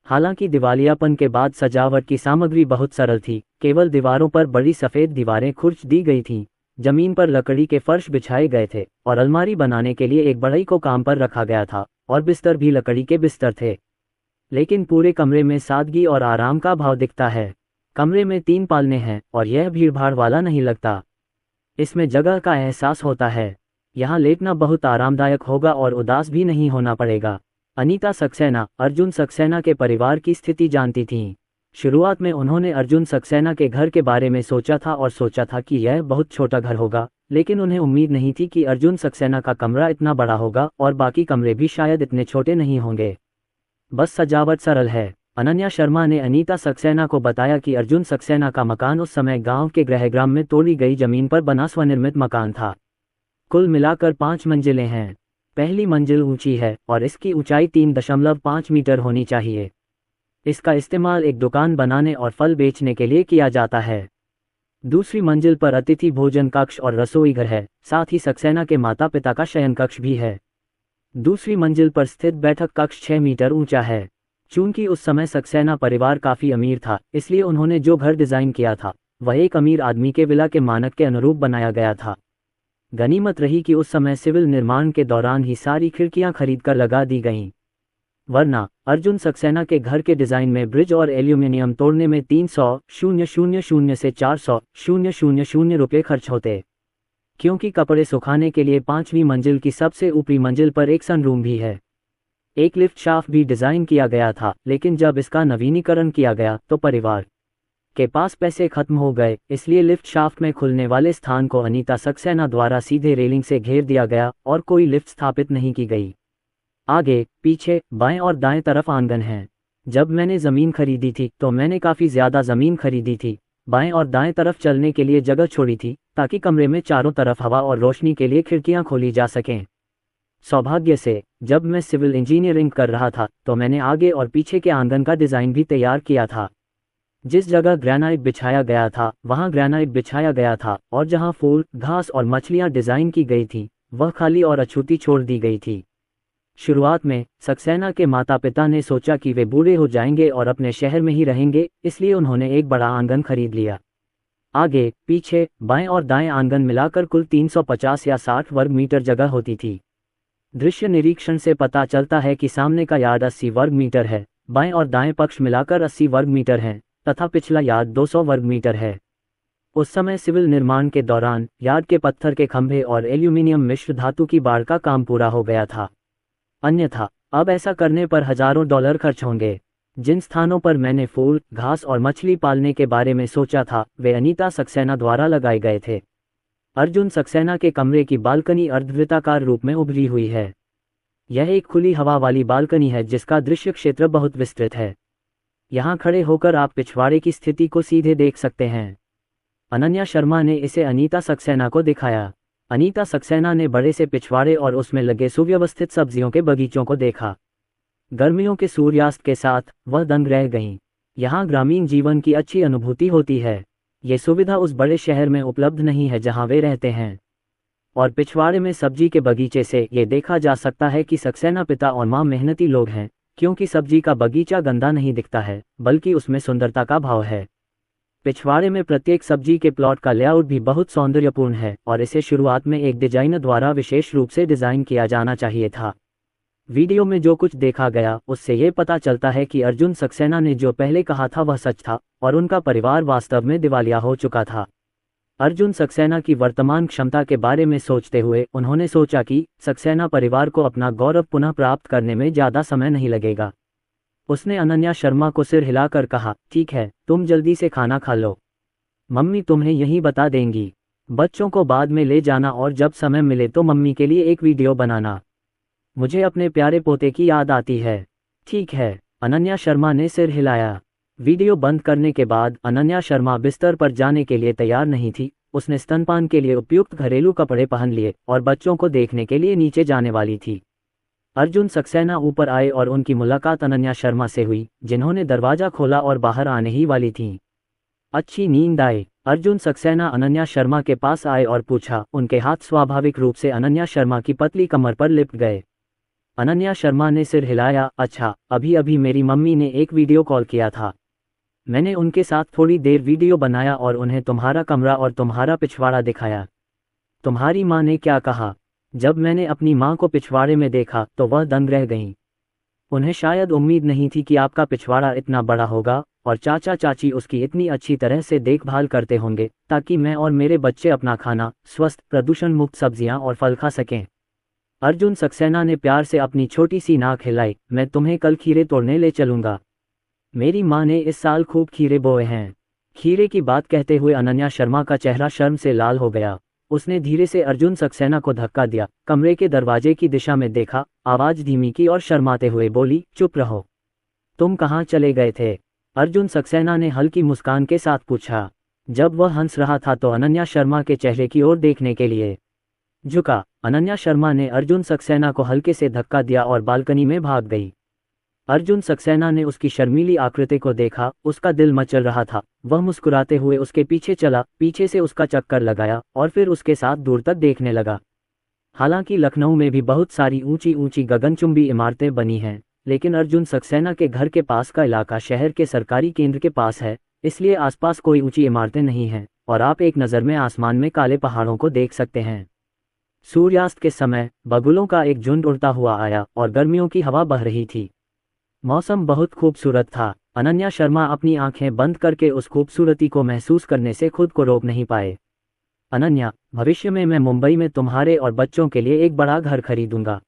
हालांकि दिवालियापन के बाद सजावट की सामग्री बहुत सरल थी। केवल दीवारों पर बड़ी सफ़ेद दीवारें खुर्च दी गई थीं। जमीन पर लकड़ी के फर्श बिछाए गए थे और अलमारी बनाने के लिए एक बढ़ई को काम पर रखा गया था और बिस्तर भी लकड़ी के बिस्तर थे। लेकिन पूरे कमरे में सादगी और आराम का भाव दिखता है। कमरे में 3 पालने हैं और यह भीड़भाड़ वाला नहीं लगता। इसमें जगह का एहसास होता है। यहाँ लेटना बहुत आरामदायक होगा और उदास भी नहीं होना पड़ेगा। अनीता सक्सेना अर्जुन सक्सेना के परिवार की स्थिति जानती थीं। शुरुआत में उन्होंने अर्जुन सक्सेना के घर के बारे में सोचा था कि यह बहुत छोटा घर होगा, लेकिन उन्हें उम्मीद नहीं थी कि अर्जुन सक्सेना का कमरा इतना बड़ा होगा और बाकी कमरे भी शायद इतने छोटे नहीं होंगे। बस सजावट सरल है। अनन्या शर्मा ने अनीता सक्सेना को बताया कि अर्जुन सक्सेना का मकान उस समय गांव के गृहग्राम में तोड़ी गई जमीन पर बना स्वनिर्मित मकान था। कुल मिलाकर 5 मंजिलें हैं। पहली मंजिल ऊंची है और इसकी ऊंचाई 3.5 मीटर होनी चाहिए। इसका इस्तेमाल एक दुकान बनाने और फल बेचने के लिए किया जाता है। दूसरी मंजिल पर अतिथि भोजन कक्ष और रसोई घर है। साथ ही सक्सेना के माता पिता का शयन कक्ष भी है। दूसरी मंजिल पर स्थित बैठक कक्ष 6 मीटर ऊंचा है। चूंकि उस समय सक्सेना परिवार काफी अमीर था, इसलिए उन्होंने जो घर डिजाइन किया था वह एक अमीर आदमी के विला के मानक के अनुरूप बनाया गया था। गनीमत रही कि उस समय सिविल निर्माण के दौरान ही सारी खिड़कियां खरीदकर लगा दी गईं, वरना अर्जुन सक्सेना के घर के डिजाइन में ब्रिज और एल्यूमिनियम तोड़ने में 300,000 से 400,000 रुपये खर्च होते। क्योंकि कपड़े सुखाने के लिए 5वीं मंजिल की सबसे ऊपरी मंजिल पर एक सनरूम भी है। एक लिफ्ट शाफ्ट भी डिजाइन किया गया था, लेकिन जब इसका नवीनीकरण किया गया तो परिवार के पास पैसे खत्म हो गए, इसलिए लिफ्ट शाफ्ट में खुलने वाले स्थान को अनीता सक्सेना द्वारा सीधे रेलिंग से घेर दिया गया और कोई लिफ्ट स्थापित नहीं की गई। आगे, पीछे, बाएं और दाएं तरफ आंगन हैं। जब मैंने ज़मीन खरीदी थी तो मैंने काफ़ी ज़्यादा ज़मीन खरीदी थी। बाएं और दाएं तरफ चलने के लिए जगह छोड़ी थी ताकि कमरे में चारों तरफ हवा और रोशनी के लिए खिड़कियां खोली जा सकें। सौभाग्य से जब मैं सिविल इंजीनियरिंग कर रहा था तो मैंने आगे और पीछे के आंगन का डिज़ाइन भी तैयार किया था। जिस जगह ग्रेनाइट बिछाया गया था वहां ग्रेनाइट बिछाया गया था और जहां फूल, घास और मछलियां डिज़ाइन की गई थी वह खाली और अछूती छोड़ दी गई थी। शुरुआत में सक्सेना के माता पिता ने सोचा कि वे बूढ़े हो जाएंगे और अपने शहर में ही रहेंगे, इसलिए उन्होंने एक बड़ा आंगन खरीद लिया। आगे, पीछे, बाएं और दाएं आंगन मिलाकर कुल 350 या 60 वर्ग मीटर जगह होती थी। दृश्य निरीक्षण से पता चलता है कि सामने का यार्ड 80 वर्ग मीटर है, बाएं और दाएं पक्ष मिलाकर 80 वर्ग मीटर हैं, तथा पिछला यार्ड 200 वर्ग मीटर है। उस समय सिविल निर्माण के दौरान यार्ड के पत्थर के खंभे और एल्यूमिनियम मिश्र धातु की बाड़ का काम पूरा हो गया था। अन्यथा अब ऐसा करने पर हजारों डॉलर खर्च होंगे। जिन स्थानों पर मैंने फूल, घास और मछली पालने के बारे में सोचा था वे अनीता सक्सेना द्वारा लगाए गए थे। अर्जुन सक्सेना के कमरे की बालकनी अर्धवृत्ताकार रूप में उभरी हुई है। यह एक खुली हवा वाली बालकनी है जिसका दृश्य क्षेत्र बहुत विस्तृत है। यहाँ खड़े होकर आप पिछवाड़े की स्थिति को सीधे देख सकते हैं। अनन्या शर्मा ने इसे अनीता सक्सेना को दिखाया। अनीता सक्सेना ने बड़े से पिछवाड़े और उसमें लगे सुव्यवस्थित सब्जियों के बगीचों को देखा। गर्मियों के सूर्यास्त के साथ वह दंग रह गईं। यहाँ ग्रामीण जीवन की अच्छी अनुभूति होती है। ये सुविधा उस बड़े शहर में उपलब्ध नहीं है जहाँ वे रहते हैं। और पिछवाड़े में सब्जी के बगीचे से ये देखा जा सकता है कि सक्सेना पिता और माँ मेहनती लोग हैं, क्योंकि सब्जी का बगीचा गंदा नहीं दिखता है, बल्कि उसमें सुंदरता का भाव है। पिछवाड़े में प्रत्येक सब्जी के प्लॉट का लेआउट भी बहुत सौंदर्यपूर्ण है और इसे शुरुआत में एक डिजाइनर द्वारा विशेष रूप से डिजाइन किया जाना चाहिए था। वीडियो में जो कुछ देखा गया उससे ये पता चलता है कि अर्जुन सक्सेना ने जो पहले कहा था वह सच था और उनका परिवार वास्तव में दिवालिया हो चुका था। अर्जुन सक्सेना की वर्तमान क्षमता के बारे में सोचते हुए उन्होंने सोचा कि सक्सेना परिवार को अपना गौरव पुनः प्राप्त करने में ज़्यादा समय नहीं लगेगा। उसने अनन्या शर्मा को सिर हिलाकर कहा, ठीक है, तुम जल्दी से खाना खा लो, मम्मी तुम्हें यही बता देंगी। बच्चों को बाद में ले जाना और जब समय मिले तो मम्मी के लिए एक वीडियो बनाना। मुझे अपने प्यारे पोते की याद आती है। ठीक है, अनन्या शर्मा ने सिर हिलाया। वीडियो बंद करने के बाद अनन्या शर्मा बिस्तर पर जाने के लिए तैयार नहीं थी। उसने स्तनपान के लिए उपयुक्त घरेलू कपड़े पहन लिए और बच्चों को देखने के लिए नीचे जाने वाली थी। अर्जुन सक्सेना ऊपर आए और उनकी मुलाकात अनन्या शर्मा से हुई, जिन्होंने दरवाजा खोला और बाहर आने ही वाली थीं। अच्छी नींद आए। अर्जुन सक्सेना अनन्या शर्मा के पास आए और पूछा। उनके हाथ स्वाभाविक रूप से अनन्या शर्मा की पतली कमर पर लिपट गए। अनन्या शर्मा ने सिर हिलाया। अच्छा, अभी अभी मेरी मम्मी ने एक वीडियो कॉल किया था। मैंने उनके साथ थोड़ी देर वीडियो बनाया और उन्हें तुम्हारा कमरा और तुम्हारा पिछवाड़ा दिखाया। तुम्हारी माँ ने क्या कहा? जब मैंने अपनी माँ को पिछवाड़े में देखा तो वह दंग रह गईं। उन्हें शायद उम्मीद नहीं थी कि आपका पिछवाड़ा इतना बड़ा होगा और चाचा चाची उसकी इतनी अच्छी तरह से देखभाल करते होंगे ताकि मैं और मेरे बच्चे अपना खाना स्वस्थ, प्रदूषण मुक्त सब्जियां और फल खा सकें। अर्जुन सक्सेना ने प्यार से अपनी छोटी सी नाक हिलाई। मैं तुम्हें कल खीरे तोड़ने ले चलूंगा। मेरी माँ ने इस साल खूब खीरे बोए हैं। खीरे की बात कहते हुए अनन्या शर्मा का चेहरा शर्म से लाल हो गया। उसने धीरे से अर्जुन सक्सेना को धक्का दिया, कमरे के दरवाजे की दिशा में देखा, आवाज धीमी की और शर्माते हुए बोली, चुप रहो। तुम कहाँ चले गए थे? अर्जुन सक्सेना ने हल्की मुस्कान के साथ पूछा। जब वह हंस रहा था तो अनन्या शर्मा के चेहरे की ओर देखने के लिए झुका। अनन्या शर्मा ने अर्जुन सक्सेना को हल्के से धक्का दिया और बालकनी में भाग गई। अर्जुन सक्सेना ने उसकी शर्मीली आकृति को देखा। उसका दिल मचल रहा था। वह मुस्कुराते हुए उसके पीछे चला, पीछे से उसका चक्कर लगाया और फिर उसके साथ दूर तक देखने लगा। हालांकि लखनऊ में भी बहुत सारी ऊंची ऊंची गगनचुंबी इमारतें बनी हैं, लेकिन अर्जुन सक्सेना के घर के पास का इलाका शहर के सरकारी केंद्र के पास है, इसलिए आसपास कोई ऊंची इमारतें नहीं हैं और आप एक नज़र में आसमान में काले पहाड़ों को देख सकते हैं। सूर्यास्त के समय बगुलों का एक झुंड उड़ता हुआ आया और गर्मियों की हवा बह रही थी। मौसम बहुत खूबसूरत था। अनन्या शर्मा अपनी आंखें बंद करके उस खूबसूरती को महसूस करने से खुद को रोक नहीं पाए। अनन्या, भविष्य में मैं मुंबई में तुम्हारे और बच्चों के लिए एक बड़ा घर खरीदूंगा।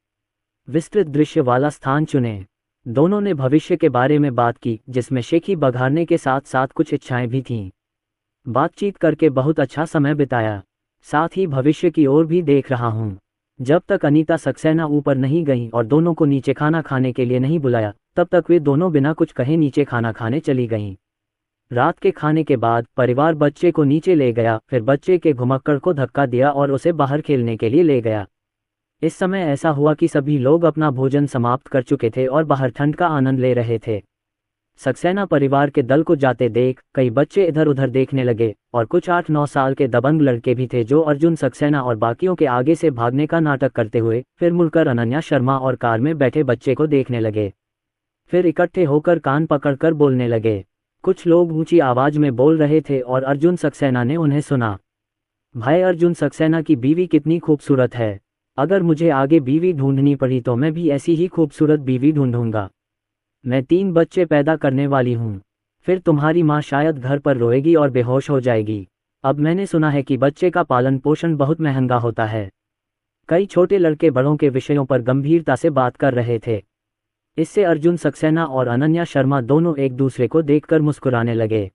विस्तृत दृश्य वाला स्थान चुनें। दोनों ने भविष्य के बारे में बात की, जिसमें शेखी बघारने के साथ साथ कुछ इच्छाएं भी थीं। बातचीत करके बहुत अच्छा समय बिताया। साथ ही भविष्य की ओर भी देख रहा हूँ। जब तक अनीता सक्सेना ऊपर नहीं गई और दोनों को नीचे खाना खाने के लिए नहीं बुलाया, तब तक वे दोनों बिना कुछ कहे नीचे खाना खाने चली गईं। रात के खाने के बाद परिवार बच्चे को नीचे ले गया, फिर बच्चे के घुमक्कड़ को धक्का दिया और उसे बाहर खेलने के लिए ले गया। इस समय ऐसा हुआ कि सभी लोग अपना भोजन समाप्त कर चुके थे और बाहर ठंड का आनंद ले रहे थे। सक्सेना परिवार के दल को जाते देख कई बच्चे इधर उधर देखने लगे और कुछ 8-9 साल के दबंग लड़के भी थे जो अर्जुन सक्सेना और बाकियों के आगे से भागने का नाटक करते हुए फिर मुड़कर अनन्या शर्मा और कार में बैठे बच्चे को देखने लगे। फिर इकट्ठे होकर कान पकड़कर बोलने लगे, कुछ लोग ऊंची आवाज में बोल रहे थे और अर्जुन सक्सेना ने उन्हें सुना। भाई अर्जुन सक्सेना की बीवी कितनी खूबसूरत है। अगर मुझे आगे बीवी ढूंढनी पड़ी तो मैं भी ऐसी ही खूबसूरत बीवी ढूंढूंगा। मैं 3 बच्चे पैदा करने वाली हूँ। फिर तुम्हारी माँ शायद घर पर रोएगी और बेहोश हो जाएगी। अब मैंने सुना है कि बच्चे का पालन पोषण बहुत महंगा होता है। कई छोटे लड़के बड़ों के विषयों पर गंभीरता से बात कर रहे थे। इससे अर्जुन सक्सेना और अनन्या शर्मा दोनों एक दूसरे को देखकर मुस्कुराने लगे।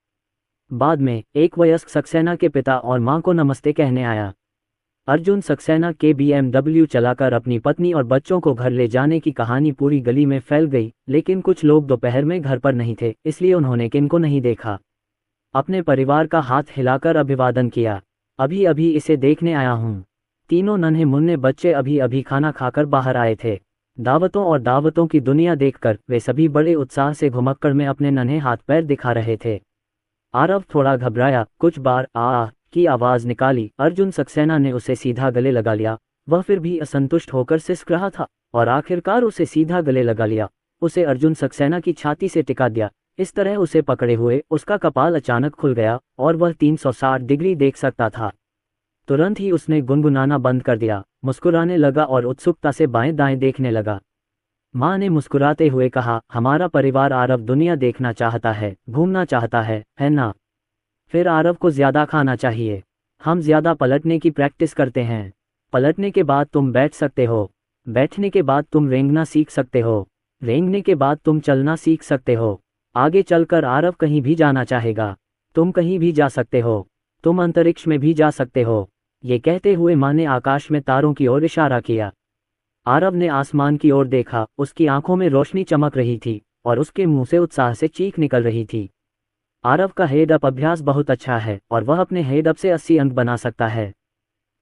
बाद में एक वयस्क सक्सेना के पिता और मां को नमस्ते कहने आया। अर्जुन सक्सेना के BMW चलाकर अपनी पत्नी और बच्चों को घर ले जाने की कहानी पूरी गली में फैल गई, लेकिन कुछ लोग दोपहर में घर पर नहीं थे, इसलिए उन्होंने किन को नहीं देखा। अपने परिवार का हाथ हिलाकर अभिवादन किया। अभी अभी इसे देखने आया हूँ। तीनों नन्हे मुन्ने बच्चे अभी अभी खाना खाकर बाहर आए थे। दावतों और दावतों की दुनिया देखकर वे सभी बड़े उत्साह से घुमक्कड़ में अपने नन्हे हाथ पैर दिखा रहे थे। आरव थोड़ा घबराया, कुछ बार आ की आवाज निकाली। अर्जुन सक्सेना ने उसे सीधा गले लगा लिया। वह फिर भी असंतुष्ट होकर सिसक रहा था और आखिरकार उसे सीधा गले लगा लिया। उसे अर्जुन सक्सेना की छाती से टिका दिया। इस तरह उसे पकड़े हुए उसका कपाल अचानक खुल गया और वह 360 डिग्री देख सकता था। तुरंत ही उसने गुनगुनाना बंद कर दिया, मुस्कुराने लगा और उत्सुकता से बाएं दाएं देखने लगा। माँ ने मुस्कुराते हुए कहा, हमारा परिवार आरव दुनिया देखना चाहता है, घूमना चाहता है ना? फिर आरव को ज्यादा खाना चाहिए। हम ज्यादा पलटने की प्रैक्टिस करते हैं। पलटने के बाद तुम बैठ सकते हो। बैठने के बाद तुम रेंगना सीख सकते हो। रेंगने के बाद तुम चलना सीख सकते हो। आगे चलकर आरव कहीं भी जाना चाहेगा। तुम कहीं भी जा सकते हो। तुम अंतरिक्ष में भी जा सकते हो। ये कहते हुए माँ ने आकाश में तारों की ओर इशारा किया। आरव ने आसमान की ओर देखा। उसकी आंखों में रोशनी चमक रही थी और उसके मुंह से उत्साह से चीख निकल रही थी। आरव का हेड अप अभ्यास बहुत अच्छा है और वह अपने हेड अप से 80 अंक बना सकता है।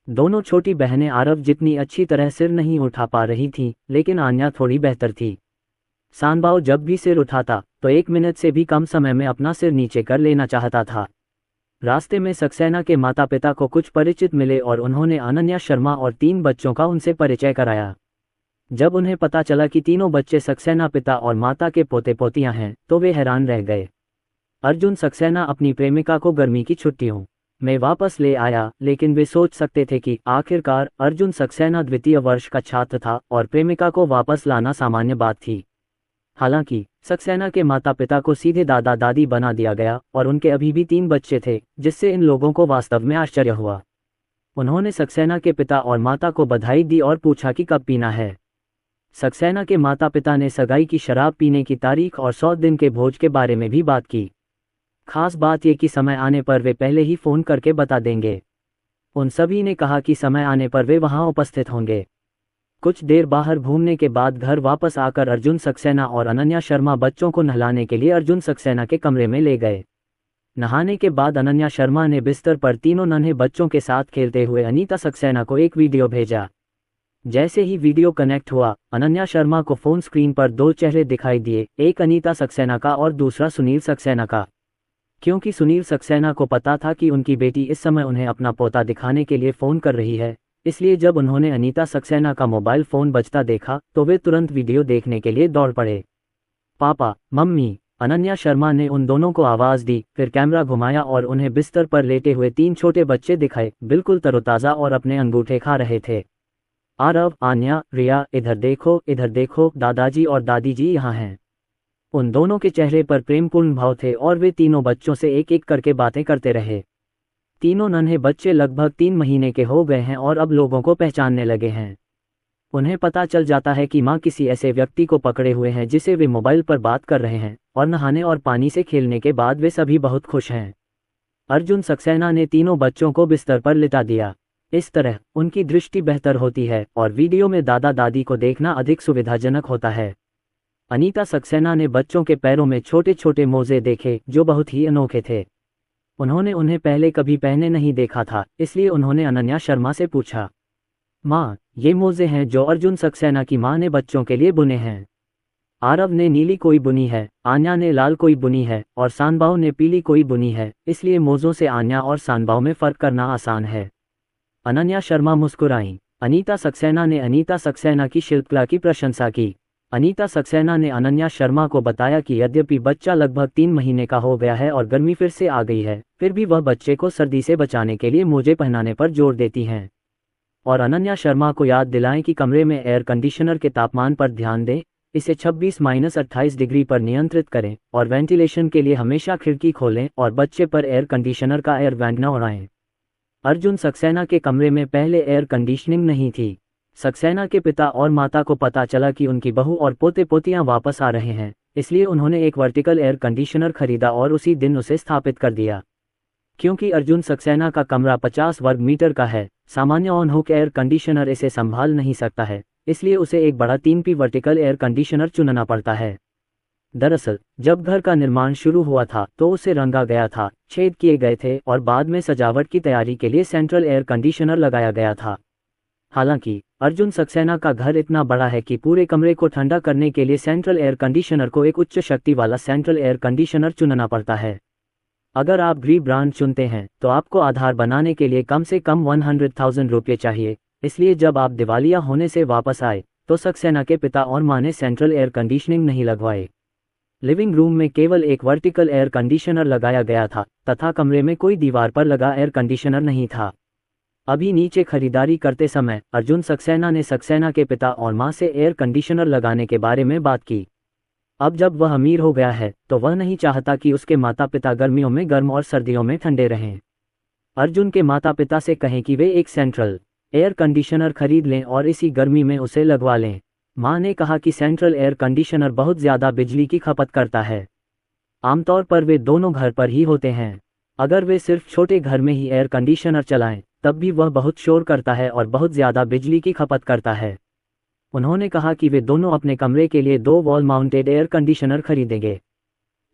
दोनों छोटी बहनें आरव जितनी अच्छी तरह सिर नहीं उठा पा रही थीं, लेकिन आन्या थोड़ी बेहतर थी। सांबाओ जब भी सिर उठाता तो 1 मिनट से भी कम समय में अपना सिर नीचे कर लेना चाहता था। रास्ते में सक्सेना के माता पिता को कुछ परिचित मिले और उन्होंने अनन्या शर्मा और 3 बच्चों का उनसे परिचय कराया। जब उन्हें पता चला कि तीनों बच्चे सक्सेना पिता और माता के पोते पोतियां हैं तो वे हैरान रह गए। अर्जुन सक्सेना अपनी प्रेमिका को गर्मी की छुट्टियों में वापस ले आया, लेकिन वे सोच सकते थे कि आखिरकार अर्जुन सक्सेना द्वितीय वर्ष का छात्र था और प्रेमिका को वापस लाना सामान्य बात थी। हालांकि सक्सेना के माता पिता को सीधे दादा दादी बना दिया गया और उनके अभी भी 3 बच्चे थे, जिससे इन लोगों को वास्तव में आश्चर्य हुआ। उन्होंने सक्सेना के पिता और माता को बधाई दी और पूछा कि कब पीना है। सक्सेना के माता पिता ने सगाई की शराब पीने की तारीख और 100 दिन के भोज के बारे में भी बात की। खास बात यह कि समय आने पर वे पहले ही फोन करके बता देंगे। उन सभी ने कहा कि समय आने पर वे वहां उपस्थित होंगे। कुछ देर बाहर घूमने के बाद घर वापस आकर अर्जुन सक्सेना और अनन्या शर्मा बच्चों को नहलाने के लिए अर्जुन सक्सेना के कमरे में ले गए। नहाने के बाद अनन्या शर्मा ने बिस्तर पर तीनों नन्हे बच्चों के साथ खेलते हुए अनीता सक्सेना को एक वीडियो भेजा। जैसे ही वीडियो कनेक्ट हुआ, अनन्या शर्मा को फोन स्क्रीन पर 2 चेहरे दिखाई दिए, एक अनीता सक्सेना का और दूसरा सुनील सक्सेना का। क्योंकि सुनील सक्सेना को पता था कि उनकी बेटी इस समय उन्हें अपना पोता दिखाने के लिए फ़ोन कर रही है, इसलिए जब उन्होंने अनीता सक्सेना का मोबाइल फ़ोन बजता देखा तो वे तुरंत वीडियो देखने के लिए दौड़ पड़े। पापा, मम्मी, अनन्या शर्मा ने उन दोनों को आवाज़ दी, फिर कैमरा घुमाया और उन्हें बिस्तर पर लेटे हुए 3 छोटे बच्चे दिखाए, बिल्कुल तरोताज़ा और अपने अंगूठे खा रहे थे। आरव, आन्या, रिया, इधर देखो, दादाजी और दादी जी यहाँ हैं। उन दोनों के चेहरे पर प्रेमपूर्ण भाव थे और वे तीनों बच्चों से एक एक करके बातें करते रहे। तीनों नन्हे बच्चे लगभग 3 महीने के हो गए हैं और अब लोगों को पहचानने लगे हैं। उन्हें पता चल जाता है कि माँ किसी ऐसे व्यक्ति को पकड़े हुए हैं जिसे वे मोबाइल पर बात कर रहे हैं, और नहाने और पानी से खेलने के बाद वे सभी बहुत खुश हैं। अर्जुन सक्सेना ने तीनों बच्चों को बिस्तर पर लिटा दिया। इस तरह उनकी दृष्टि बेहतर होती है और वीडियो में दादा दादी को देखना अधिक सुविधाजनक होता है। अनीता सक्सेना ने बच्चों के पैरों में छोटे छोटे मोजे देखे जो बहुत ही अनोखे थे। उन्होंने उन्हें पहले कभी पहने नहीं देखा था, इसलिए उन्होंने अनन्या शर्मा से पूछा, माँ, ये मोजे हैं जो अर्जुन सक्सेना की माँ ने बच्चों के लिए बुने हैं। आरव ने नीली कोई बुनी है, आन्या ने लाल कोई बुनी है और सांबाओ ने पीली कोई बुनी है, इसलिए मोजों से आन्या और सांबाओ में फ़र्क करना आसान है। अनन्या शर्मा मुस्कुराईं। अनीता सक्सेना ने अनीता सक्सेना की शिल्पकला की प्रशंसा की। अनीता सक्सेना ने अनन्या शर्मा को बताया कि यद्यपि बच्चा लगभग 3 महीने का हो गया है और गर्मी फिर से आ गई है, फिर भी वह बच्चे को सर्दी से बचाने के लिए मोजे पहनाने पर जोर देती हैं। और अनन्या शर्मा को याद दिलाएं कि कमरे में एयर कंडीशनर के तापमान पर ध्यान दें, इसे 26-28 डिग्री पर नियंत्रित करें और वेंटिलेशन के लिए हमेशा खिड़की खोलें और बच्चे पर एयर कंडीशनर का एयर वेंट न उड़ाएं। अर्जुन सक्सेना के कमरे में पहले एयर कंडीशनिंग नहीं थी। सक्सेना के पिता और माता को पता चला कि उनकी बहू और पोते पोतियां वापस आ रहे हैं, इसलिए उन्होंने एक वर्टिकल एयर कंडीशनर खरीदा और उसी दिन उसे स्थापित कर दिया। क्योंकि अर्जुन सक्सेना का कमरा 50 वर्ग मीटर का है, सामान्य ऑन हुक एयर कंडीशनर इसे संभाल नहीं सकता है, इसलिए उसे एक बड़ा 3P वर्टिकल एयर कंडीशनर चुनना पड़ता है। दरअसल जब घर का निर्माण शुरू हुआ था तो उसे रंगा गया था, छेद किए गए थे और बाद में सजावट की तैयारी के लिए सेंट्रल एयर कंडीशनर लगाया गया था। हालांकि अर्जुन सक्सेना का घर इतना बड़ा है कि पूरे कमरे को ठंडा करने के लिए सेंट्रल एयर कंडीशनर को एक उच्च शक्ति वाला सेंट्रल एयर कंडीशनर चुनना पड़ता है। अगर आप ग्री ब्रांड चुनते हैं तो आपको आधार बनाने के लिए कम से कम 100,000 रुपये चाहिए। इसलिए जब आप दिवालिया होने से वापस आए तो सक्सेना के पिता और मां ने सेंट्रल एयर कंडीशनिंग नहीं लगवाए। लिविंग रूम में केवल एक वर्टिकल एयर कंडीशनर लगाया गया था तथा कमरे में कोई दीवार पर लगा एयर कंडीशनर नहीं था। अभी नीचे खरीदारी करते समय अर्जुन सक्सेना ने सक्सेना के पिता और मां से एयर कंडीशनर लगाने के बारे में बात की। अब जब वह अमीर हो गया है तो वह नहीं चाहता कि उसके माता पिता गर्मियों में गर्म और सर्दियों में ठंडे रहें। अर्जुन के माता पिता से कहें कि वे एक सेंट्रल एयर कंडीशनर खरीद लें और इसी गर्मी में उसे लगवा लें। मां ने कहा कि सेंट्रल एयर कंडीशनर बहुत ज़्यादा बिजली की खपत करता है। आमतौर पर वे दोनों घर पर ही होते हैं। अगर वे सिर्फ छोटे घर में ही एयर कंडीशनर चलाएं तब भी वह बहुत शोर करता है और बहुत ज़्यादा बिजली की खपत करता है। उन्होंने कहा कि वे दोनों अपने कमरे के लिए 2 वॉल माउंटेड एयर कंडीशनर खरीदेंगे,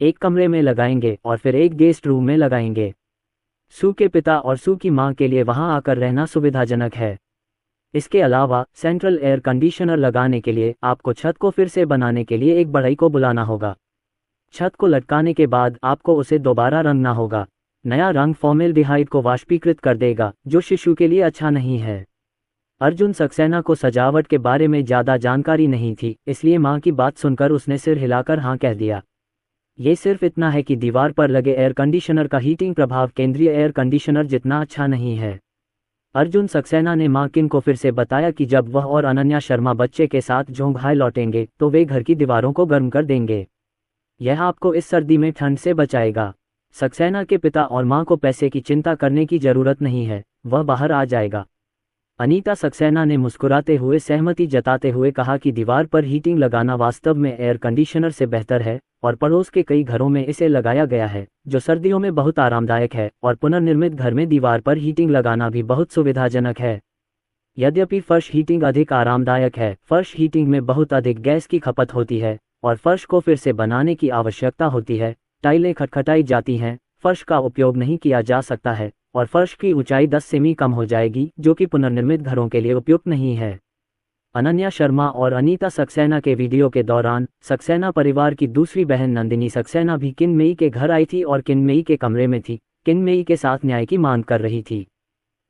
एक कमरे में लगाएंगे और फिर एक गेस्ट रूम में लगाएंगे। सू के पिता और सू की मां के लिए वहां आकर रहना सुविधाजनक है। इसके अलावा सेंट्रल एयर कंडीशनर लगाने के लिए आपको छत को फिर से बनाने के लिए एक बढ़ई को बुलाना होगा। छत को लटकाने के बाद आपको उसे दोबारा रंगना होगा। नया रंग फॉर्मेल्डिहाइड को वाष्पीकृत कर देगा, जो शिशु के लिए अच्छा नहीं है। अर्जुन सक्सेना को सजावट के बारे में ज़्यादा जानकारी नहीं थी, इसलिए मां की बात सुनकर उसने सिर हिलाकर हाँ कह दिया। ये सिर्फ इतना है कि दीवार पर लगे एयर कंडीशनर का हीटिंग प्रभाव केंद्रीय एयर कंडीशनर जितना अच्छा नहीं है। अर्जुन सक्सेना ने मां किन को फिर से बताया कि जब वह और अनन्या शर्मा बच्चे के साथ जोंघाई लौटेंगे तो वे घर की दीवारों को गर्म कर देंगे। यह आपको इस सर्दी में ठंड से बचाएगा। सक्सेना के पिता और मां को पैसे की चिंता करने की जरूरत नहीं है, वह बाहर आ जाएगा। अनीता सक्सेना ने मुस्कुराते हुए सहमति जताते हुए कहा कि दीवार पर हीटिंग लगाना वास्तव में एयर कंडीशनर से बेहतर है और पड़ोस के कई घरों में इसे लगाया गया है, जो सर्दियों में बहुत आरामदायक है और पुनर्निर्मित घर में दीवार पर हीटिंग लगाना भी बहुत सुविधाजनक है। यद्यपि फर्श हीटिंग अधिक आरामदायक है, फर्श हीटिंग में बहुत अधिक गैस की खपत होती है और फर्श को फिर से बनाने की आवश्यकता होती है। टाइलें खटखटाई जाती हैं, फर्श का उपयोग नहीं किया जा सकता है और फर्श की ऊंचाई 10 सेमी कम हो जाएगी, जो कि पुनर्निर्मित घरों के लिए उपयुक्त नहीं है। अनन्या शर्मा और अनीता सक्सेना के वीडियो के दौरान सक्सेना परिवार की दूसरी बहन नंदिनी सक्सेना भी किनमेई के घर आई थी और किनमेई के कमरे में थी, किनमेई के साथ न्याय की मांग कर रही थी।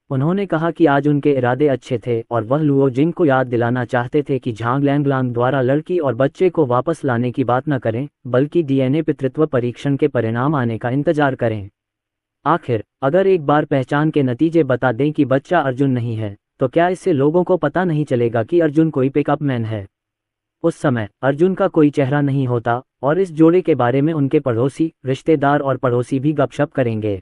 उन्होंने कहा कि आज उनके इरादे अच्छे थे और वह लुओ जिंग को याद दिलाना चाहते थे कि झांग लैंगलांग द्वारा लड़की और बच्चे को वापस लाने की बात न करें, बल्कि डीएनए पितृत्व परीक्षण के परिणाम आने का इंतजार करें। आखिर अगर एक बार पहचान के नतीजे बता दें कि बच्चा अर्जुन नहीं है, तो क्या इससे लोगों को पता नहीं चलेगा कि अर्जुन कोई पिकअप मैन है? उस समय अर्जुन का कोई चेहरा नहीं होता और इस जोड़े के बारे में उनके पड़ोसी, रिश्तेदार और पड़ोसी भी गपशप करेंगे।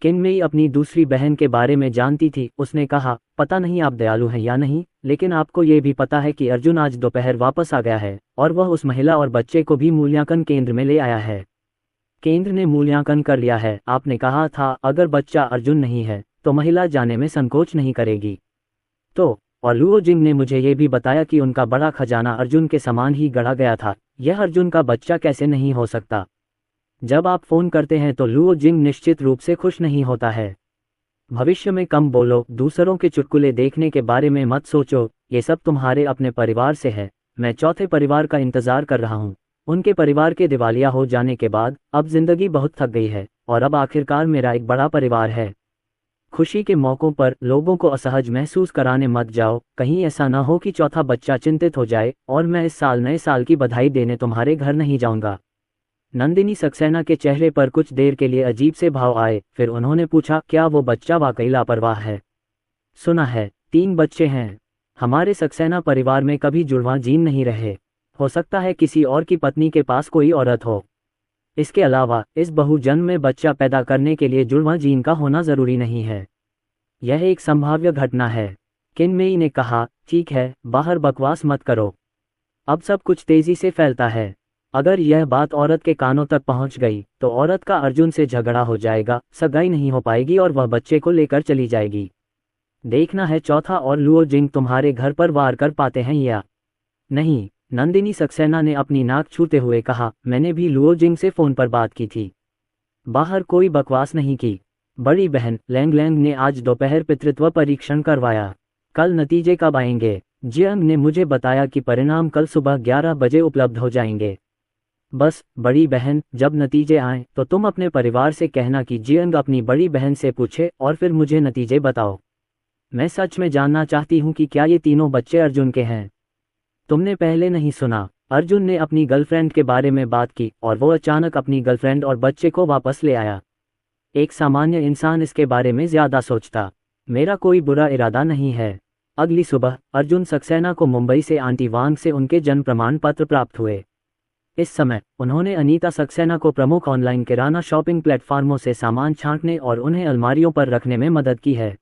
किनमेई अपनी दूसरी बहन के बारे में जानती थी। उसने कहा, पता नहीं आप दयालु हैं या नहीं, लेकिन आपको ये भी पता है कि अर्जुन आज दोपहर वापस आ गया है और वह उस महिला और बच्चे को भी मूल्यांकन केंद्र में ले आया है। केंद्र ने मूल्यांकन कर लिया है। आपने कहा था अगर बच्चा अर्जुन नहीं है तो महिला जाने में संकोच नहीं करेगी। तो और लुओ जिंग ने मुझे ये भी बताया कि उनका बड़ा खजाना अर्जुन के समान ही गढ़ा गया था। यह अर्जुन का बच्चा कैसे नहीं हो सकता? जब आप फोन करते हैं तो लुओ जिंग निश्चित रूप से खुश नहीं होता है। भविष्य में कम बोलो, दूसरों के चुटकुले देखने के बारे में मत सोचो, ये सब तुम्हारे अपने परिवार से है। मैं चौथे परिवार का इंतजार कर रहा हूँ। उनके परिवार के दिवालिया हो जाने के बाद अब जिंदगी बहुत थक गई है और अब आखिरकार मेरा एक बड़ा परिवार है। खुशी के मौक़ों पर लोगों को असहज महसूस कराने मत जाओ, कहीं ऐसा ना हो कि चौथा बच्चा चिंतित हो जाए और मैं इस साल नए साल की बधाई देने तुम्हारे घर नहीं जाऊंगा। नंदिनी सक्सेना के चेहरे पर कुछ देर के लिए अजीब से भाव आए, फिर उन्होंने पूछा, क्या वो बच्चा वाकई लापरवाह है? सुना है 3 बच्चे हैं। हमारे सक्सेना परिवार में कभी जुड़वां जीन नहीं रहे। हो सकता है किसी और की पत्नी के पास कोई औरत हो। इसके अलावा इस बहुजन्म में बच्चा पैदा करने के लिए जुड़वां जीन का होना जरूरी नहीं है। यह एक संभाव्य घटना है। किनमेई ने कहा, ठीक है, बाहर बकवास मत करो। अब सब कुछ तेजी से फैलता है। अगर यह बात औरत के कानों तक पहुंच गई तो औरत का अर्जुन से झगड़ा हो जाएगा, सगाई नहीं हो पाएगी और वह बच्चे को लेकर चली जाएगी। देखना है चौथा और लुओ जिंग तुम्हारे घर पर वार कर पाते हैं या नहीं। नंदिनी सक्सेना ने अपनी नाक छूते हुए कहा, मैंने भी लुओ जिंग से फ़ोन पर बात की थी। बाहर कोई बकवास नहीं की। बड़ी बहन लैंग लैंग ने आज दोपहर पितृत्व परीक्षण करवाया। कल नतीजे कब आएंगे? जियांग ने मुझे बताया कि परिणाम कल सुबह 11 बजे उपलब्ध हो जाएंगे। बस बड़ी बहन, जब नतीजे आएं तो तुम अपने परिवार से कहना कि जियांग अपनी बड़ी बहन से पूछे और फिर मुझे नतीजे बताओ। मैं सच में जानना चाहती हूँ कि क्या ये तीनों बच्चे अर्जुन के हैं। तुमने पहले नहीं सुना? अर्जुन ने अपनी गर्लफ्रेंड के बारे में बात की और वो अचानक अपनी गर्लफ्रेंड और बच्चे को वापस ले आया। एक सामान्य इंसान इसके बारे में ज्यादा सोचता। मेरा कोई बुरा इरादा नहीं है। अगली सुबह अर्जुन सक्सेना को मुंबई से आंटी वांग से उनके जन्म प्रमाण पत्र प्राप्त हुए। इस समय उन्होंने अनीता सक्सेना को प्रमुख ऑनलाइन किराना शॉपिंग प्लेटफॉर्मों से सामान छांटने और उन्हें अलमारियों पर रखने में मदद की है।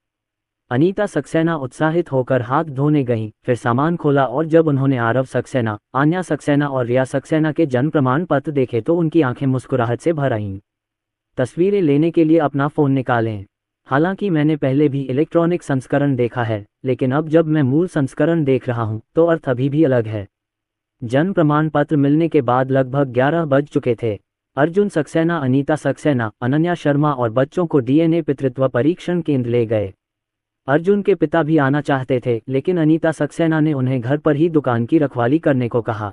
अनीता सक्सेना उत्साहित होकर हाथ धोने गईं, फिर सामान खोला और जब उन्होंने आरव सक्सेना, आन्या सक्सेना और रिया सक्सेना के जन्म प्रमाण पत्र देखे तो उनकी आंखें मुस्कुराहट से भर आईं। तस्वीरें लेने के लिए अपना फ़ोन निकालें। हालांकि मैंने पहले भी इलेक्ट्रॉनिक संस्करण देखा है, लेकिन अब जब मैं मूल संस्करण देख रहा हूं तो अर्थ अभी भी अलग है। जन्म प्रमाण पत्र मिलने के बाद लगभग 11 बज चुके थे। अर्जुन सक्सेना, अनीता सक्सेना, अनन्या शर्मा और बच्चों को डीएनए पितृत्व परीक्षण केंद्र ले गए। अर्जुन के पिता भी आना चाहते थे, लेकिन अनीता सक्सेना ने उन्हें घर पर ही दुकान की रखवाली करने को कहा।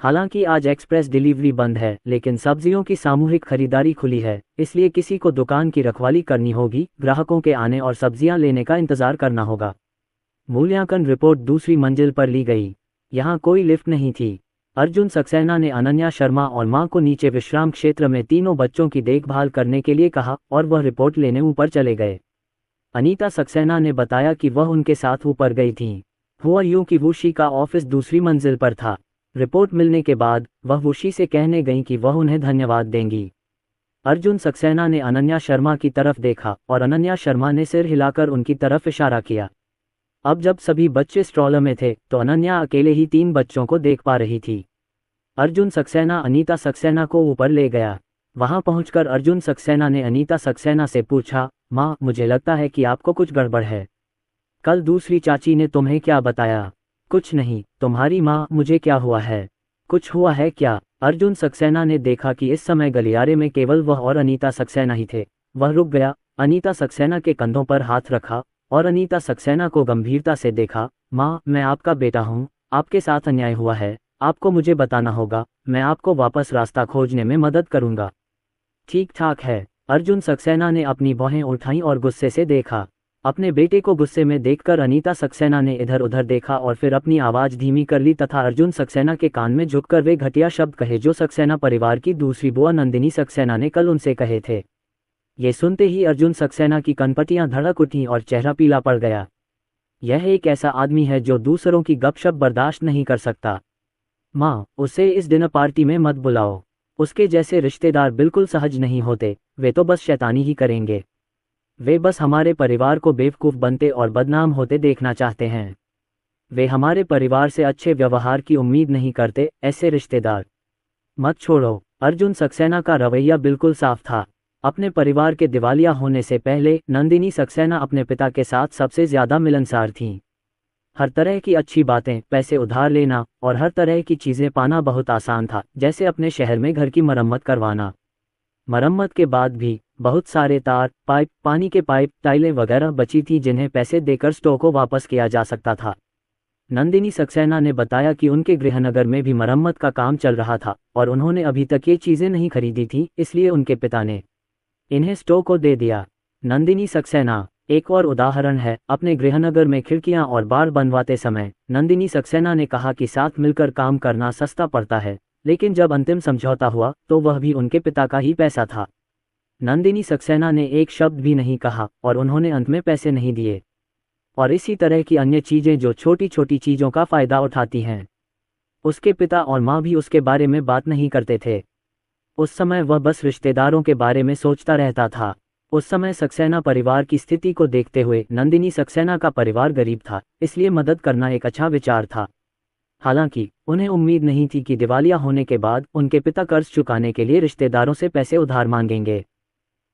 हालांकि आज एक्सप्रेस डिलीवरी बंद है, लेकिन सब्जियों की सामूहिक खरीदारी खुली है, इसलिए किसी को दुकान की रखवाली करनी होगी, ग्राहकों के आने और सब्जियां लेने का इंतजार करना होगा। मूल्यांकन रिपोर्ट दूसरी मंजिल पर ली गई। यहाँ कोई लिफ्ट नहीं थी। अर्जुन सक्सेना ने अनन्या शर्मा और मां को नीचे विश्राम क्षेत्र में तीनों बच्चों की देखभाल करने के लिए कहा और वह रिपोर्ट लेने ऊपर चले गए। अनीता सक्सेना ने बताया कि वह उनके साथ ऊपर गई थीं। हुआ यूं कि वुशी का ऑफिस दूसरी मंजिल पर था। रिपोर्ट मिलने के बाद वह वुशी से कहने गईं कि वह उन्हें धन्यवाद देंगी। अर्जुन सक्सेना ने अनन्या शर्मा की तरफ देखा और अनन्या शर्मा ने सिर हिलाकर उनकी तरफ इशारा किया। अब जब सभी बच्चे स्ट्रॉलर में थे तो अनन्या अकेले ही 3 बच्चों को देख पा रही थी। अर्जुन सक्सेना अनीता सक्सेना को ऊपर ले गया। वहां पहुंचकर अर्जुन सक्सेना ने अनीता सक्सेना से पूछा, माँ, मुझे लगता है कि आपको कुछ गड़बड़ है। कल दूसरी चाची ने तुम्हें क्या बताया? कुछ नहीं। तुम्हारी माँ, मुझे क्या हुआ है? कुछ हुआ है क्या? अर्जुन सक्सेना ने देखा कि इस समय गलियारे में केवल वह और अनीता सक्सेना ही थे। वह रुक गया, अनीता सक्सेना के कंधों पर हाथ रखा और अनीता सक्सेना को गंभीरता से देखा। माँ, मैं आपका बेटा हूँ, आपके साथ अन्याय हुआ है, आपको मुझे बताना होगा, मैं आपको वापस रास्ता खोजने में मदद करूँगा। ठीक ठाक है। अर्जुन सक्सेना ने अपनी भौहें उठाईं और गुस्से से देखा। अपने बेटे को गुस्से में देखकर अनीता सक्सेना ने इधर उधर देखा और फिर अपनी आवाज़ धीमी कर ली तथा अर्जुन सक्सेना के कान में झुककर वे घटिया शब्द कहे जो सक्सेना परिवार की दूसरी बुआ नंदिनी सक्सेना ने कल उनसे कहे थे। ये सुनते ही अर्जुन सक्सेना की कनपटियां धड़क उठीं और चेहरा पीला पड़ गया। यह एक ऐसा आदमी है जो दूसरों की गपशप बर्दाश्त नहीं कर सकता। माँ, उसे इस डिनर पार्टी में मत बुलाओ। उसके जैसे रिश्तेदार बिल्कुल सहज नहीं होते, वे तो बस शैतानी ही करेंगे। वे बस हमारे परिवार को बेवकूफ़ बनते और बदनाम होते देखना चाहते हैं। वे हमारे परिवार से अच्छे व्यवहार की उम्मीद नहीं करते। ऐसे रिश्तेदार मत छोड़ो। अर्जुन सक्सेना का रवैया बिल्कुल साफ था। अपने परिवार के दिवालिया होने से पहले नंदिनी सक्सेना अपने पिता के साथ सबसे ज्यादा मिलनसार थीं। हर तरह की अच्छी बातें, पैसे उधार लेना और हर तरह की चीज़ें पाना बहुत आसान था, जैसे अपने शहर में घर की मरम्मत करवाना। मरम्मत के बाद भी बहुत सारे तार, पाइप, पानी के पाइप, टाइलें वगैरह बची थी जिन्हें पैसे देकर स्टोर को वापस किया जा सकता था। नंदिनी सक्सेना ने बताया कि उनके गृहनगर में भी मरम्मत का काम चल रहा था और उन्होंने अभी तक ये चीज़ें नहीं खरीदी थी, इसलिए उनके पिता ने इन्हें स्टोर को दे दिया। नंदिनी सक्सेना एक और उदाहरण है। अपने गृहनगर में खिड़कियां और बाड़ बनवाते समय नंदिनी सक्सेना ने कहा कि साथ मिलकर काम करना सस्ता पड़ता है, लेकिन जब अंतिम समझौता हुआ तो वह भी उनके पिता का ही पैसा था। नंदिनी सक्सेना ने एक शब्द भी नहीं कहा और उन्होंने अंत में पैसे नहीं दिए। और इसी तरह की अन्य चीजें जो छोटी छोटी चीजों का फायदा उठाती हैं। उसके पिता और माँ भी उसके बारे में बात नहीं करते थे। उस समय वह बस रिश्तेदारों के बारे में सोचता रहता था। उस समय सक्सेना परिवार की स्थिति को देखते हुए नंदिनी सक्सेना का परिवार गरीब था, इसलिए मदद करना एक अच्छा विचार था। हालांकि उन्हें उम्मीद नहीं थी कि दिवालिया होने के बाद उनके पिता कर्ज चुकाने के लिए रिश्तेदारों से पैसे उधार मांगेंगे।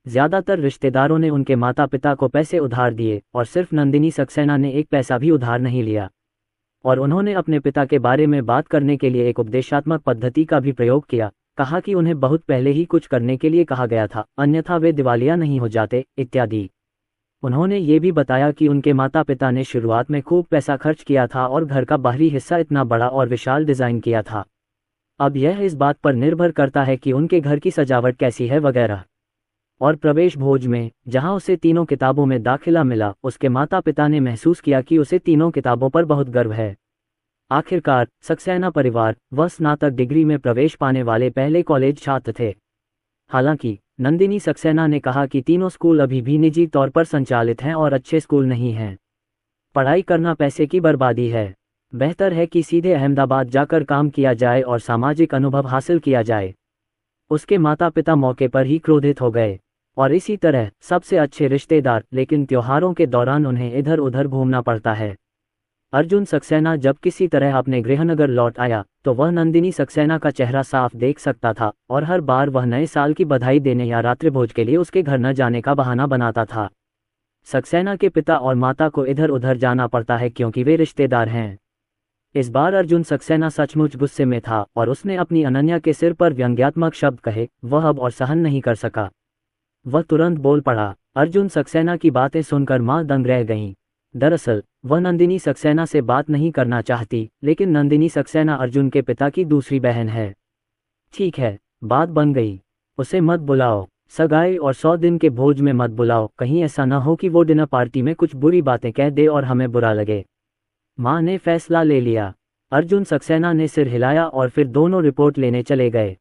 ज्यादातर रिश्तेदारों ने उनके माता पिता को पैसे उधार दिए और सिर्फ नंदिनी सक्सेना ने एक पैसा भी उधार नहीं लिया। और उन्होंने अपने पिता के बारे में बात करने के लिए एक उपदेशात्मक पद्धति का भी प्रयोग किया। कहा कि उन्हें बहुत पहले ही कुछ करने के लिए कहा गया था, अन्यथा वे दिवालिया नहीं हो जाते, इत्यादि। उन्होंने ये भी बताया कि उनके माता पिता ने शुरुआत में खूब पैसा खर्च किया था और घर का बाहरी हिस्सा इतना बड़ा और विशाल डिजाइन किया था। अब यह इस बात पर निर्भर करता है कि उनके घर की सजावट कैसी है वगैरह। और प्रवेश भोज में जहां उसे तीनों किताबों में दाखिला मिला, उसके माता पिता ने महसूस किया कि उसे तीनों किताबों पर बहुत गर्व है। आखिरकार सक्सेना परिवार वह स्नातक डिग्री में प्रवेश पाने वाले पहले कॉलेज छात्र थे। हालांकि नंदिनी सक्सेना ने कहा कि तीनों स्कूल अभी भी निजी तौर पर संचालित हैं और अच्छे स्कूल नहीं हैं। पढ़ाई करना पैसे की बर्बादी है। बेहतर है कि सीधे अहमदाबाद जाकर काम किया जाए और सामाजिक अनुभव हासिल किया जाए। उसके माता पिता मौके पर ही क्रोधित हो गए। और इसी तरह सबसे अच्छे रिश्तेदार, लेकिन त्योहारों के दौरान उन्हें इधर उधर घूमना पड़ता है। अर्जुन सक्सेना जब किसी तरह अपने गृहनगर लौट आया तो वह नंदिनी सक्सेना का चेहरा साफ देख सकता था और हर बार वह नए साल की बधाई देने या रात्रिभोज के लिए उसके घर न जाने का बहाना बनाता था। सक्सेना के पिता और माता को इधर उधर जाना पड़ता है क्योंकि वे रिश्तेदार हैं। इस बार अर्जुन सक्सेना सचमुच गुस्से में था और उसने अपनी अनन्या के सिर पर व्यंग्यात्मक शब्द कहे। वह अब और सहन नहीं कर सका। वह तुरंत बोल पड़ा। अर्जुन सक्सेना की बातें सुनकर माँ दंग रह गईं। दरअसल वह नंदिनी सक्सेना से बात नहीं करना चाहती, लेकिन नंदिनी सक्सेना अर्जुन के पिता की दूसरी बहन है। ठीक है, बात बन गई। उसे मत बुलाओ, सगाई और 100 दिन के भोज में मत बुलाओ, कहीं ऐसा न हो कि वो डिनर पार्टी में कुछ बुरी बातें कह दे और हमें बुरा लगे। माँ ने फैसला ले लिया। अर्जुन सक्सेना ने सिर हिलाया और फिर दोनों रिपोर्ट लेने चले गए।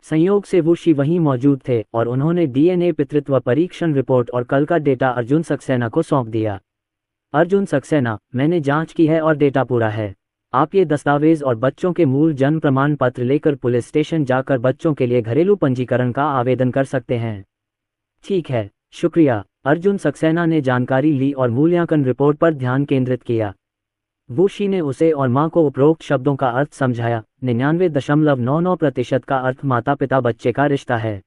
संयोग से वुशी वहीं मौजूद थे और उन्होंने डीएनए पितृत्व परीक्षण रिपोर्ट और कल का डेटा अर्जुन सक्सेना को सौंप दिया। अर्जुन सक्सेना, मैंने जांच की है और डेटा पूरा है। आप ये दस्तावेज और बच्चों के मूल जन्म प्रमाण पत्र लेकर पुलिस स्टेशन जाकर बच्चों के लिए घरेलू पंजीकरण का आवेदन कर सकते हैं। ठीक है, शुक्रिया। अर्जुन सक्सेना ने जानकारी ली और मूल्यांकन रिपोर्ट पर ध्यान केंद्रित किया। वुशी ने उसे और माँ को उपरोक्त शब्दों का अर्थ समझाया। 99.99% का अर्थ माता पिता बच्चे का रिश्ता है।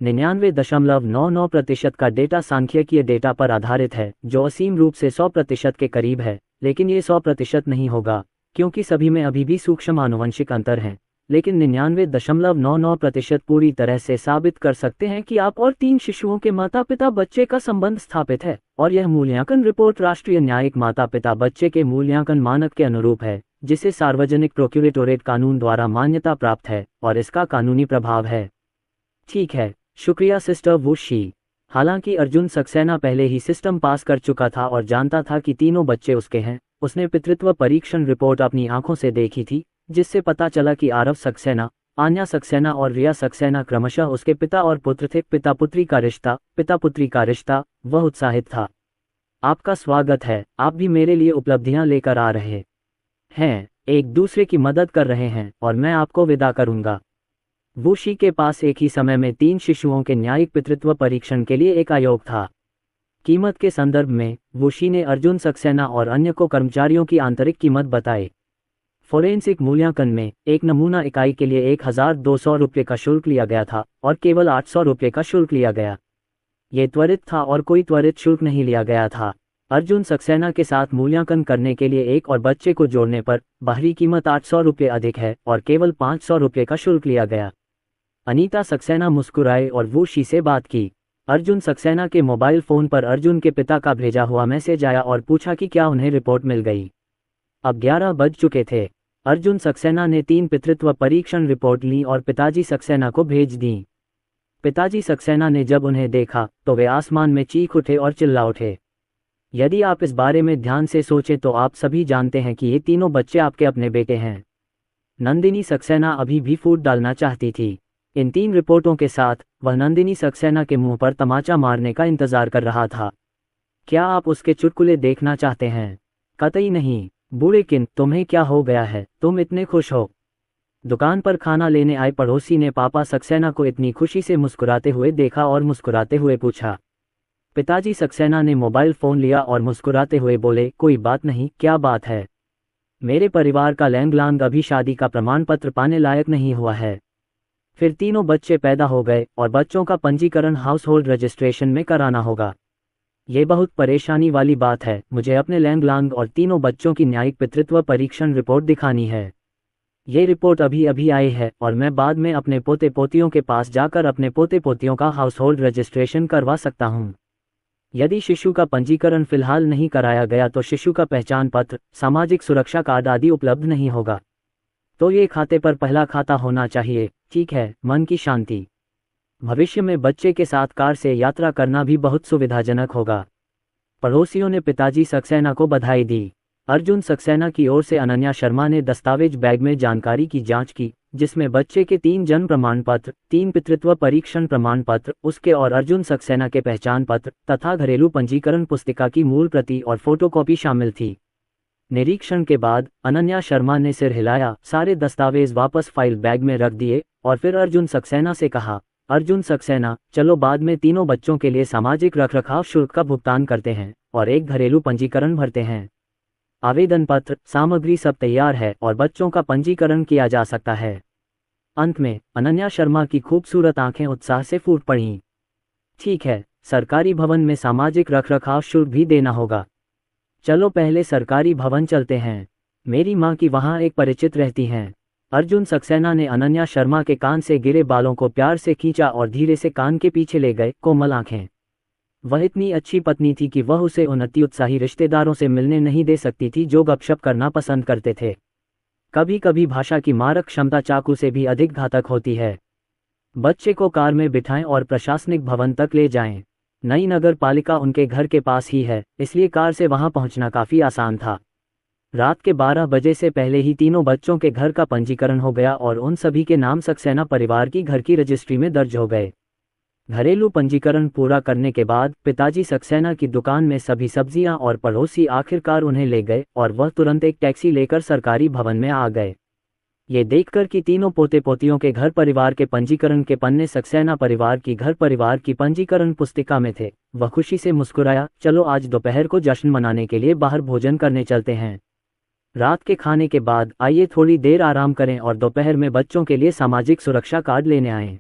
99.99% का डेटा सांख्यिकीय डेटा पर आधारित है, जो असीम रूप से 100% के करीब है, लेकिन ये 100% नहीं होगा, क्योंकि सभी में अभी भी सूक्ष्म आनुवंशिक अंतर हैं। लेकिन 99.99% पूरी तरह से साबित कर सकते हैं कि आप और 3 शिशुओं के माता पिता बच्चे का संबंध स्थापित है, और यह मूल्यांकन रिपोर्ट राष्ट्रीय न्यायिक माता पिता बच्चे के मूल्यांकन मानक के अनुरूप है, जिसे सार्वजनिक प्रोक्यूरेटोरेट कानून द्वारा मान्यता प्राप्त है, और इसका कानूनी प्रभाव है। ठीक है, शुक्रिया सिस्टर वुशी। हालांकि अर्जुन सक्सेना पहले ही सिस्टम पास कर चुका था और जानता था कि तीनों बच्चे उसके हैं। उसने पितृत्व परीक्षण रिपोर्ट अपनी आंखों से देखी थी, जिससे पता चला कि आरव सक्सेना, आन्या सक्सेना और रिया सक्सेना क्रमशः उसके पिता और पुत्र थे। पिता पुत्री का रिश्ता। वह उत्साहित था। आपका स्वागत है। आप भी मेरे लिए उपलब्धियां लेकर आ रहे हैं, एक दूसरे की मदद कर रहे हैं, और मैं आपको विदा करूंगा। वुशी के पास एक ही समय में 3 शिशुओं के न्यायिक पितृत्व परीक्षण के लिए एक आयोग था। कीमत के संदर्भ में वुशी ने अर्जुन सक्सेना और अन्य को कर्मचारियों की आंतरिक कीमत बताई। फोरेंसिक मूल्यांकन में एक नमूना इकाई के लिए 1200 रुपये का शुल्क लिया गया था और केवल 800 रुपये का शुल्क लिया गया। ये त्वरित था और कोई त्वरित शुल्क नहीं लिया गया था। अर्जुन सक्सेना के साथ मूल्यांकन करने के लिए एक और बच्चे को जोड़ने पर बाहरी कीमत 800 रुपये अधिक है और केवल 500 रुपये का शुल्क लिया गया। अनीता सक्सेना मुस्कुराए और वुशी से बात की। अर्जुन सक्सेना के मोबाइल फोन पर अर्जुन के पिता का भेजा हुआ मैसेज आया और पूछा कि क्या उन्हें रिपोर्ट मिल गई। अब 11 बज चुके थे। अर्जुन सक्सेना ने 3 पितृत्व परीक्षण रिपोर्ट ली और पिताजी सक्सेना को भेज दी। पिताजी सक्सेना ने जब उन्हें देखा तो वे आसमान में चीख उठे और चिल्ला उठे। यदि आप इस बारे में ध्यान से सोचें तो आप सभी जानते हैं कि ये तीनों बच्चे आपके अपने बेटे हैं। नंदिनी सक्सेना अभी भी फूट डालना चाहती थी। इन 3 रिपोर्टों के साथ वह नंदिनी सक्सेना के मुंह पर तमाचा मारने का इंतजार कर रहा था। क्या आप उसके चुटकुले देखना चाहते हैं? कतई नहीं। बूढ़े किन, तुम्हें क्या हो गया है, तुम इतने खुश हो? दुकान पर खाना लेने आए पड़ोसी ने पापा सक्सेना को इतनी खुशी से मुस्कुराते हुए देखा और मुस्कुराते हुए पूछा। पिताजी सक्सेना ने मोबाइल फ़ोन लिया और मुस्कुराते हुए बोले, कोई बात नहीं, क्या बात है? मेरे परिवार का लैंगलांग अभी शादी का प्रमाण पत्र पाने लायक नहीं हुआ है। फिर तीनों बच्चे पैदा हो गए और बच्चों का पंजीकरण हाउस होल्ड रजिस्ट्रेशन में कराना होगा। ये बहुत परेशानी वाली बात है। मुझे अपने लैंगलांग और तीनों बच्चों की न्यायिक पितृत्व परीक्षण रिपोर्ट दिखानी है। ये रिपोर्ट अभी अभी आई है और मैं बाद में अपने पोते पोतियों के पास जाकर अपने पोते पोतियों का हाउस होल्ड रजिस्ट्रेशन करवा सकता हूँ। यदि शिशु का पंजीकरण फिलहाल नहीं कराया गया तो शिशु का पहचान पत्र, सामाजिक सुरक्षा कार्ड आदि उपलब्ध नहीं होगा। तो ये खाते पर पहला खाता होना चाहिए। ठीक है, मन की शांति। भविष्य में बच्चे के साथ कार से यात्रा करना भी बहुत सुविधाजनक होगा। पड़ोसियों ने पिताजी सक्सेना को बधाई दी। अर्जुन सक्सेना की ओर से अनन्या शर्मा ने दस्तावेज बैग में जानकारी की जांच की, जिसमें बच्चे के 3 जन्म प्रमाण पत्र, 3 पितृत्व परीक्षण प्रमाण पत्र, उसके और अर्जुन सक्सेना के पहचान पत्र तथा घरेलू पंजीकरण पुस्तिका की मूल प्रति और फोटोकॉपी शामिल थी। निरीक्षण के बाद अनन्या शर्मा ने सिर हिलाया, सारे दस्तावेज वापस फाइल बैग में रख दिए और फिर अर्जुन सक्सेना से कहा, अर्जुन सक्सेना, चलो बाद में तीनों बच्चों के लिए सामाजिक रखरखाव शुल्क का भुगतान करते हैं और एक घरेलू पंजीकरण भरते हैं। आवेदन पत्र, सामग्री सब तैयार है और बच्चों का पंजीकरण किया जा सकता है। अंत में अनन्या शर्मा की खूबसूरत आंखें उत्साह से फूट पड़ीं। ठीक है, सरकारी भवन में सामाजिक रखरखाव शुल्क भी देना होगा। चलो पहले सरकारी भवन चलते हैं। मेरी माँ की वहाँ एक परिचित रहती हैं। अर्जुन सक्सेना ने अनन्या शर्मा के कान से गिरे बालों को प्यार से खींचा और धीरे से कान के पीछे ले गए। कोमल आंखें। वह इतनी अच्छी पत्नी थी कि वह उसे उन अति उत्साही रिश्तेदारों से मिलने नहीं दे सकती थी जो गपशप करना पसंद करते थे। कभी कभी भाषा की मारक क्षमता चाकू से भी अधिक घातक होती है। बच्चे को कार में बिठाएं और प्रशासनिक भवन तक ले जाएं। नई नगर पालिका उनके घर के पास ही है, इसलिए कार से वहां पहुंचना काफी आसान था। रात के 12 बजे से पहले ही तीनों बच्चों के घर का पंजीकरण हो गया और उन सभी के नाम सक्सेना परिवार की घर की रजिस्ट्री में दर्ज हो गए। घरेलू पंजीकरण पूरा करने के बाद पिताजी सक्सेना की दुकान में सभी सब्जियां और पड़ोसी आखिरकार उन्हें ले गए और वह तुरंत एक टैक्सी लेकर सरकारी भवन में आ गए। ये देखकर कि तीनों पोते पोतियों के घर परिवार के पंजीकरण के पन्ने सक्सेना परिवार की घर परिवार की पंजीकरण पुस्तिका में थे, वह खुशी से मुस्कुराया। चलो आज दोपहर को जश्न मनाने के लिए बाहर भोजन करने चलते हैं। रात के खाने के बाद आइए थोड़ी देर आराम करें और दोपहर में बच्चों के लिए सामाजिक सुरक्षा कार्ड लेने आएं।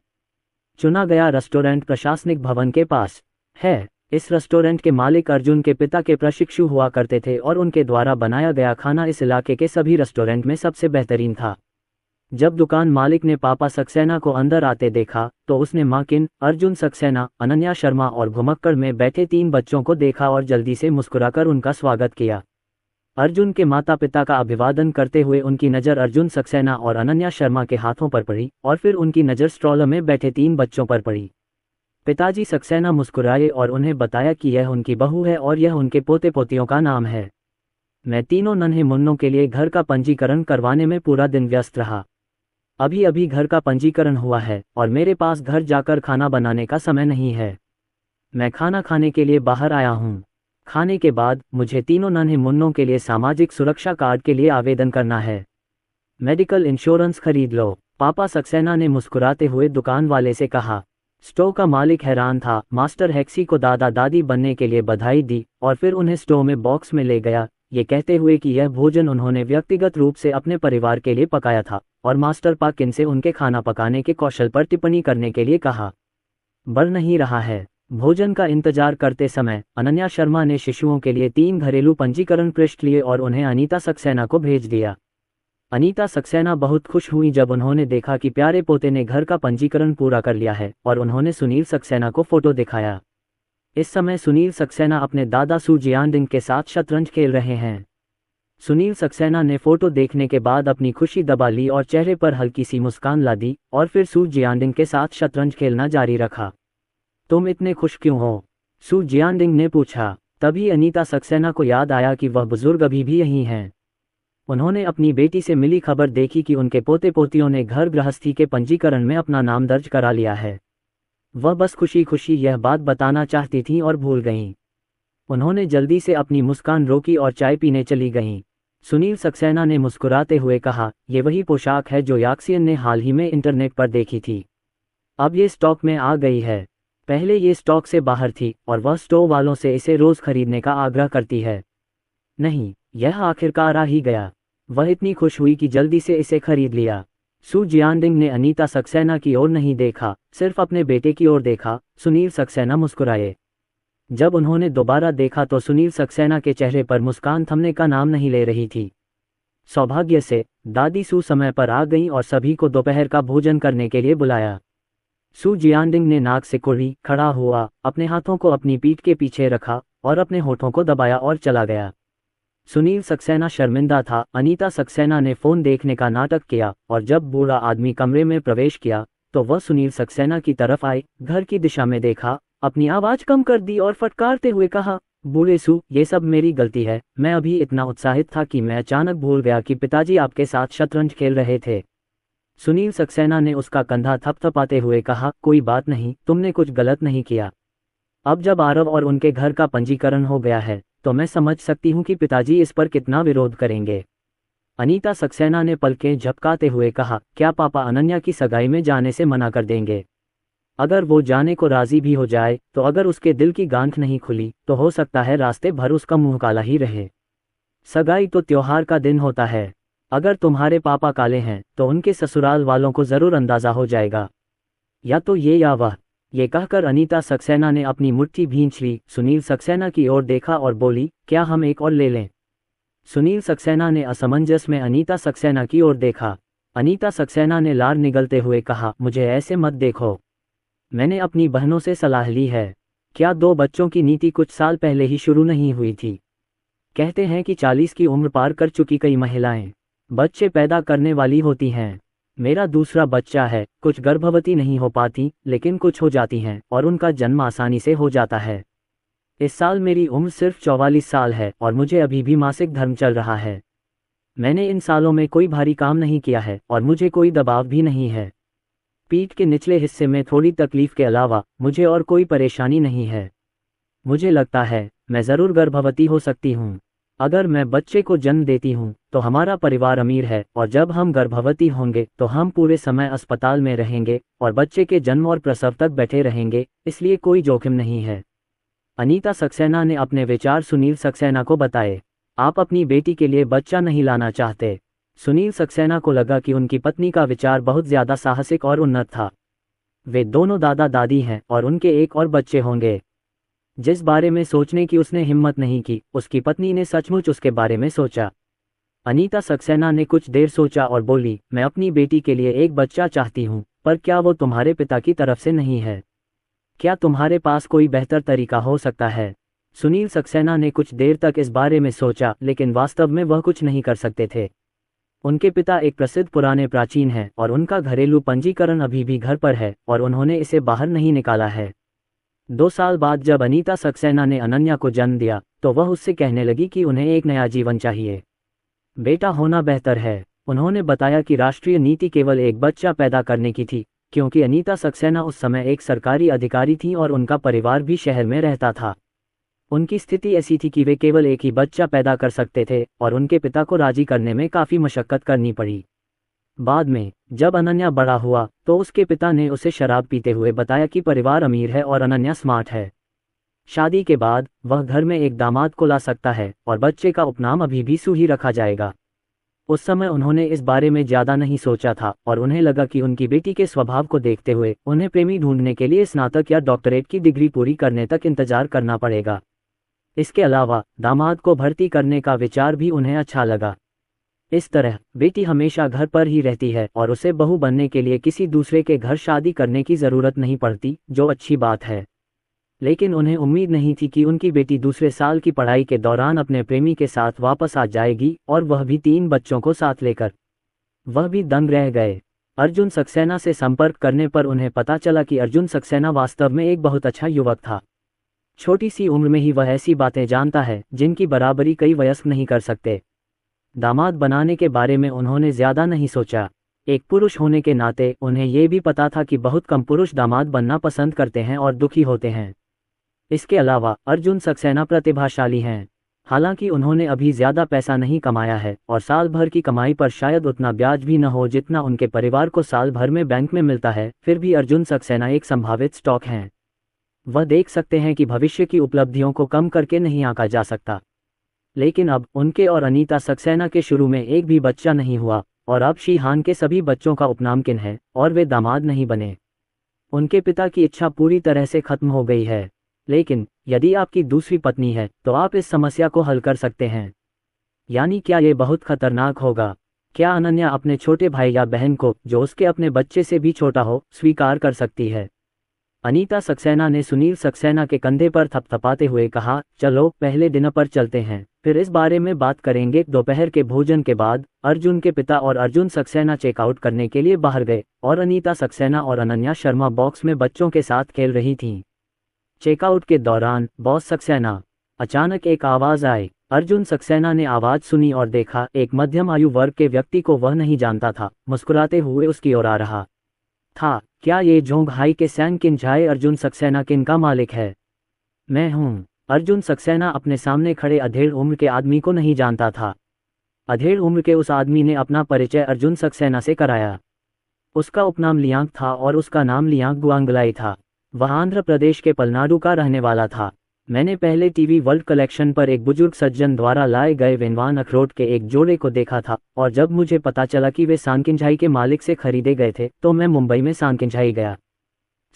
चुना गया रेस्टोरेंट प्रशासनिक भवन के पास है। इस रेस्टोरेंट के मालिक अर्जुन के पिता के प्रशिक्षु हुआ करते थे और उनके द्वारा बनाया गया खाना इस इलाके के सभी रेस्टोरेंट में सबसे बेहतरीन था। जब दुकान मालिक ने पापा सक्सेना को अंदर आते देखा तो उसने माकिन, अर्जुन सक्सेना, अनन्या शर्मा और घुमक्कड़ में बैठे 3 बच्चों को देखा और जल्दी से मुस्कुराकर उनका स्वागत किया। अर्जुन के माता पिता का अभिवादन करते हुए उनकी नज़र अर्जुन सक्सेना और अनन्या शर्मा के हाथों पर पड़ी और फिर उनकी नज़र स्ट्रॉलर में बैठे 3 बच्चों पर पड़ी। पिताजी सक्सेना मुस्कुराए और उन्हें बताया कि यह उनकी बहू है और यह उनके पोते पोतियों का नाम है। मैं तीनों नन्हे मुन्नों के लिए घर का पंजीकरण करवाने में पूरा दिन व्यस्त रहा। अभी अभी घर का पंजीकरण हुआ है और मेरे पास घर जाकर खाना बनाने का समय नहीं है। मैं खाना खाने के लिए बाहर आया हूँ। खाने के बाद मुझे तीनों नन्हे मुन्नों के लिए सामाजिक सुरक्षा कार्ड के लिए आवेदन करना है। मेडिकल इंश्योरेंस खरीद लो, पापा सक्सेना ने मुस्कुराते हुए दुकान वाले से कहा। स्टोव का मालिक हैरान था। मास्टर हेक्सी को दादा दादी बनने के लिए बधाई दी और फिर उन्हें स्टोव में बॉक्स में ले गया, ये कहते हुए कि यह भोजन उन्होंने व्यक्तिगत रूप से अपने परिवार के लिए पकाया था और मास्टर पाकिन से उनके खाना पकाने के कौशल पर टिप्पणी करने के लिए कहा। बढ़ नहीं रहा है। भोजन का इंतजार करते समय अनन्या शर्मा ने शिशुओं के लिए 3 घरेलू पंजीकरण पृष्ठ लिए और उन्हें अनीता सक्सेना को भेज दिया। अनीता सक्सेना बहुत खुश हुई जब उन्होंने देखा कि प्यारे पोते ने घर का पंजीकरण पूरा कर लिया है और उन्होंने सुनील सक्सेना को फोटो दिखाया। इस समय सुनील सक्सेना अपने दादा सू जियांडिंग के साथ शतरंज खेल रहे हैं। सुनील सक्सेना ने फोटो देखने के बाद अपनी खुशी दबा ली और चेहरे पर हल्की सी मुस्कान ला दी और फिर सू जियांडिंग के साथ शतरंज खेलना जारी रखा। तुम इतने खुश क्यों हो? सू जियांडिंग ने पूछा। तभी अनीता सक्सेना को याद आया कि वह बुजुर्ग अभी भी यहीं हैं। उन्होंने अपनी बेटी से मिली खबर देखी कि उनके पोते पोतियों ने घर गृहस्थी के पंजीकरण में अपना नाम दर्ज करा लिया है। वह बस खुशी खुशी यह बात बताना चाहती थीं और भूल गईं। उन्होंने जल्दी से अपनी मुस्कान रोकी और चाय पीने चली गईं। सुनील सक्सेना ने मुस्कुराते हुए कहा, ये वही पोशाक है जो याक्सियन ने हाल ही में इंटरनेट पर देखी थी। अब ये स्टॉक में आ गई है। पहले ये स्टॉक से बाहर थी और वह स्टोर वालों से इसे रोज खरीदने का आग्रह करती है। नहीं, यह आखिरकार आ ही गया। वह इतनी खुश हुई कि जल्दी से इसे खरीद लिया। सू जियांडिंग ने अनीता सक्सेना की ओर नहीं देखा, सिर्फ अपने बेटे की ओर देखा। सुनील सक्सेना मुस्कुराए। जब उन्होंने दोबारा देखा तो सुनील सक्सेना के चेहरे पर मुस्कान थमने का नाम नहीं ले रही थी। सौभाग्य से दादी सू समय पर आ गईं और सभी को दोपहर का भोजन करने के लिए बुलाया। सू जियांडिंग ने नाक से कुर्री खड़ा हुआ, अपने हाथों को अपनी पीठ के पीछे रखा और अपने होठों को दबाया और चला गया। सुनील सक्सेना शर्मिंदा था। अनीता सक्सेना ने फोन देखने का नाटक किया और जब बूढ़ा आदमी कमरे में प्रवेश किया तो वह सुनील सक्सेना की तरफ आए, घर की दिशा में देखा, अपनी आवाज कम कर दी और फटकारते हुए कहा, बूढ़े सू, ये सब मेरी गलती है। मैं अभी इतना उत्साहित था कि मैं अचानक भूल गया कि पिताजी आपके साथ शतरंज खेल रहे थे। सुनील सक्सेना ने उसका कंधा थपथपाते हुए कहा, कोई बात नहीं, तुमने कुछ गलत नहीं किया। अब जब आरव और उनके घर का पंजीकरण हो गया है तो मैं समझ सकती हूँ कि पिताजी इस पर कितना विरोध करेंगे। अनीता सक्सेना ने पलकें झपकाते हुए कहा, क्या पापा अनन्या की सगाई में जाने से मना कर देंगे? अगर वो जाने को राजी भी हो जाए तो अगर उसके दिल की गांठ नहीं खुली तो हो सकता है रास्ते भर उसका मुंह काला ही रहे। सगाई तो त्योहार का दिन होता है। अगर तुम्हारे पापा काले हैं तो उनके ससुराल वालों को जरूर अंदाजा हो जाएगा, या तो ये या वह। ये कहकर अनीता सक्सेना ने अपनी मुट्ठी भींच ली, सुनील सक्सेना की ओर देखा और बोली, क्या हम एक और ले लें? सुनील सक्सेना ने असमंजस में अनीता सक्सेना की ओर देखा। अनीता सक्सेना ने लार निगलते हुए कहा, मुझे ऐसे मत देखो। मैंने अपनी बहनों से सलाह ली है। क्या 2 बच्चों की नीति कुछ साल पहले ही शुरू नहीं हुई थी? कहते हैं कि 40 की उम्र पार कर चुकी कई महिलाएं बच्चे पैदा करने वाली होती हैं। मेरा दूसरा बच्चा है, कुछ गर्भवती नहीं हो पाती लेकिन कुछ हो जाती हैं और उनका जन्म आसानी से हो जाता है। इस साल मेरी उम्र सिर्फ 44 साल है और मुझे अभी भी मासिक धर्म चल रहा है। मैंने इन सालों में कोई भारी काम नहीं किया है और मुझे कोई दबाव भी नहीं है। पीठ के निचले हिस्से में थोड़ी तकलीफ के अलावा मुझे और कोई परेशानी नहीं है। मुझे लगता है मैं ज़रूर गर्भवती हो सकती हूँ। अगर मैं बच्चे को जन्म देती हूँ तो हमारा परिवार अमीर है और जब हम गर्भवती होंगे तो हम पूरे समय अस्पताल में रहेंगे और बच्चे के जन्म और प्रसव तक बैठे रहेंगे, इसलिए कोई जोखिम नहीं है। अनीता सक्सेना ने अपने विचार सुनील सक्सेना को बताए। आप अपनी बेटी के लिए बच्चा नहीं लाना चाहते? सुनील सक्सेना को लगा कि उनकी पत्नी का विचार बहुत ज्यादा साहसिक और उन्नत था। वे दोनों दादा दादी हैं और उनके एक और बच्चे होंगे। जिस बारे में सोचने की उसने हिम्मत नहीं की, उसकी पत्नी ने सचमुच उसके बारे में सोचा। अनीता सक्सेना ने कुछ देर सोचा और बोली, मैं अपनी बेटी के लिए एक बच्चा चाहती हूँ, पर क्या वो तुम्हारे पिता की तरफ से नहीं है? क्या तुम्हारे पास कोई बेहतर तरीका हो सकता है? सुनील सक्सेना ने कुछ देर तक इस बारे में सोचा, लेकिन वास्तव में वह कुछ नहीं कर सकते थे। उनके पिता एक प्रसिद्ध पुराने प्राचीन हैं और उनका घरेलू पंजीकरण अभी भी घर पर है और उन्होंने इसे बाहर नहीं निकाला है। 2 साल बाद जब अनीता सक्सेना ने अनन्या को जन्म दिया तो वह उससे कहने लगी कि उन्हें एक नया जीवन चाहिए। बेटा होना बेहतर है। उन्होंने बताया कि राष्ट्रीय नीति केवल एक बच्चा पैदा करने की थी, क्योंकि अनीता सक्सेना उस समय एक सरकारी अधिकारी थी और उनका परिवार भी शहर में रहता था। उनकी स्थिति ऐसी थी कि वे केवल एक ही बच्चा पैदा कर सकते थे और उनके पिता को राजी करने में काफ़ी मशक्कत करनी पड़ी। बाद में जब अनन्या बड़ा हुआ तो उसके पिता ने उसे शराब पीते हुए बताया कि परिवार अमीर है और अनन्या स्मार्ट है। शादी के बाद वह घर में एक दामाद को ला सकता है और बच्चे का उपनाम अभी भी सू ही रखा जाएगा। उस समय उन्होंने इस बारे में ज़्यादा नहीं सोचा था और उन्हें लगा कि उनकी बेटी के स्वभाव को देखते हुए उन्हें प्रेमी ढूंढने के लिए स्नातक या डॉक्टरेट की डिग्री पूरी करने तक इंतजार करना पड़ेगा। इसके अलावा दामाद को भर्ती करने का विचार भी उन्हें अच्छा लगा। इस तरह बेटी हमेशा घर पर ही रहती है और उसे बहू बनने के लिए किसी दूसरे के घर शादी करने की ज़रूरत नहीं पड़ती, जो अच्छी बात है। लेकिन उन्हें उम्मीद नहीं थी कि उनकी बेटी दूसरे साल की पढ़ाई के दौरान अपने प्रेमी के साथ वापस आ जाएगी, और वह भी 3 बच्चों को साथ लेकर। वह भी दंग रह गए। अर्जुन सक्सेना से संपर्क करने पर उन्हें पता चला कि अर्जुन सक्सेना वास्तव में एक बहुत अच्छा युवक था। छोटी सी उम्र में ही वह ऐसी बातें जानता है जिनकी बराबरी कई वयस्क नहीं कर सकते। दामाद बनाने के बारे में उन्होंने ज्यादा नहीं सोचा। एक पुरुष होने के नाते उन्हें ये भी पता था कि बहुत कम पुरुष दामाद बनना पसंद करते हैं और दुखी होते हैं। इसके अलावा अर्जुन सक्सेना प्रतिभाशाली हैं। हालांकि उन्होंने अभी ज्यादा पैसा नहीं कमाया है और साल भर की कमाई पर शायद उतना ब्याज भी न हो जितना उनके परिवार को साल भर में बैंक में मिलता है, फिर भी अर्जुन सक्सेना एक संभावित स्टॉक हैं। वह देख सकते हैं कि भविष्य की उपलब्धियों को कम करके नहीं आंका जा सकता। लेकिन अब उनके और अनीता सक्सेना के शुरू में एक भी बच्चा नहीं हुआ, और अब शीहान के सभी बच्चों का उपनाम किन है, और वे दामाद नहीं बने। उनके पिता की इच्छा पूरी तरह से खत्म हो गई है। लेकिन यदि आपकी दूसरी पत्नी है तो आप इस समस्या को हल कर सकते हैं। यानी क्या ये बहुत खतरनाक होगा? क्या अनन्या अपने छोटे भाई या बहन को, जो उसके अपने बच्चे से भी छोटा हो, स्वीकार कर सकती है? अनीता सक्सेना ने सुनील सक्सेना के कंधे पर थपथपाते हुए कहा, चलो पहले डिनर पर चलते हैं, फिर इस बारे में बात करेंगे। दोपहर के भोजन के बाद अर्जुन के पिता और अर्जुन सक्सेना चेकआउट करने के लिए बाहर गए और अनीता सक्सेना और अनन्या शर्मा बॉक्स में बच्चों के साथ खेल रही थीं। चेकआउट के दौरान बॉस सक्सेना, अचानक एक आवाज आई। अर्जुन सक्सेना ने आवाज सुनी और देखा एक मध्यम आयु वर्ग के व्यक्ति को वह नहीं जानता था, मुस्कुराते हुए उसकी ओर आ रहा था। क्या ये जोंगहाई के सैन किंझाई अर्जुन सक्सेना किन का मालिक है? मैं हूँ। अर्जुन सक्सेना अपने सामने खड़े अधेड़ उम्र के आदमी को नहीं जानता था। अधेड़ उम्र के उस आदमी ने अपना परिचय अर्जुन सक्सेना से कराया। उसका उपनाम लियांग था और उसका नाम लियांग गुआंगलाई था। वह आंध्र प्रदेश के पलनाडु का रहने वाला था। मैंने पहले टीवी वर्ल्ड कलेक्शन पर एक बुजुर्ग सज्जन द्वारा लाए गए वेनवान अखरोट के एक जोड़े को देखा था, और जब मुझे पता चला कि वे सांकिंझाई के मालिक से खरीदे गए थे तो मैं मुंबई में सांकिंझाई गया।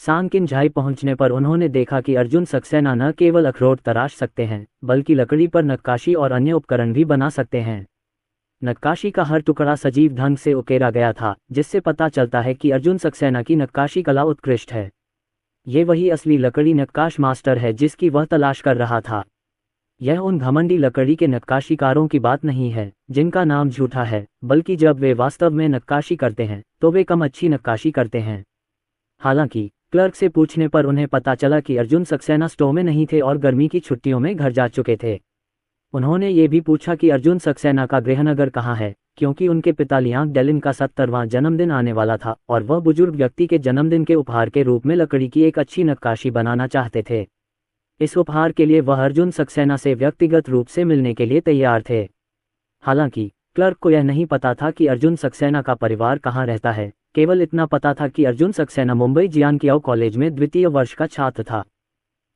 सांकिंझाई पहुंचने पर उन्होंने देखा कि अर्जुन सक्सेना न केवल अखरोट तराश सकते हैं बल्कि लकड़ी पर नक्काशी और अन्य उपकरण भी बना सकते हैं। नक्काशी का हर टुकड़ा सजीव ढंग से उकेरा गया था, जिससे पता चलता है कि अर्जुन सक्सेना की नक्काशी कला उत्कृष्ट है। ये वही असली लकड़ी नक्काश मास्टर है जिसकी वह तलाश कर रहा था। यह उन घमंडी लकड़ी के नक्काशीकारों की बात नहीं है जिनका नाम झूठा है, बल्कि जब वे वास्तव में नक्काशी करते हैं तो वे कम अच्छी नक्काशी करते हैं। हालांकि क्लर्क से पूछने पर उन्हें पता चला कि अर्जुन सक्सेना स्टोर में नहीं थे और गर्मी की छुट्टियों में घर जा चुके थे। उन्होंने ये भी पूछा कि अर्जुन सक्सेना का गृहनगर कहाँ है, क्योंकि उनके पिता लियांग डेलिन का 70वां जन्मदिन आने वाला था और वह बुजुर्ग व्यक्ति के जन्मदिन के उपहार के रूप में लकड़ी की एक अच्छी नक्काशी बनाना चाहते थे। इस उपहार के लिए वह अर्जुन सक्सेना से व्यक्तिगत रूप से मिलने के लिए तैयार थे। हालांकि क्लर्क को यह नहीं पता था कि अर्जुन सक्सेना का परिवार कहाँ रहता है, केवल इतना पता था कि अर्जुन सक्सेना मुंबई जियानकियाओ कॉलेज में द्वितीय वर्ष का छात्र था।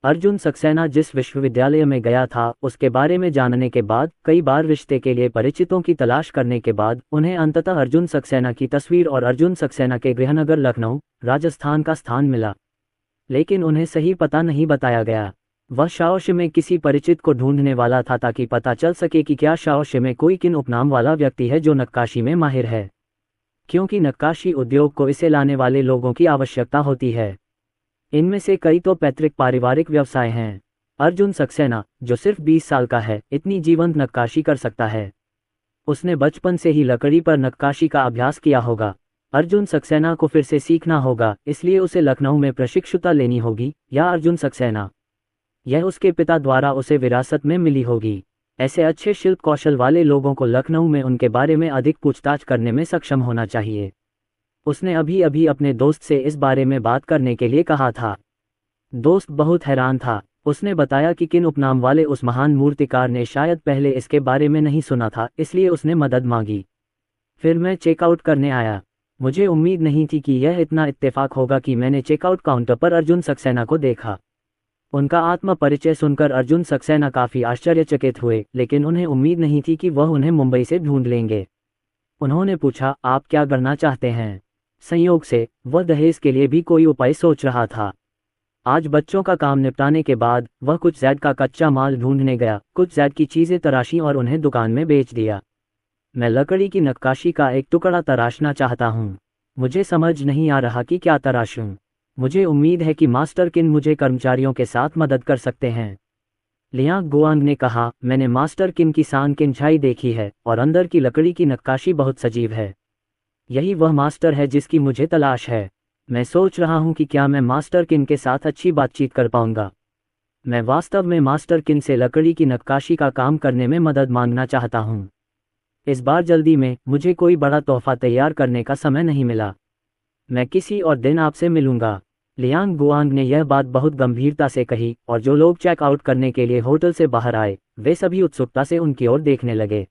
अर्जुन सक्सेना जिस विश्वविद्यालय में गया था उसके बारे में जानने के बाद, कई बार रिश्ते के लिए परिचितों की तलाश करने के बाद, उन्हें अंततः अर्जुन सक्सेना की तस्वीर और अर्जुन सक्सेना के गृहनगर लखनऊ, राजस्थान का स्थान मिला। लेकिन उन्हें सही पता नहीं बताया गया। वह शाओशी में किसी परिचित को ढूंढने वाला था ताकि पता चल सके कि क्या शाओशी में कोई किन उपनाम वाला व्यक्ति है जो नक्काशी में माहिर है, क्योंकि नक्काशी उद्योग को इसे लाने वाले लोगों की आवश्यकता होती है। इनमें से कई तो पैतृक पारिवारिक व्यवसाय हैं। अर्जुन सक्सेना, जो सिर्फ 20 साल का है, इतनी जीवंत नक्काशी कर सकता है। उसने बचपन से ही लकड़ी पर नक्काशी का अभ्यास किया होगा। अर्जुन सक्सेना को फिर से सीखना होगा, इसलिए उसे लखनऊ में प्रशिक्षुता लेनी होगी, या अर्जुन सक्सेना, यह उसके पिता द्वारा उसे विरासत में मिली होगी। ऐसे अच्छे शिल्प कौशल वाले लोगों को लखनऊ में उनके बारे में अधिक पूछताछ करने में सक्षम होना चाहिए। उसने अभी अभी अपने दोस्त से इस बारे में बात करने के लिए कहा था। दोस्त बहुत हैरान था। उसने बताया कि किन उपनाम वाले उस महान मूर्तिकार ने शायद पहले इसके बारे में नहीं सुना था, इसलिए उसने मदद मांगी। फिर मैं चेकआउट करने आया। मुझे उम्मीद नहीं थी कि यह इतना इत्तेफाक होगा कि मैंने चेकआउट काउंटर पर अर्जुन सक्सेना को देखा। उनका आत्म परिचय सुनकर अर्जुन सक्सेना काफी आश्चर्यचकित हुए, लेकिन उन्हें उम्मीद नहीं थी कि वह उन्हें मुंबई से ढूंढ लेंगे। उन्होंने पूछा, आप क्या करना चाहते हैं? संयोग से वह दहेज के लिए भी कोई उपाय सोच रहा था। आज बच्चों का काम निपटाने के बाद वह कुछ ज़ैड का कच्चा माल ढूंढने गया, कुछ ज़ैड की चीज़ें तराशी और उन्हें दुकान में बेच दिया। मैं लकड़ी की नक्काशी का एक टुकड़ा तराशना चाहता हूँ। मुझे समझ नहीं आ रहा कि क्या तराशूं। मुझे उम्मीद है कि मास्टर किन मुझे कर्मचारियों के साथ मदद कर सकते हैं। लियांग गुआंग ने कहा, मैंने मास्टर किन की सांग किनछाई देखी है और अंदर की लकड़ी की नक्काशी बहुत सजीव है। यही वह मास्टर है जिसकी मुझे तलाश है। मैं सोच रहा हूं कि क्या मैं मास्टर किन के साथ अच्छी बातचीत कर पाऊंगा। मैं वास्तव में मास्टर किन से लकड़ी की नक्काशी का काम करने में मदद मांगना चाहता हूं। इस बार जल्दी में मुझे कोई बड़ा तोहफा तैयार करने का समय नहीं मिला। मैं किसी और दिन आपसे मिलूंगा। लियांग गुआंग ने यह बात बहुत गंभीरता से कही और जो लोग चेकआउट करने के लिए होटल से बाहर आए वे सभी उत्सुकता से उनकी ओर देखने लगे।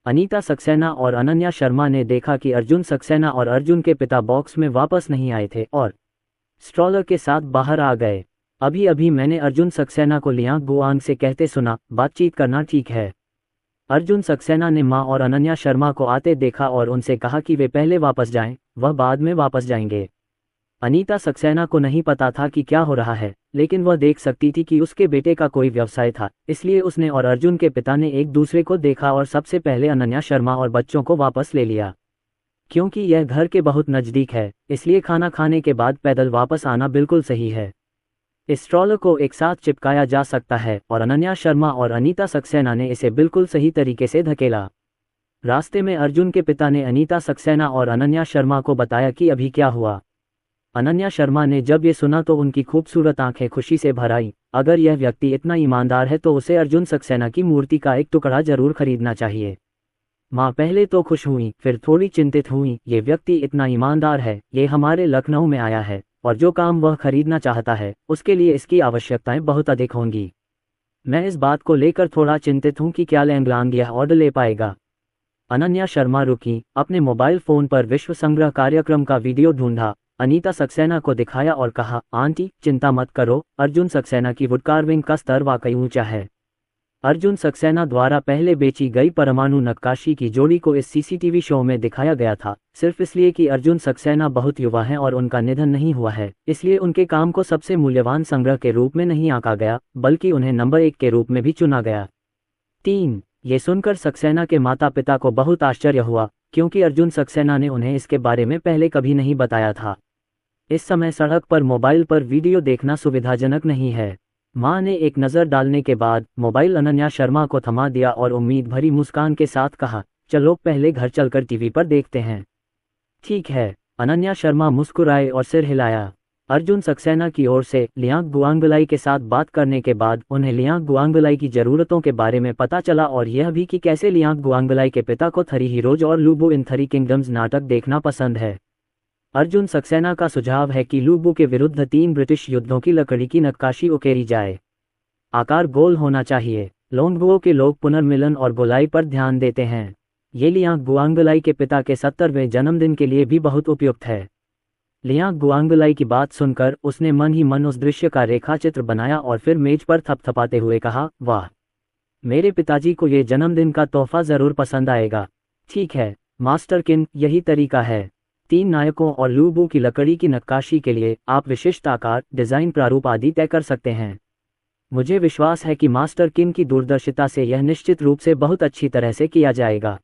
अनीता सक्सेना और अनन्या शर्मा ने देखा कि अर्जुन सक्सेना और अर्जुन के पिता बॉक्स में वापस नहीं आए थे और स्ट्रॉलर के साथ बाहर आ गए। अभी अभी मैंने अर्जुन सक्सेना को लियांग गुआंग से कहते सुना, बातचीत करना ठीक है। अर्जुन सक्सेना ने मां और अनन्या शर्मा को आते देखा और उनसे कहा कि वे पहले वापस जाएं, वह बाद में वापस जाएंगे। अनीता सक्सेना को नहीं पता था कि क्या हो रहा है, लेकिन वह देख सकती थी कि उसके बेटे का कोई व्यवसाय था, इसलिए उसने और अर्जुन के पिता ने एक दूसरे को देखा और सबसे पहले अनन्या शर्मा और बच्चों को वापस ले लिया। क्योंकि यह घर के बहुत नज़दीक है, इसलिए खाना खाने के बाद पैदल वापस आना बिल्कुल सही है। इस स्ट्रॉलर को एक साथ चिपकाया जा सकता है और अनन्या शर्मा और अनीता सक्सेना ने इसे बिल्कुल सही तरीके से धकेला। रास्ते में अर्जुन के पिता ने अनीता सक्सेना और अनन्या शर्मा को बताया कि अभी क्या हुआ। अनन्या शर्मा ने जब ये सुना तो उनकी खूबसूरत आंखें खुशी से भर आईं। अगर यह व्यक्ति इतना ईमानदार है तो उसे अर्जुन सक्सेना की मूर्ति का एक टुकड़ा जरूर खरीदना चाहिए। माँ पहले तो खुश हुई, फिर थोड़ी चिंतित हुई। ये व्यक्ति इतना ईमानदार है, ये हमारे लखनऊ में आया है और जो काम वह खरीदना चाहता है उसके लिए इसकी आवश्यकताएं बहुत अधिक होंगी। मैं इस बात को लेकर थोड़ा चिंतित हूं कि क्या लैंगलांग यह ऑर्डर ले पाएगा। अनन्या शर्मा रुकी, अपने मोबाइल फोन पर विश्व संग्रह कार्यक्रम का वीडियो ढूंढा, अनीता सक्सेना को दिखाया और कहा, आंटी चिंता मत करो, अर्जुन सक्सेना की वुडकार्विंग का स्तर वाकई ऊंचा है। अर्जुन सक्सेना द्वारा पहले बेची गई परमाणु नक्काशी की जोड़ी को इस सीसीटीवी शो में दिखाया गया था, सिर्फ इसलिए कि अर्जुन सक्सेना बहुत युवा हैं और उनका निधन नहीं हुआ है, इसलिए उनके काम को सबसे मूल्यवान संग्रह के रूप में नहीं आंका गया, बल्कि उन्हें नंबर 1 के रूप में भी चुना गया। 3. ये सुनकर सक्सेना के माता पिता को बहुत आश्चर्य हुआ, क्योंकि अर्जुन सक्सेना ने उन्हें इसके बारे में पहले कभी नहीं बताया था। इस समय सड़क पर मोबाइल पर वीडियो देखना सुविधाजनक नहीं है। मां ने एक नज़र डालने के बाद मोबाइल अनन्या शर्मा को थमा दिया और उम्मीद भरी मुस्कान के साथ कहा, चलो पहले घर चलकर टीवी पर देखते हैं। ठीक है, अनन्या शर्मा मुस्कुराए और सिर हिलाया। अर्जुन सक्सेना की ओर से लियांग गुआंगलाई के साथ बात करने के बाद उन्हें लियांग गुआंगलाई की ज़रूरतों के बारे में पता चला और यह भी कि कैसे लियांग गुआंगलाई के पिता को थ्री हीरोज और लूबू इन थ्री किंगडम्स नाटक देखना पसंद है। अर्जुन सक्सेना का सुझाव है कि लूबू के विरुद्ध 3 ब्रिटिश युद्धों की लकड़ी की नक्काशी उकेरी जाए। आकार गोल होना चाहिए। लोंगबुओ के लोग पुनर्मिलन और गोलाई पर ध्यान देते हैं। ये लियांग गुआंगलाई के पिता के 70वें जन्मदिन के लिए भी बहुत उपयुक्त है। लियांग गुआंगलाई की बात सुनकर उसने मन ही मन उस दृश्य का रेखाचित्र बनाया और फिर मेज पर थपथपाते हुए कहा, वाह, मेरे पिताजी को ये जन्मदिन का तोहफा जरूर पसंद आएगा। ठीक है मास्टर किन, यही तरीका है। 3 नायकों और लूबू की लकड़ी की नक्काशी के लिए आप विशिष्ट आकार, डिज़ाइन, प्रारूप आदि तय कर सकते हैं। मुझे विश्वास है कि मास्टर किन की दूरदर्शिता से यह निश्चित रूप से बहुत अच्छी तरह से किया जाएगा।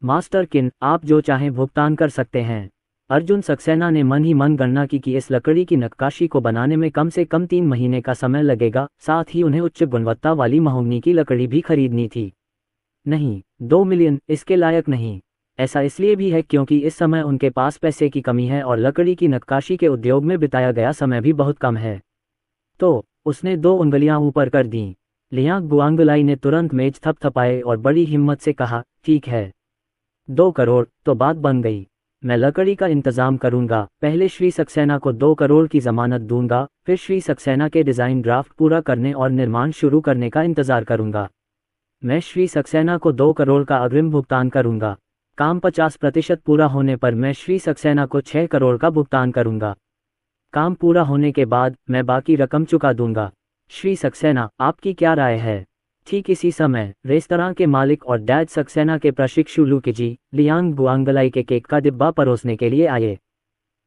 मास्टर किन, आप जो चाहें भुगतान कर सकते हैं। अर्जुन सक्सेना ने मन ही मन गणना की कि इस लकड़ी की नक्काशी को बनाने में कम से कम 3 महीने का समय लगेगा, साथ ही उन्हें उच्च गुणवत्ता वाली महोगनी की लकड़ी भी खरीदनी थी। नहीं, 2 मिलियन इसके लायक नहीं। ऐसा इसलिए भी है क्योंकि इस समय उनके पास पैसे की कमी है और लकड़ी की नक्काशी के उद्योग में बिताया गया समय भी बहुत कम है। तो उसने 2 उंगलियां ऊपर कर दीं। लियांग गुआंगलाई ने तुरंत मेज थपथपाए और बड़ी हिम्मत से कहा, ठीक है, 2 करोड़ तो बात बन गई। मैं लकड़ी का इंतजाम करूंगा। पहले श्री सक्सेना को 2 करोड़ की जमानत दूंगा, फिर श्री सक्सेना के डिज़ाइन ड्राफ्ट पूरा करने और निर्माण शुरू करने का इंतजार करूंगा। मैं श्री सक्सेना को 2 करोड़ का अग्रिम भुगतान करूंगा। काम 50% पूरा होने पर मैं श्री सक्सेना को 6 करोड़ का भुगतान करूंगा। काम पूरा होने के बाद मैं बाकी रकम चुका दूंगा। श्री सक्सेना, आपकी क्या राय है? ठीक इसी समय रेस्तरां के मालिक और डैड सक्सेना के प्रशिक्षु लुकीजी लियांग गुआंगलाई के केक का डिब्बा परोसने के लिए आए।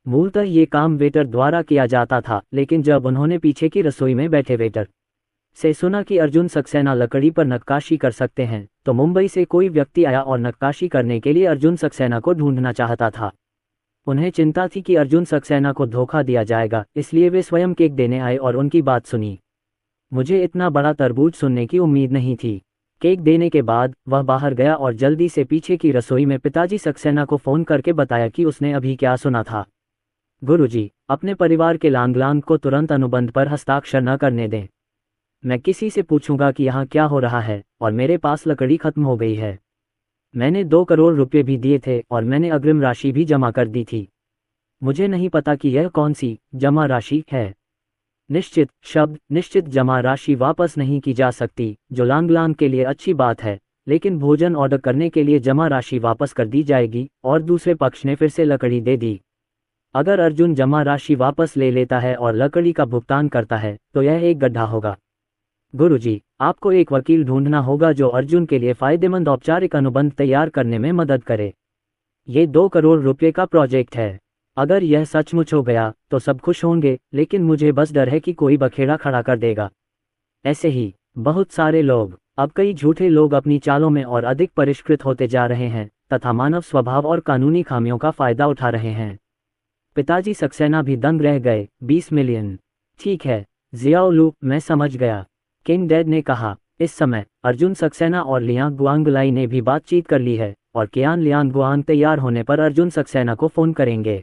मूलतः ये काम वेटर द्वारा किया जाता था, लेकिन जब उन्होंने पीछे की रसोई में बैठे वेटर से सुना कि अर्जुन सक्सेना लकड़ी पर नक्काशी कर सकते हैं, तो मुंबई से कोई व्यक्ति आया और नक्काशी करने के लिए अर्जुन सक्सेना को ढूंढना चाहता था। उन्हें चिंता थी कि अर्जुन सक्सेना को धोखा दिया जाएगा, इसलिए वे स्वयं केक देने आए और उनकी बात सुनी। मुझे इतना बड़ा तरबूज सुनने की उम्मीद नहीं थी। केक देने के बाद वह बाहर गया और जल्दी से पीछे की रसोई में पिताजी सक्सेना को फ़ोन करके बताया कि उसने अभी क्या सुना था। गुरुजी, अपने परिवार के लांगलांग को तुरंत अनुबंध पर हस्ताक्षर न करने दें। मैं किसी से पूछूंगा कि यहाँ क्या हो रहा है, और मेरे पास लकड़ी खत्म हो गई है। मैंने 2 करोड़ रुपए भी दिए थे और मैंने अग्रिम राशि भी जमा कर दी थी। मुझे नहीं पता कि यह कौन सी जमा राशि है। निश्चित शब्द निश्चित जमा राशि वापस नहीं की जा सकती, जो लांगलांग के लिए अच्छी बात है, लेकिन भोजन ऑर्डर करने के लिए जमा राशि वापस कर दी जाएगी। और दूसरे पक्ष ने फिर से लकड़ी दे दी। अगर अर्जुन जमा राशि वापस ले लेता है और लकड़ी का भुगतान करता है तो यह एक गड्ढा होगा। गुरुजी, आपको एक वकील ढूंढना होगा जो अर्जुन के लिए फायदेमंद औपचारिक अनुबंध तैयार करने में मदद करे। ये 2 करोड़ रुपये का प्रोजेक्ट है। अगर यह सचमुच हो गया तो सब खुश होंगे, लेकिन मुझे बस डर है कि कोई बखेड़ा खड़ा कर देगा। ऐसे ही बहुत सारे लोग, अब कई झूठे लोग अपनी चालों में और अधिक परिष्कृत होते जा रहे हैं तथा मानव स्वभाव और कानूनी खामियों का फायदा उठा रहे हैं। पिताजी सक्सेना भी दंग रह गए। 20 मिलियन? ठीक है जियाओलू, मैं समझ गया, किंग डैड ने कहा। इस समय अर्जुन सक्सेना और लियांग गुआंगलाई ने भी बातचीत कर ली है और कियान लियांग गुआंग तैयार होने पर अर्जुन सक्सेना को फ़ोन करेंगे।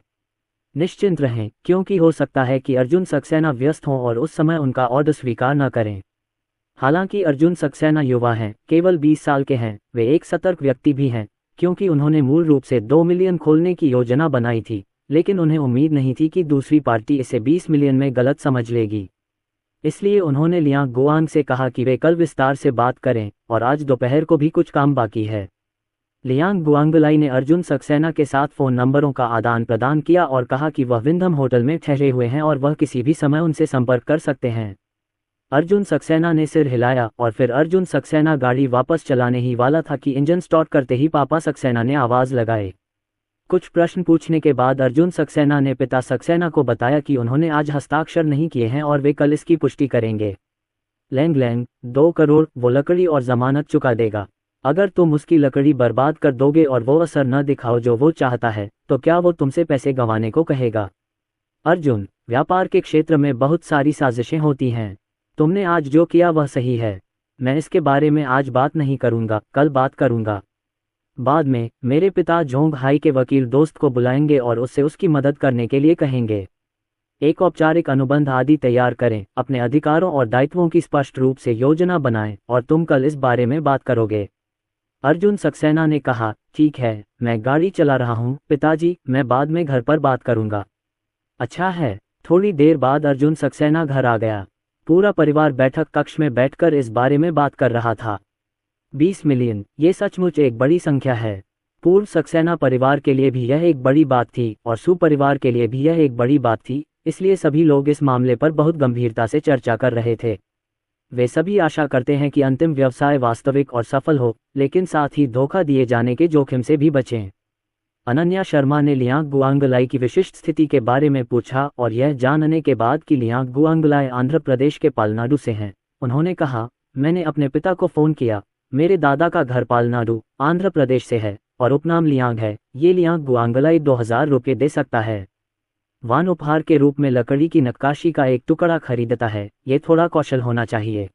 निश्चिंत रहें, क्योंकि हो सकता है कि अर्जुन सक्सेना व्यस्त हों और उस समय उनका ऑर्डर स्वीकार न करें। हालांकि अर्जुन सक्सेना युवा हैं, केवल 20 साल के हैं। वे एक सतर्क व्यक्ति भी हैं, क्योंकि उन्होंने मूल रूप से 2 मिलियन खोलने की योजना बनाई थी, लेकिन उन्हें उम्मीद नहीं थी कि दूसरी पार्टी इसे 20 मिलियन में गलत समझ लेगी। इसलिए उन्होंने लियांग गुआंग से कहा कि वे कल विस्तार से बात करें, और आज दोपहर को भी कुछ काम बाकी है। लियांग गुआंगलाई ने अर्जुन सक्सेना के साथ फ़ोन नंबरों का आदान प्रदान किया और कहा कि वह विंधम होटल में ठहरे हुए हैं और वह किसी भी समय उनसे संपर्क कर सकते हैं। अर्जुन सक्सेना ने सिर हिलाया और फिर अर्जुन सक्सेना गाड़ी वापस चलाने ही वाला था कि इंजन स्टार्ट करते ही पापा सक्सेना ने आवाज़ लगाई। कुछ प्रश्न पूछने के बाद अर्जुन सक्सेना ने पिता सक्सेना को बताया कि उन्होंने आज हस्ताक्षर नहीं किए हैं और वे कल इसकी पुष्टि करेंगे। लैंग लैंग, 2 करोड़, वो लकड़ी और जमानत चुका देगा। अगर तुम उसकी लकड़ी बर्बाद कर दोगे और वो असर न दिखाओ जो वो चाहता है, तो क्या वो तुमसे पैसे गंवाने को कहेगा? अर्जुन, व्यापार के क्षेत्र में बहुत सारी साजिशें होती हैं। तुमने आज जो किया वह सही है। मैं इसके बारे में आज बात नहीं करूंगा, कल बात करूंगा। बाद में मेरे पिता जोंग हाई के वकील दोस्त को बुलाएंगे और उससे उसकी मदद करने के लिए कहेंगे। एक औपचारिक अनुबंध आदि तैयार करें, अपने अधिकारों और दायित्वों की स्पष्ट रूप से योजना बनाएं, और तुम कल इस बारे में बात करोगे। अर्जुन सक्सेना ने कहा, ठीक है, मैं गाड़ी चला रहा हूँ पिताजी, मैं बाद में घर पर बात करूंगा। अच्छा है। थोड़ी देर बाद अर्जुन सक्सेना घर आ गया। पूरा परिवार बैठक कक्ष में बैठकर इस बारे में बात कर रहा था। 20 मिलियन, ये सचमुच एक बड़ी संख्या है। पूर्व सक्सेना परिवार के लिए भी यह एक बड़ी बात थी और सु परिवार के लिए भी यह एक बड़ी बात थी, इसलिए सभी लोग इस मामले पर बहुत गंभीरता से चर्चा कर रहे थे। वे सभी आशा करते हैं कि अंतिम व्यवसाय वास्तविक और सफल हो, लेकिन साथ ही धोखा दिए जाने के जोखिम से भी बचें। अनन्या शर्मा ने लियांग गुआंगलाई की विशिष्ट स्थिति के बारे में पूछा और यह जानने के बाद कि लियांग गुआंगलाई आंध्र प्रदेश के पालनाडु से हैं, उन्होंने कहा, मैंने अपने पिता को फ़ोन किया। मेरे दादा का घर पालनाडु, आंध्र प्रदेश से है और उपनाम लियांग है। ये लियांग गुआंगलाई 2000 रुपये दे सकता है। वान उपहार के रूप में लकड़ी की नक्काशी का एक टुकड़ा खरीदता है। ये थोड़ा कौशल होना चाहिए।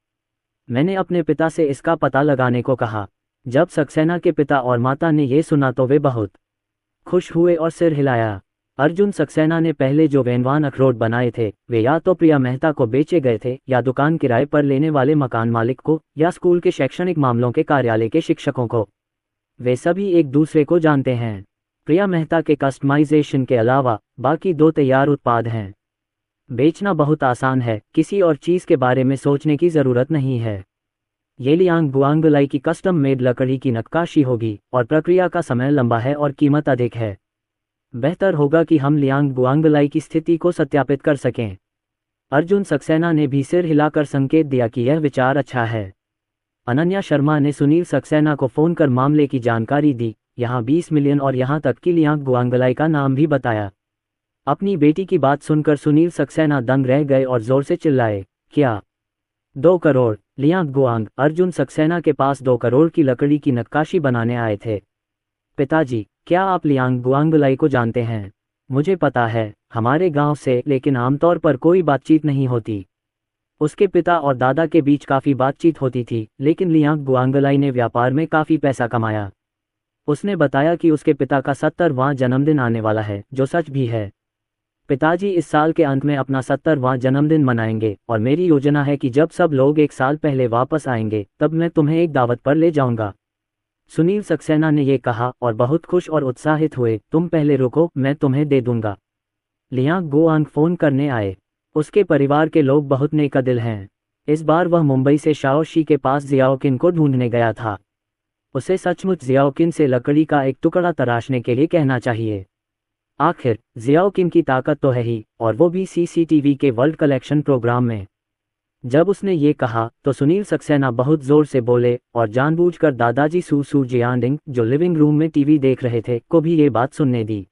मैंने अपने पिता से इसका पता लगाने को कहा। जब सक्सेना के पिता और माता ने ये सुना तो वे बहुत खुश हुए और सिर हिलाया। अर्जुन सक्सेना ने पहले जो वेनवान अखरोट बनाए थे, वे या तो प्रिया मेहता को बेचे गए थे, या दुकान किराए पर लेने वाले मकान मालिक को, या स्कूल के शैक्षणिक मामलों के कार्यालय के शिक्षकों को। वे सभी एक दूसरे को जानते हैं। प्रिया मेहता के कस्टमाइजेशन के अलावा बाकी 2 तैयार उत्पाद हैं। बेचना बहुत आसान है, किसी और चीज़ के बारे में सोचने की ज़रूरत नहीं है। ये लियांग गुआंगलाई की कस्टम मेड लकड़ी की नक्काशी होगी और प्रक्रिया का समय लंबा है और कीमत अधिक है। बेहतर होगा कि हम लियांग गुआंगलाई की स्थिति को सत्यापित कर सकें। अर्जुन सक्सेना ने भी सिर हिलाकर संकेत दिया कि यह विचार अच्छा है। अनन्या शर्मा ने सुनील सक्सेना को फ़ोन कर मामले की जानकारी दी, यहाँ 20 मिलियन और यहाँ तक कि लियांग गुआंगलाई का नाम भी बताया। अपनी बेटी की बात सुनकर सुनील सक्सेना दंग रह गए और जोर से चिल्लाए, क्या 2 करोड़? लियांग गुआंग, अर्जुन सक्सेना के पास 2 करोड़ की लकड़ी की नक्काशी बनाने आए थे। पिताजी, क्या आप लियांग गुआंगलाई को जानते हैं? मुझे पता है, हमारे गांव से, लेकिन आमतौर पर कोई बातचीत नहीं होती। उसके पिता और दादा के बीच काफ़ी बातचीत होती थी, लेकिन लियांग गुआंगलाई ने व्यापार में काफ़ी पैसा कमाया। उसने बताया कि उसके पिता का 70वां जन्मदिन आने वाला है, जो सच भी है। पिताजी इस साल के अंत में अपना 70वां जन्मदिन मनाएंगे और मेरी योजना है कि जब सब लोग एक साल पहले वापस आएंगे तब मैं तुम्हें एक दावत पर ले जाऊंगा। सुनील सक्सेना ने यह कहा और बहुत खुश और उत्साहित हुए। तुम पहले रुको, मैं तुम्हें दे दूंगा। लियांग गोआंग फोन करने आए। उसके परिवार के लोग बहुत नेकदिल हैं। इस बार वह मुंबई से शाओशी के पास जियाओकिन को ढूंढने गया था। उसे सचमुच जियाओकिन से लकड़ी का एक टुकड़ा तराशने के लिए कहना चाहिए। आखिर जियाओकिन की ताकत तो है ही, और वो भी सीसीटीवी के वर्ल्ड कलेक्शन प्रोग्राम में। जब उसने ये कहा तो सुनील सक्सेना बहुत जोर से बोले और जानबूझकर दादाजी सू सू जियांडिंग, जो लिविंग रूम में टीवी देख रहे थे, को भी ये बात सुनने दी।